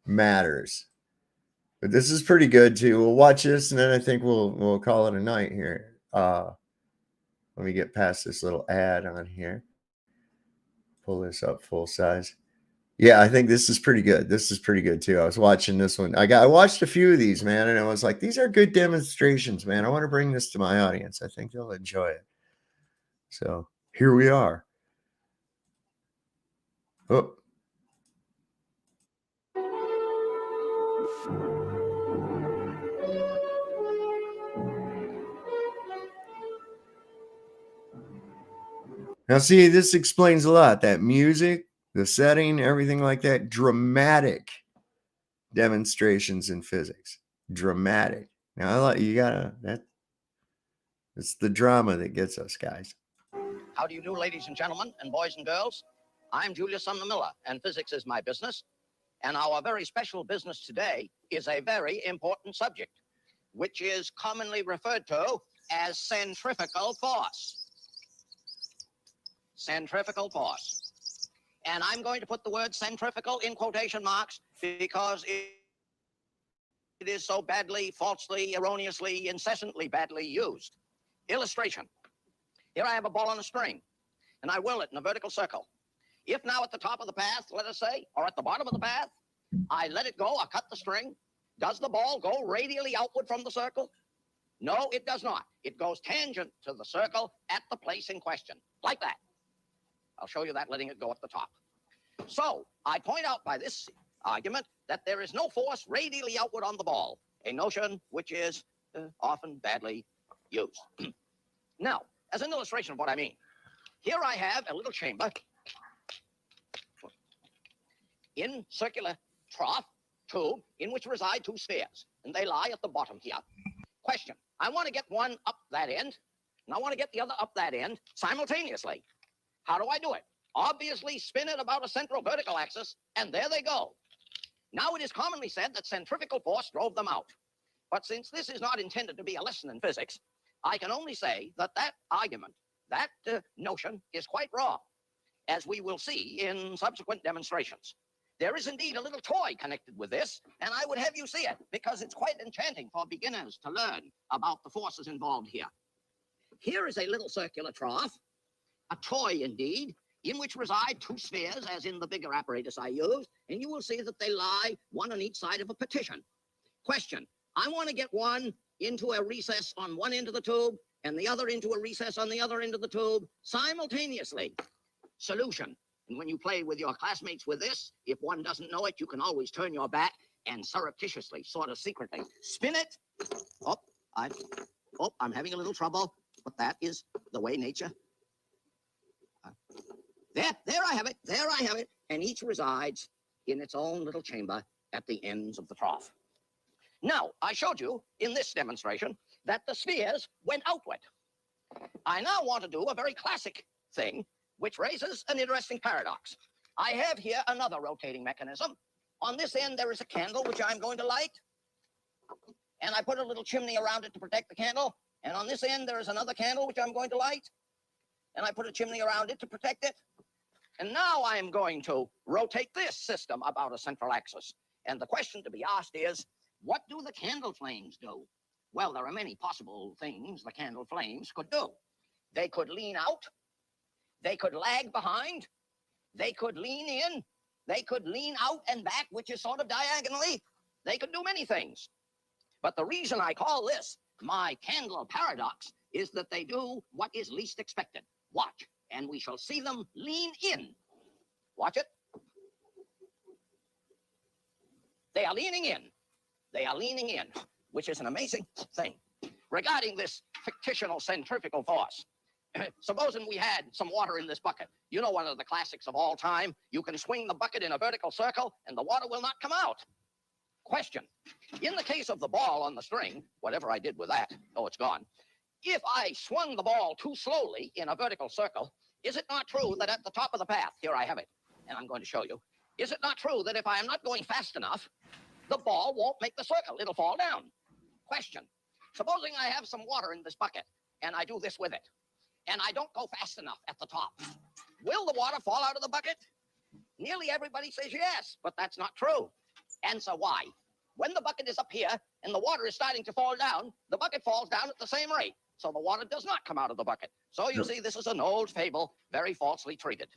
matters. But this is pretty good too. We'll watch this, and then I think we'll call it a night here. Let me get past this little ad on here. Pull this up full size. Yeah, I think this is pretty good. This is pretty good too. I was watching this one. I watched a few of these, man, and I was like, these are good demonstrations, man. I want to bring this to my audience. I think they'll enjoy it. So here we are. Oh. Now, see, this explains a lot. That music, the setting, everything like that. Dramatic demonstrations in physics. Dramatic. Now, it's the drama that gets us, guys. How do you do, ladies and gentlemen, and boys and girls? I'm Julius Sumner Miller, and physics is my business. And our very special business today is a very important subject, which is commonly referred to as centrifugal force. Centrifugal force. And I'm going to put the word centrifugal in quotation marks because it is so badly, falsely, erroneously, incessantly badly used. Illustration. Here I have a ball on a string, and I whirl it in a vertical circle. If now at the top of the path, let us say, or at the bottom of the path, I let it go, I cut the string, does the ball go radially outward from the circle? No, it does not. It goes tangent to the circle at the place in question, like that. I'll show you that letting it go at the top. So I point out by this argument that there is no force radially outward on the ball, a notion which is often badly used. Now, as an illustration of what I mean, here I have a little chamber in circular trough tube in which reside two spheres, and they lie at the bottom here. Question, I want to get one up that end, and I want to get the other up that end simultaneously. How do I do it? Obviously, spin it about a central vertical axis, and there they go. Now, it is commonly said that centrifugal force drove them out. But since this is not intended to be a lesson in physics, I can only say that that argument, that notion is quite wrong, as we will see in subsequent demonstrations. There is indeed a little toy connected with this, and I would have you see it, because it's quite enchanting for beginners to learn about the forces involved here. Here is a little circular trough, a toy indeed, in which reside two spheres, as in the bigger apparatus I used, and you will see that they lie one on each side of a partition. Question, I want to get one into a recess on one end of the tube, and the other into a recess on the other end of the tube, simultaneously. Solution, and when you play with your classmates with this, if one doesn't know it, you can always turn your back and surreptitiously, sort of secretly, spin it. I'm having a little trouble, but that is the way nature. There I have it, and each resides in its own little chamber at the ends of the trough. Now, I showed you in this demonstration that the spheres went outward. I now want to do a very classic thing, which raises an interesting paradox. I have here another rotating mechanism. On this end, there is a candle, which I'm going to light, and I put a little chimney around it to protect the candle. And on this end, there is another candle, which I'm going to light, and I put a chimney around it to protect it. And now I am going to rotate this system about a central axis. And the question to be asked is, what do the candle flames do? Well, there are many possible things the candle flames could do. They could lean out. They could lag behind. They could lean in. They could lean out and back, which is sort of diagonally. They could do many things. But the reason I call this my candle paradox is that they do what is least expected. Watch, and we shall see them lean in. Watch it. They are leaning in. They are leaning in, which is an amazing thing. Regarding this fictional centrifugal force, supposing we had some water in this bucket. You know, one of the classics of all time, you can swing the bucket in a vertical circle and the water will not come out. Question, in the case of the ball on the string, whatever I did with that, oh, it's gone. If I swung the ball too slowly in a vertical circle, is it not true that at the top of the path, here I have it, and I'm going to show you, is it not true that if I am not going fast enough, the ball won't make the circle, it'll fall down? Question, supposing I have some water in this bucket, and I do this with it, and I don't go fast enough at the top, will the water fall out of the bucket? Nearly everybody says yes, but that's not true. Answer why. When the bucket is up here and the water is starting to fall down, the bucket falls down at the same rate. So the water does not come out of the bucket. So you see, this is an old fable, very falsely treated.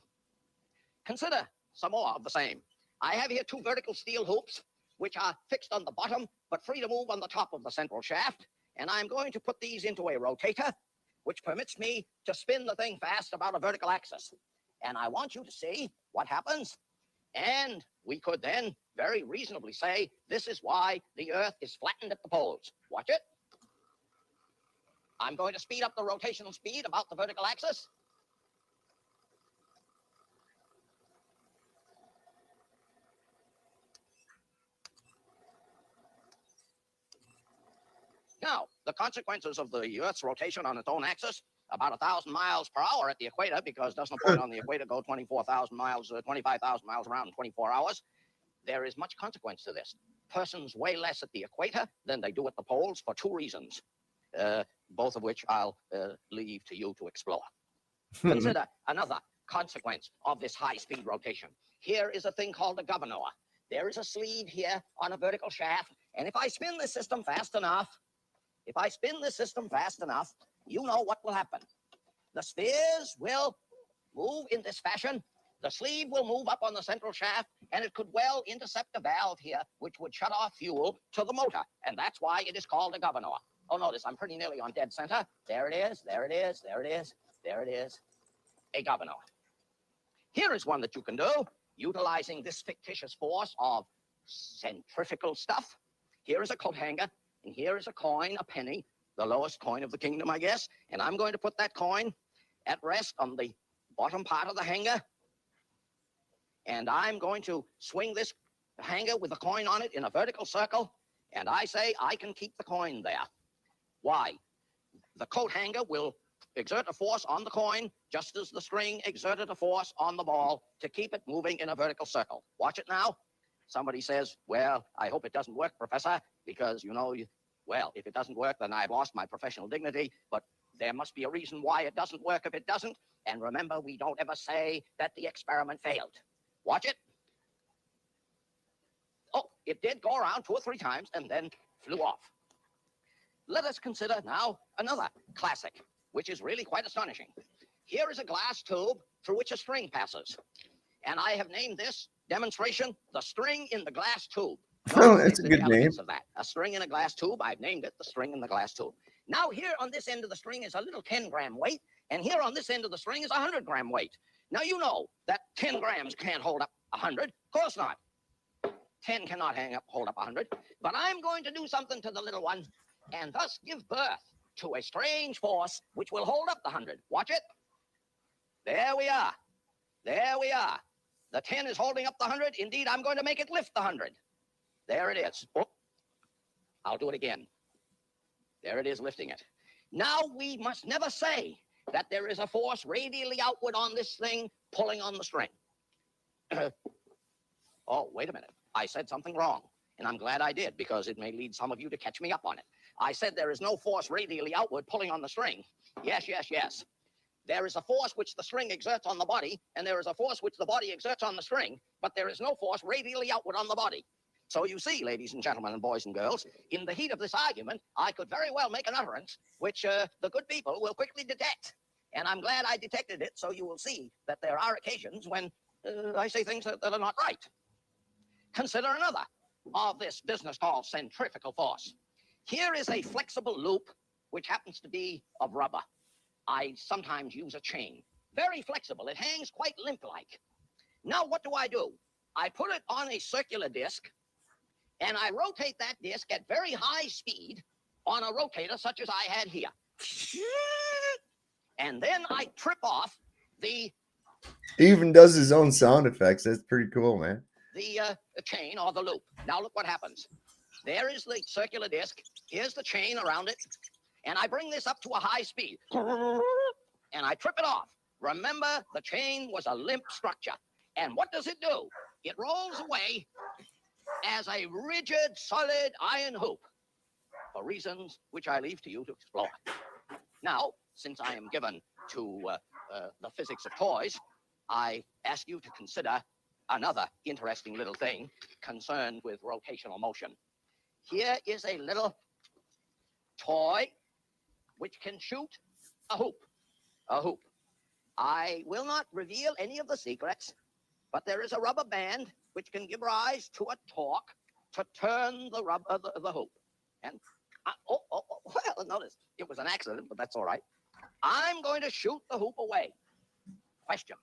Consider some more of the same. I have here two vertical steel hoops, which are fixed on the bottom, but free to move on the top of the central shaft. And I'm going to put these into a rotator, which permits me to spin the thing fast about a vertical axis. And I want you to see what happens. And we could then very reasonably say, this is why the Earth is flattened at the poles. Watch it. I'm going to speed up the rotational speed about the vertical axis. Now, the consequences of the Earth's rotation on its own axis, about 1,000 miles per hour at the equator, because there's no point on the equator go 24,000 miles, 25,000 miles around in 24 hours. There is much consequence to this. Persons weigh less at the equator than they do at the poles for two reasons, both of which I'll leave to you to explore. Consider another consequence of this high-speed rotation. Here is a thing called a governor. There is a sleeve here on a vertical shaft, and if I spin this system fast enough, you know what will happen. The spheres will move in this fashion. The sleeve will move up on the central shaft, and it could well intercept a valve here, which would shut off fuel to the motor. And that's why it is called a governor. Oh, notice I'm pretty nearly on dead center. There it is, there it is, there it is, there it is. A governor. Here is one that you can do. utilizing this fictitious force of centrifugal stuff. Here is a coat hanger, and here is a coin, a penny, the lowest coin of the kingdom, I guess. And I'm going to put that coin at rest on the bottom part of the hanger. And I'm going to swing this hanger with the coin on it in a vertical circle. And I say I can keep the coin there. Why? The coat hanger will exert a force on the coin just as the string exerted a force on the ball to keep it moving in a vertical circle. Watch it now. Somebody says, well, I hope it doesn't work, Professor, because, you know, well, if it doesn't work, then I've lost my professional dignity, but there must be a reason why it doesn't work if it doesn't. And remember, we don't ever say that the experiment failed. Watch it. Oh, it did go around 2 or 3 times and then flew off. Let us consider now another classic, which is really quite astonishing. Here is a glass tube through which a string passes. And I have named this demonstration, the string in the glass tube. Oh, that's a good name. Of that. A string in a glass tube. I've named it the string in the glass tube. Now here on this end of the string is a little 10-gram weight, and here on this end of the string is a 100-gram weight. Now you know that 10 grams can't hold up 100. Of course not. 10 cannot hold up 100. But I'm going to do something to the little one, and thus give birth to a strange force which will hold up the 100. Watch it. There we are. There we are. The 10 is holding up the 100. Indeed, I'm going to make it lift the 100. There it is. Oh, I'll do it again. There it is, lifting it. Now, we must never say that there is a force radially outward on this thing pulling on the string. Oh, wait a minute. I said something wrong, and I'm glad I did, because it may lead some of you to catch me up on it. I said there is no force radially outward pulling on the string. Yes, yes, yes. There is a force which the string exerts on the body, and there is a force which the body exerts on the string, but there is no force radially outward on the body. So you see, ladies and gentlemen and boys and girls, in the heat of this argument, I could very well make an utterance which the good people will quickly detect. And I'm glad I detected it, so you will see that there are occasions when I say things that are not right. Consider another of this business called centrifugal force. Here is a flexible loop, which happens to be of rubber. I sometimes use a chain. Very flexible. It hangs quite limp-like. Now, what do? I put it on a circular disc, and I rotate that disc at very high speed on a rotator such as I had here. And then I trip off the... He even does his own sound effects. That's pretty cool, man. The chain or the loop. Now look what happens. There is the circular disc. Here's the chain around it. And I bring this up to a high speed. And I trip it off. Remember, the chain was a limp structure. And what does it do? It rolls away as a rigid, solid iron hoop, for reasons which I leave to you to explore. Now, since I am given to the physics of toys, I ask you to consider another interesting little thing concerned with rotational motion. Here is a little toy which can shoot a hoop. A hoop. I will not reveal any of the secrets, but there is a rubber band which can give rise to a torque to turn the hoop. And, well, notice, it was an accident, but that's all right. I'm going to shoot the hoop away. Question.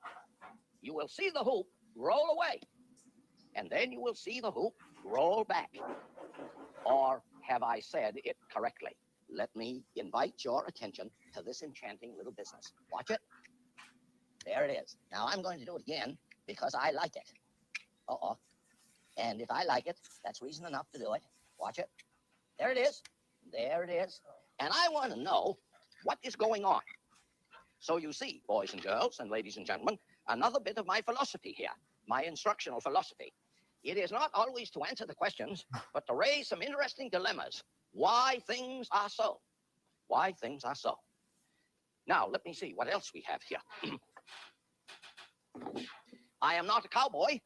You will see the hoop roll away, and then you will see the hoop roll back. Or have I said it correctly? Let me invite your attention to this enchanting little business. Watch it. There it is. Now I'm going to do it again because I like it. Uh-oh. And if I like it, that's reason enough to do it. Watch it. There it is. There it is. And I want to know what is going on. So you see, boys and girls and ladies and gentlemen, another bit of my philosophy here, my instructional philosophy. It is not always to answer the questions, but to raise some interesting dilemmas. Why things are so. Why things are so. Now, let me see what else we have here. I am not a cowboy,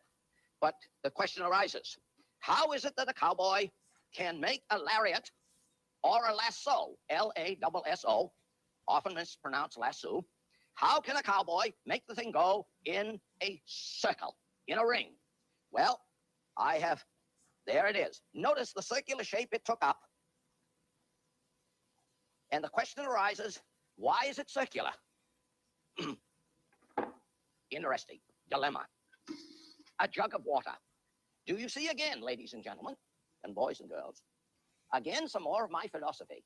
but the question arises. How is it that a cowboy can make a lariat or a lasso, L-A-S-S-O, often mispronounced lasso? How can a cowboy make the thing go in a circle, in a ring? Well, there it is. Notice the circular shape it took up. And the question arises, why is it circular? Interesting dilemma. a jug of water. Do you see again, ladies and gentlemen, and boys and girls? Again, some more of my philosophy.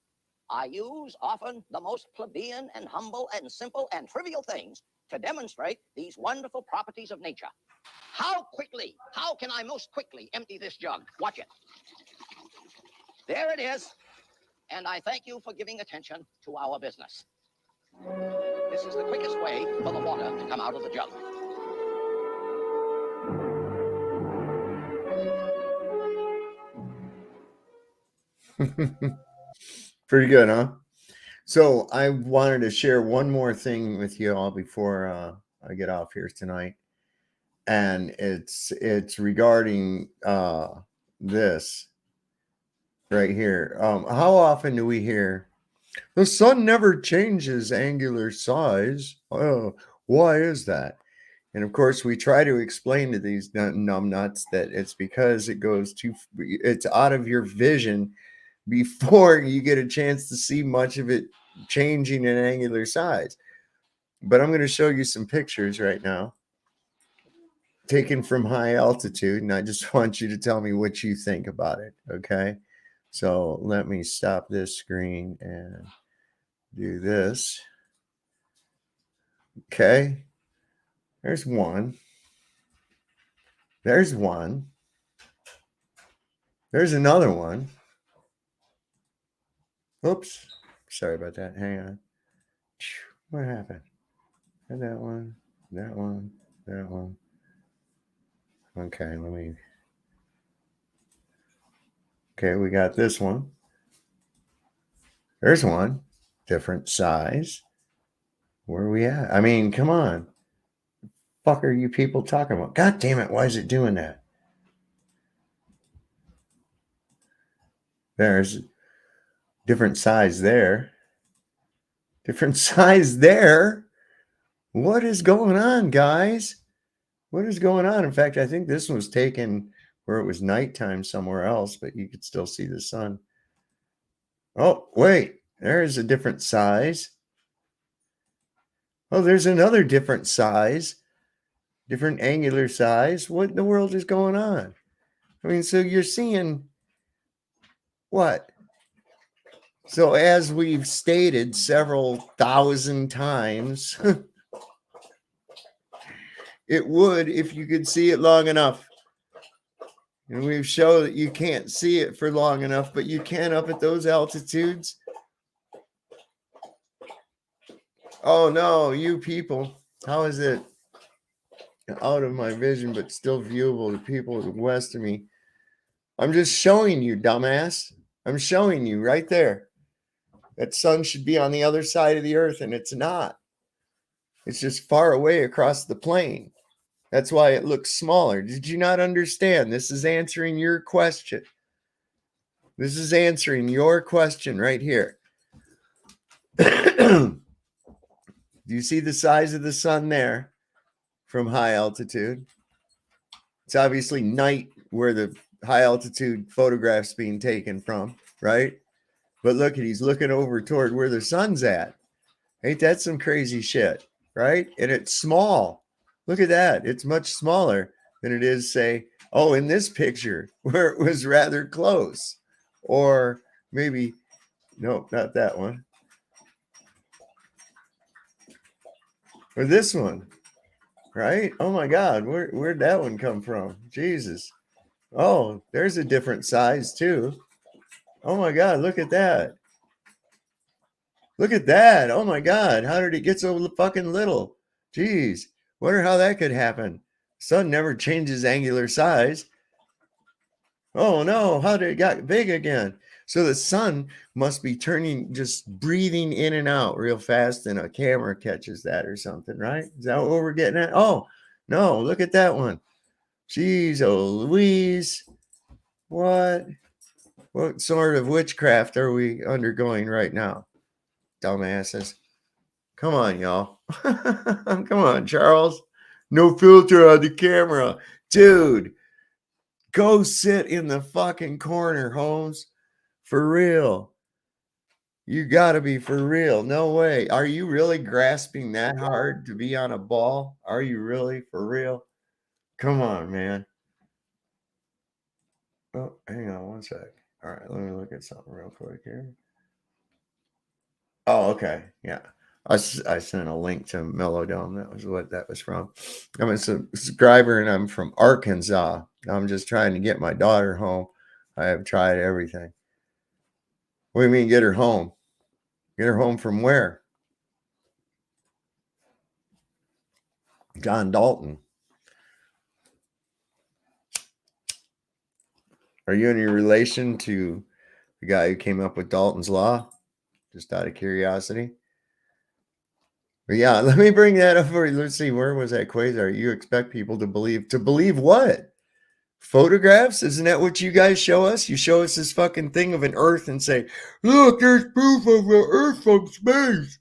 I use often the most plebeian and humble and simple and trivial things to demonstrate these wonderful properties of nature. How can I most quickly empty this jug? Watch it. There it is. And I thank you for giving attention to our business. This is the quickest way for the water to come out of the jug. Pretty good, huh? So I wanted to share one more thing with you all before I get off here tonight, and it's regarding this right here. How often do we hear the sun never changes angular size? Oh, why is that? And of course, we try to explain to these numbnuts that it's because it's out of your vision before you get a chance to see much of it changing in angular size. But I'm going to show you some pictures right now taken from high altitude, and I just want you to tell me what you think about it, okay? So let me stop this screen and do this. Okay. There's one. There's one. There's another one. Oops. Sorry about that. Hang on. What happened? That one. That one. That one. Okay, Okay, we got this one. There's one. Different size. Where are we at? I mean, come on. Fuck are you people talking about? God damn it, why is it doing that? There's different size there. Different size there. What is going on, guys? What is going on? In fact, I think this one was taken where it was nighttime somewhere else, but you could still see the sun. Oh, wait. There's a different size. Oh, there's another different size. Different angular size. What in the world is going on? I mean, so you're seeing what? So as we've stated several thousand times, it would if you could see it long enough. And we've shown that you can't see it for long enough, but you can up at those altitudes. Oh no, you people. How is it out of my vision, but still viewable to people west of me? I'm just showing you, dumbass. I'm showing you right there. That sun should be on the other side of the earth, and it's not. It's just far away across the plain. That's why it looks smaller. Did you not understand? This is answering your question. This is answering your question right here. Do you see the size of the sun there from high altitude? It's obviously night where the high altitude photograph's being taken from, right? But look at, he's looking over toward where the sun's at. Ain't that some crazy shit, right? And it's small. Look at that. It's much smaller than it is, say, oh, in this picture where it was rather close. Or maybe, no, not that one. Or this one, right? Oh my God, where'd that one come from? Jesus. Oh, there's a different size too. Oh my God, look at that. Look at that. Oh my God, how did it get so fucking little? Jeez, wonder how that could happen. Sun never changes angular size. Oh no, how did it got big again? So the sun must be turning, just breathing in and out real fast, and a camera catches that or something, right? Is that what we're getting at? Oh, no, look at that one. Jeez, oh Louise. What sort of witchcraft are we undergoing right now? Dumbasses. Come on, y'all. Come on, Charles. No filter on the camera. Dude, go sit in the fucking corner, Holmes. For real. You gotta be for real. No way. Are you really grasping that hard to be on a ball? Are you really for real? Come on, man. Oh, hang on one sec. All right, let me look at something real quick here. Oh, okay. Yeah. I sent a link to Melodome. That was what that was from. I'm a subscriber and I'm from Arkansas. I'm just trying to get my daughter home. I have tried everything. What do you mean get her home? Get her home from where? John Dalton. Are you any relation to the guy who came up with Dalton's Law? Just out of curiosity. But yeah, let me bring that up for you. Let's see, where was that quasar? You expect people to believe what? Photographs? Isn't that what you guys show us? You show us this fucking thing of an Earth and say, look, there's proof of the Earth from space.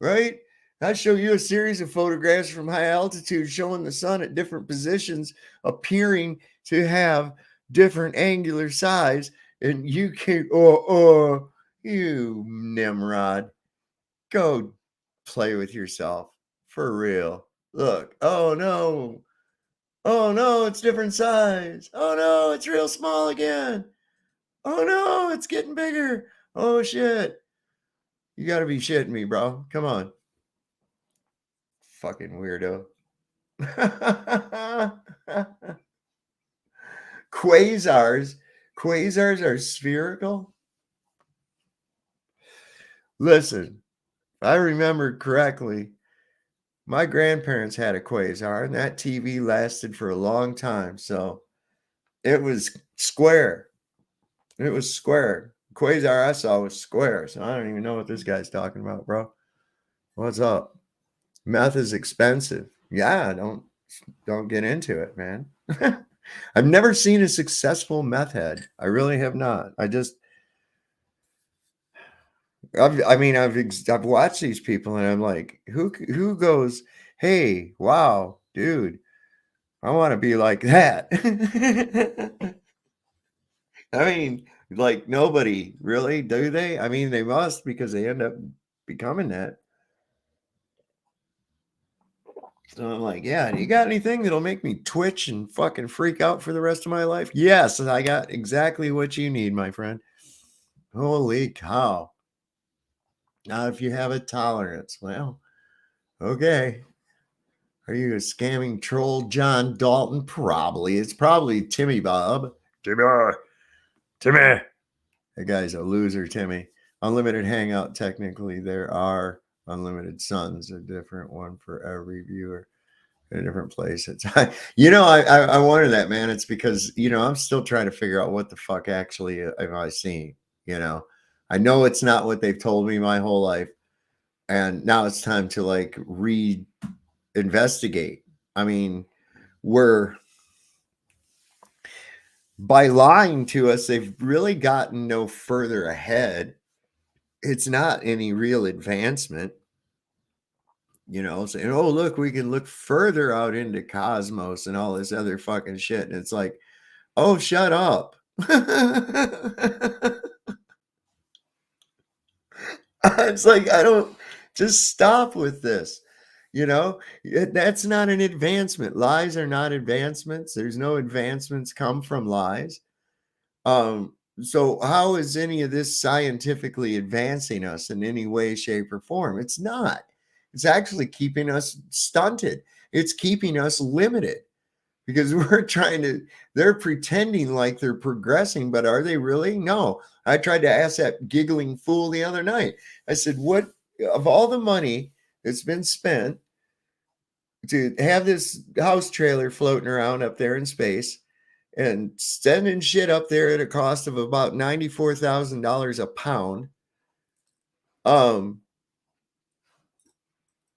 Right? I show you a series of photographs from high altitude showing the sun at different positions appearing to have different angular size. And you can, you Nimrod, go play with yourself for real. Look, oh no, it's different size. Oh no, it's real small again. Oh no, it's getting bigger. Oh shit. You got to be shitting me, bro. Come on. Fucking weirdo. Quasars are spherical. Listen, if I remember correctly, my grandparents had a quasar, and that TV lasted for a long time. So it was square. It was square. Quasar I saw was square. So I don't even know what this guy's talking about, bro. What's up? Meth is expensive. Yeah, don't get into it, man. I've never seen a successful meth head. I really have not. I've watched these people and I'm like, who goes, hey, wow, dude, I want to be like that. I mean, like nobody really, do they? I mean, they must because they end up becoming that. So I'm like, yeah, do you got anything that'll make me twitch and fucking freak out for the rest of my life? Yes, I got exactly what you need, my friend. Holy cow. Now, if you have a tolerance, well, okay. Are you a scamming troll, John Dalton? Probably. It's probably Timmy Bob. Timmy. That guy's a loser, Timmy. Unlimited Hangout, technically, there are unlimited suns, a different one for every viewer in a different place. It's, I wonder that, man. It's because, I'm still trying to figure out what the fuck actually am I seeing, I know it's not what they've told me my whole life. And now it's time to like investigate. I mean, by lying to us, they've really gotten no further ahead. It's not any real advancement, saying, oh, look, we can look further out into cosmos and all this other fucking shit. And it's like, oh, shut up. It's like, I don't, just stop with this. That's not an advancement. Lies are not advancements. There's no advancements come from lies. So how is any of this scientifically advancing us in any way, shape, or form? It's not. It's actually keeping us stunted. It's keeping us limited because they're pretending like they're progressing, but are they really? No. I tried to ask that giggling fool the other night. I said, what of all the money that's been spent to have this house trailer floating around up there in space and sending shit up there at a cost of about $94,000 a pound.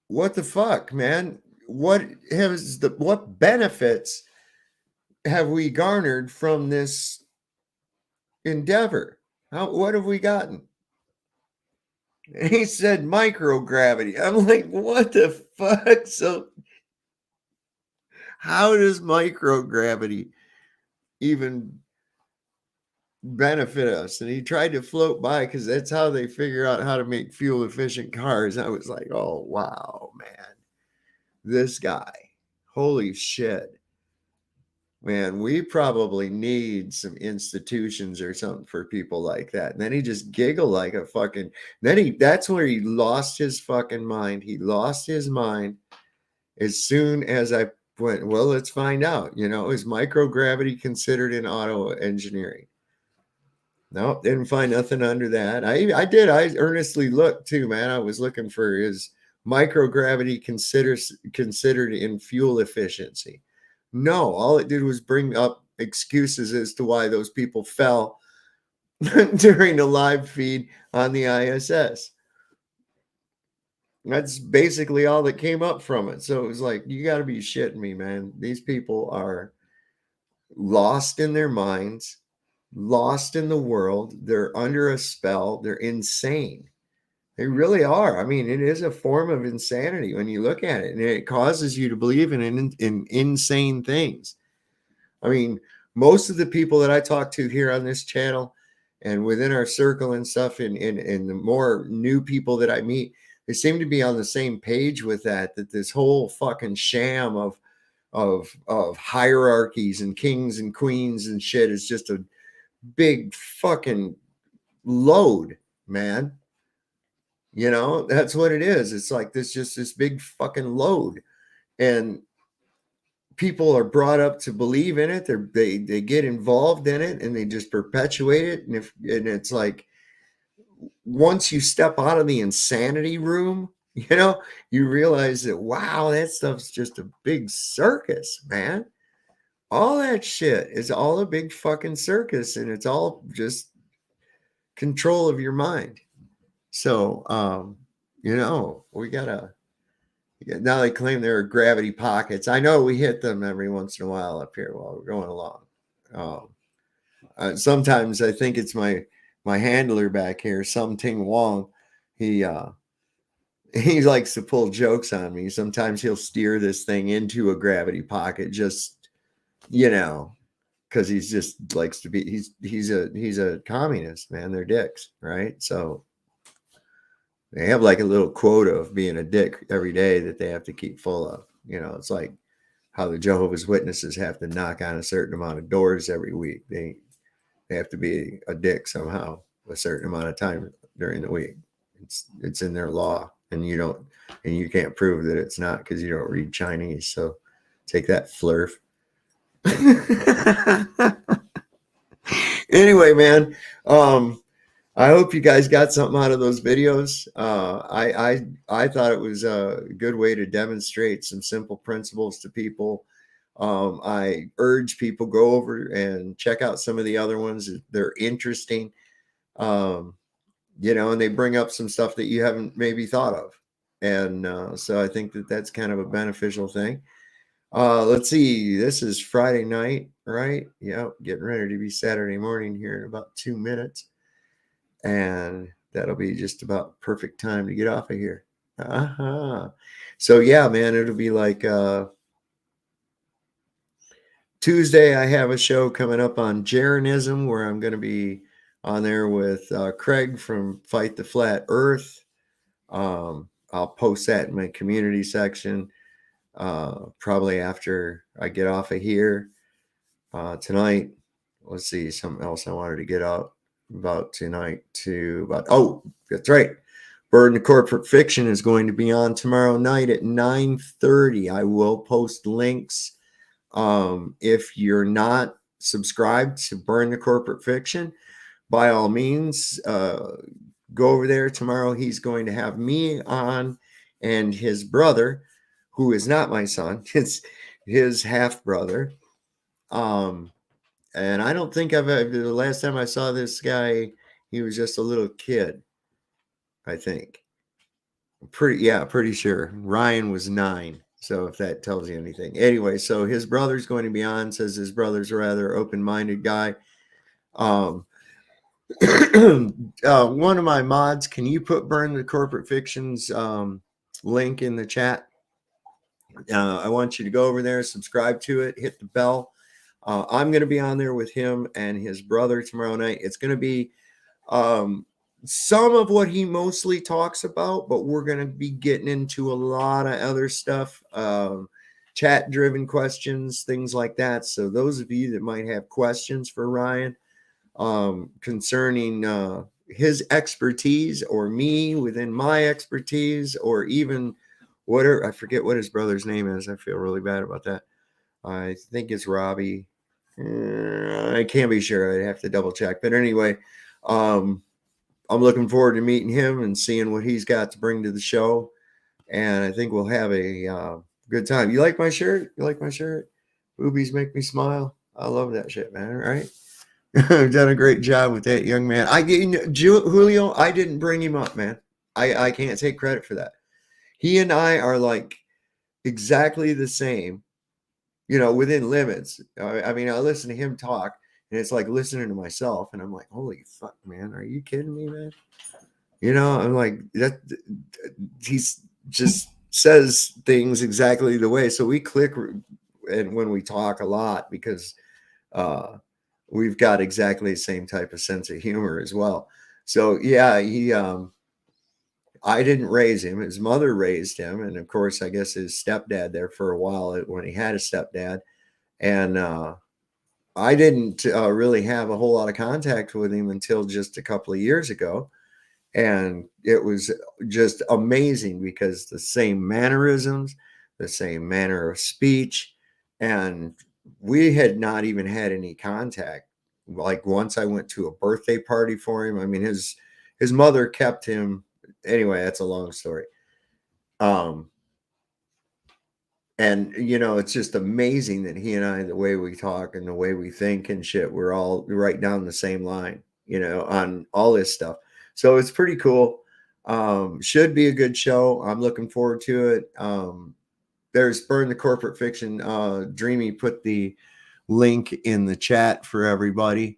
What the fuck, man? What benefits have we garnered from this endeavor? What have we gotten? And he said microgravity. I'm like, what the fuck? So how does microgravity even benefit us? And he tried to float by because that's how they figure out how to make fuel efficient cars. I was like, oh wow, man, this guy, Holy shit. Man, we probably need some institutions or something for people like that. And then he just giggled like a fucking, that's where he lost his fucking mind. He lost his mind as soon as I went, well, let's find out, is microgravity considered in auto engineering? No, didn't find nothing under that. I earnestly looked too, man. I was looking for is microgravity considered in fuel efficiency? No, all it did was bring up excuses as to why those people fell during the live feed on the ISS. That's basically all that came up from it. So it was like, you got to be shitting me, man. These people are lost in their minds, lost in the world. They're under a spell. They're insane. They really are. I mean, it is a form of insanity when you look at it, and it causes you to believe in insane things. I mean, most of the people that I talk to here on this channel and within our circle and stuff, and the more new people that I meet, they seem to be on the same page with that this whole fucking sham of hierarchies and kings and queens and shit is just a big fucking load, man. That's what it is. It's like this big fucking load, and people are brought up to believe in it. They get involved in it, and they just perpetuate it. And it's like, once you step out of the insanity room, you realize that, wow, that stuff's just a big circus, man. All that shit is all a big fucking circus, and it's all just control of your mind. So, we gotta, now they claim there are gravity pockets. I know we hit them every once in a while up here while we're going along. Sometimes I think it's my handler back here, Ting Wong. He likes to pull jokes on me. Sometimes he'll steer this thing into a gravity pocket, just, because he's just likes to be, he's a communist, man. They're dicks, right? So they have like a little quota of being a dick every day that they have to keep full of. It's like how the Jehovah's Witnesses have to knock on a certain amount of doors every week. They have to be a dick somehow a certain amount of time during the week. It's in their law, and you can't prove that it's not because you don't read Chinese. So take that, flurf. Anyway, man, I hope you guys got something out of those videos. I thought it was a good way to demonstrate some simple principles to people. I urge people go over and check out some of the other ones. They're interesting, and they bring up some stuff that you haven't maybe thought of. And so I think that's kind of a beneficial thing. Let's see. This is Friday night, right? Yep. Getting ready to be Saturday morning here in about 2 minutes. And that'll be just about perfect time to get off of here. So yeah, man, it'll be like Tuesday. I have a show coming up on Jeranism where I'm going to be on there with Craig from Fight the Flat Earth. I'll post that in my community section probably after I get off of here tonight. Let's see, something else I wanted to get out about tonight that's right. Burden of Corporate Fiction is going to be on tomorrow night at 9:30. I will post links. If you're not subscribed to Burn the Corporate Fiction, by all means, go over there tomorrow. He's going to have me on and his brother, who is not my son. It's his half brother. And I don't think the last time I saw this guy, he was just a little kid, I think. Pretty sure. Ryan was 9. So if that tells you anything. Anyway, so his brother's going to be on, says his brother's a rather open-minded guy. One of my mods, can you put Burn the Corporate Fiction's link in the chat? I want you to go over there, subscribe to it, hit the bell. I'm going to be on there with him and his brother tomorrow night. It's going to be some of what he mostly talks about, but we're going to be getting into a lot of other stuff. chat driven questions, things like that. So those of you that might have questions for Ryan concerning his expertise or me within my expertise, or even whatever, I forget what his brother's name is. I feel really bad about that. I think it's Robbie. I can't be sure. I'd have to double check. But anyway, I'm looking forward to meeting him and seeing what he's got to bring to the show. And I think we'll have a good time. You like my shirt? You like my shirt? Boobies make me smile. I love that shit, man. Right? I've done a great job with that young man. Julio, I didn't bring him up, man. I can't take credit for that. He and I are like exactly the same, you know, within limits. I mean, I listen to him talk, and it's like listening to myself, and I'm like, holy fuck, man, are you kidding me, man? You know, I'm like, that he's just says things exactly the way. So we click, and when we talk a lot, because we've got exactly the same type of sense of humor as well. So yeah, I didn't raise him. His mother raised him. And of course, I guess his stepdad there for a while when he had a stepdad. And I didn't really have a whole lot of contact with him until just a couple of years ago. And it was just amazing because the same mannerisms, the same manner of speech, and we had not even had any contact. Like once I went to a birthday party for him. I mean, his mother kept him. Anyway, that's a long story. And you know, it's just amazing that he and I, the way we talk and the way we think and shit, we're all right down the same line, you know, on all this stuff. So it's pretty cool. Should be a good show. I'm looking forward to it. There's Burn the Corporate Fiction. Dreamy put the link in the chat for everybody.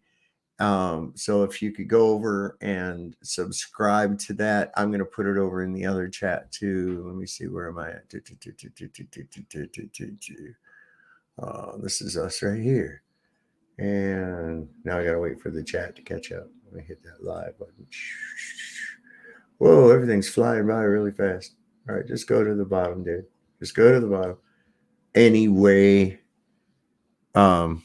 So if you could go over and subscribe to that, I'm going to put it over in the other chat too. Let me see, where am I at? This is us right here. And now I got to wait for the chat to catch up. Let me hit that live button. Whoa, everything's flying by really fast. All right, just go to the bottom, dude. Just go to the bottom. Anyway, God.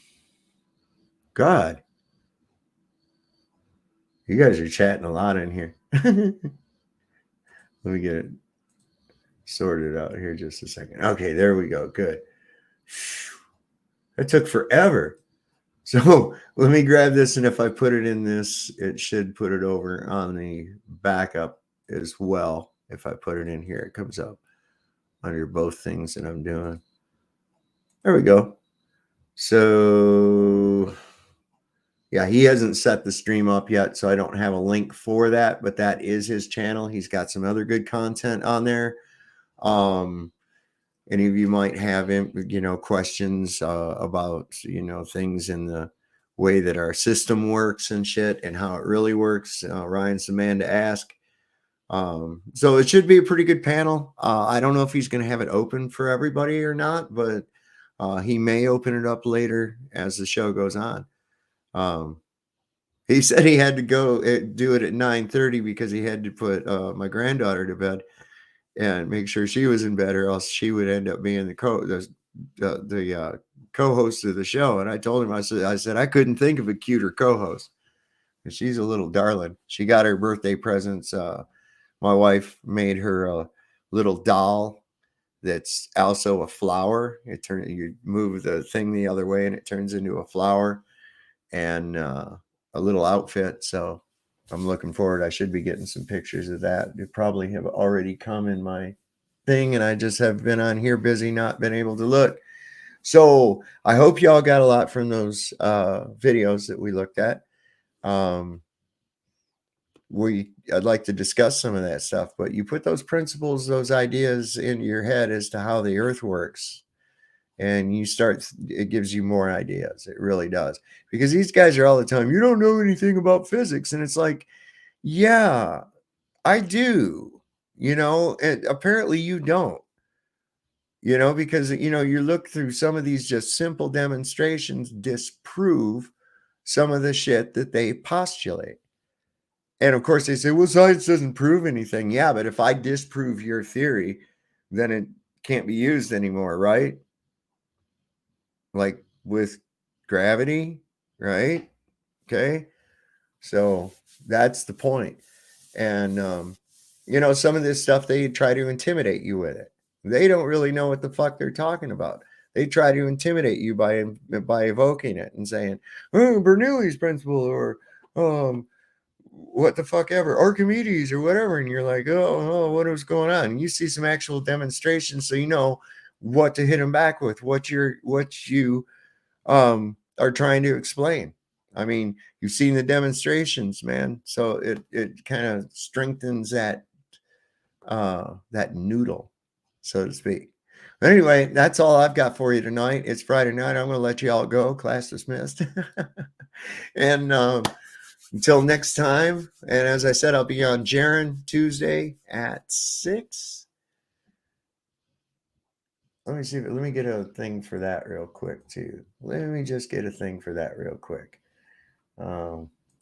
You guys are chatting a lot in here. Let me get it sorted out here just a second. Okay, there we go. Good. That took forever. So let me grab this, and if I put it in this, it should put it over on the backup as well. If I put it in here, it comes up under both things that I'm doing. There we go. So yeah, he hasn't set the stream up yet, so I don't have a link for that, but that is his channel. He's got some other good content on there. Any of you might have, you know, questions about, you know, things in the way that our system works and shit and how it really works. Ryan's the man to ask. So it should be a pretty good panel. I don't know if he's going to have it open for everybody or not, but he may open it up later as the show goes on. He said he had to go do it at 9:30 because he had to put my granddaughter to bed and make sure she was in bed, or else she would end up being the co-host of the show. And I told him, I said I couldn't think of a cuter co-host, and she's a little darling. She got her birthday presents. My wife made her a little doll that's also a flower. You move the thing the other way and it turns into a flower, and a little outfit. So I'm looking forward. I should be getting some pictures of that. They probably have already come in my thing, and I just have been on here busy, not been able to look. So I hope y'all got a lot from those videos that we looked at. I'd like to discuss some of that stuff, but you put those principles, those ideas into your head as to how the earth works, and you start, it gives you more ideas. It really does. Because these guys are all the time, you don't know anything about physics. And it's like, yeah, I do, you know, and apparently you don't, you know, because, you know, you look through some of these just simple demonstrations disprove some of the shit that they postulate. And of course they say, well, science doesn't prove anything. Yeah, but if I disprove your theory, then it can't be used anymore, right? like with gravity, right? Okay. So that's the point. And, some of this stuff, they try to intimidate you with it. They don't really know what the fuck they're talking about. They try to intimidate you by evoking it and saying, oh, Bernoulli's principle, or what the fuck ever, Archimedes or whatever. And you're like, oh, what is going on? And you see some actual demonstrations, so you know what to hit them back with, what you are trying to explain. I mean, you've seen the demonstrations, man. So it kind of strengthens that noodle, so to speak. Anyway, that's all I've got for you tonight. It's Friday night. I'm going to let you all go. Class dismissed. And until next time. And as I said, I'll be on Jaren Tuesday at 6. Let me see. Let me get a thing for that real quick too. Let me just get a thing for that real quick.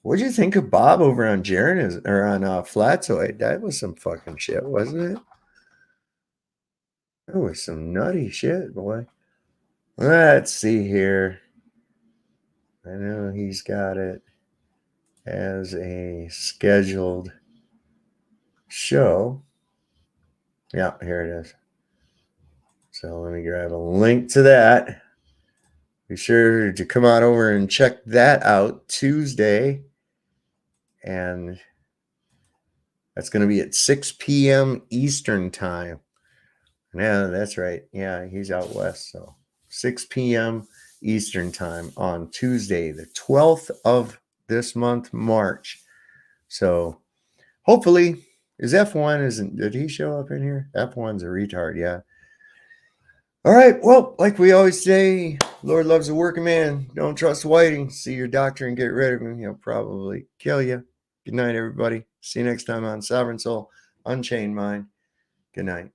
What'd you think of Bob over on Jaren or on Flatzoid? That was some fucking shit, wasn't it? That was some nutty shit, boy. Let's see here. I know he's got it as a scheduled show. Yeah, here it is. So let me grab a link to that. Be sure to come on over and check that out Tuesday. And that's going to be at 6 p.m. Eastern time. Yeah, that's right. Yeah, he's out west. So 6 p.m. Eastern time on Tuesday, the 12th of this month, March. So hopefully, did he show up in here? F1's a retard, yeah. All right, well, like we always say, Lord loves a working man. Don't trust Whiting. See your doctor and get rid of him. He'll probably kill you. Good night, everybody. See you next time on Sovereign Soul, Unchained Mind. Good night.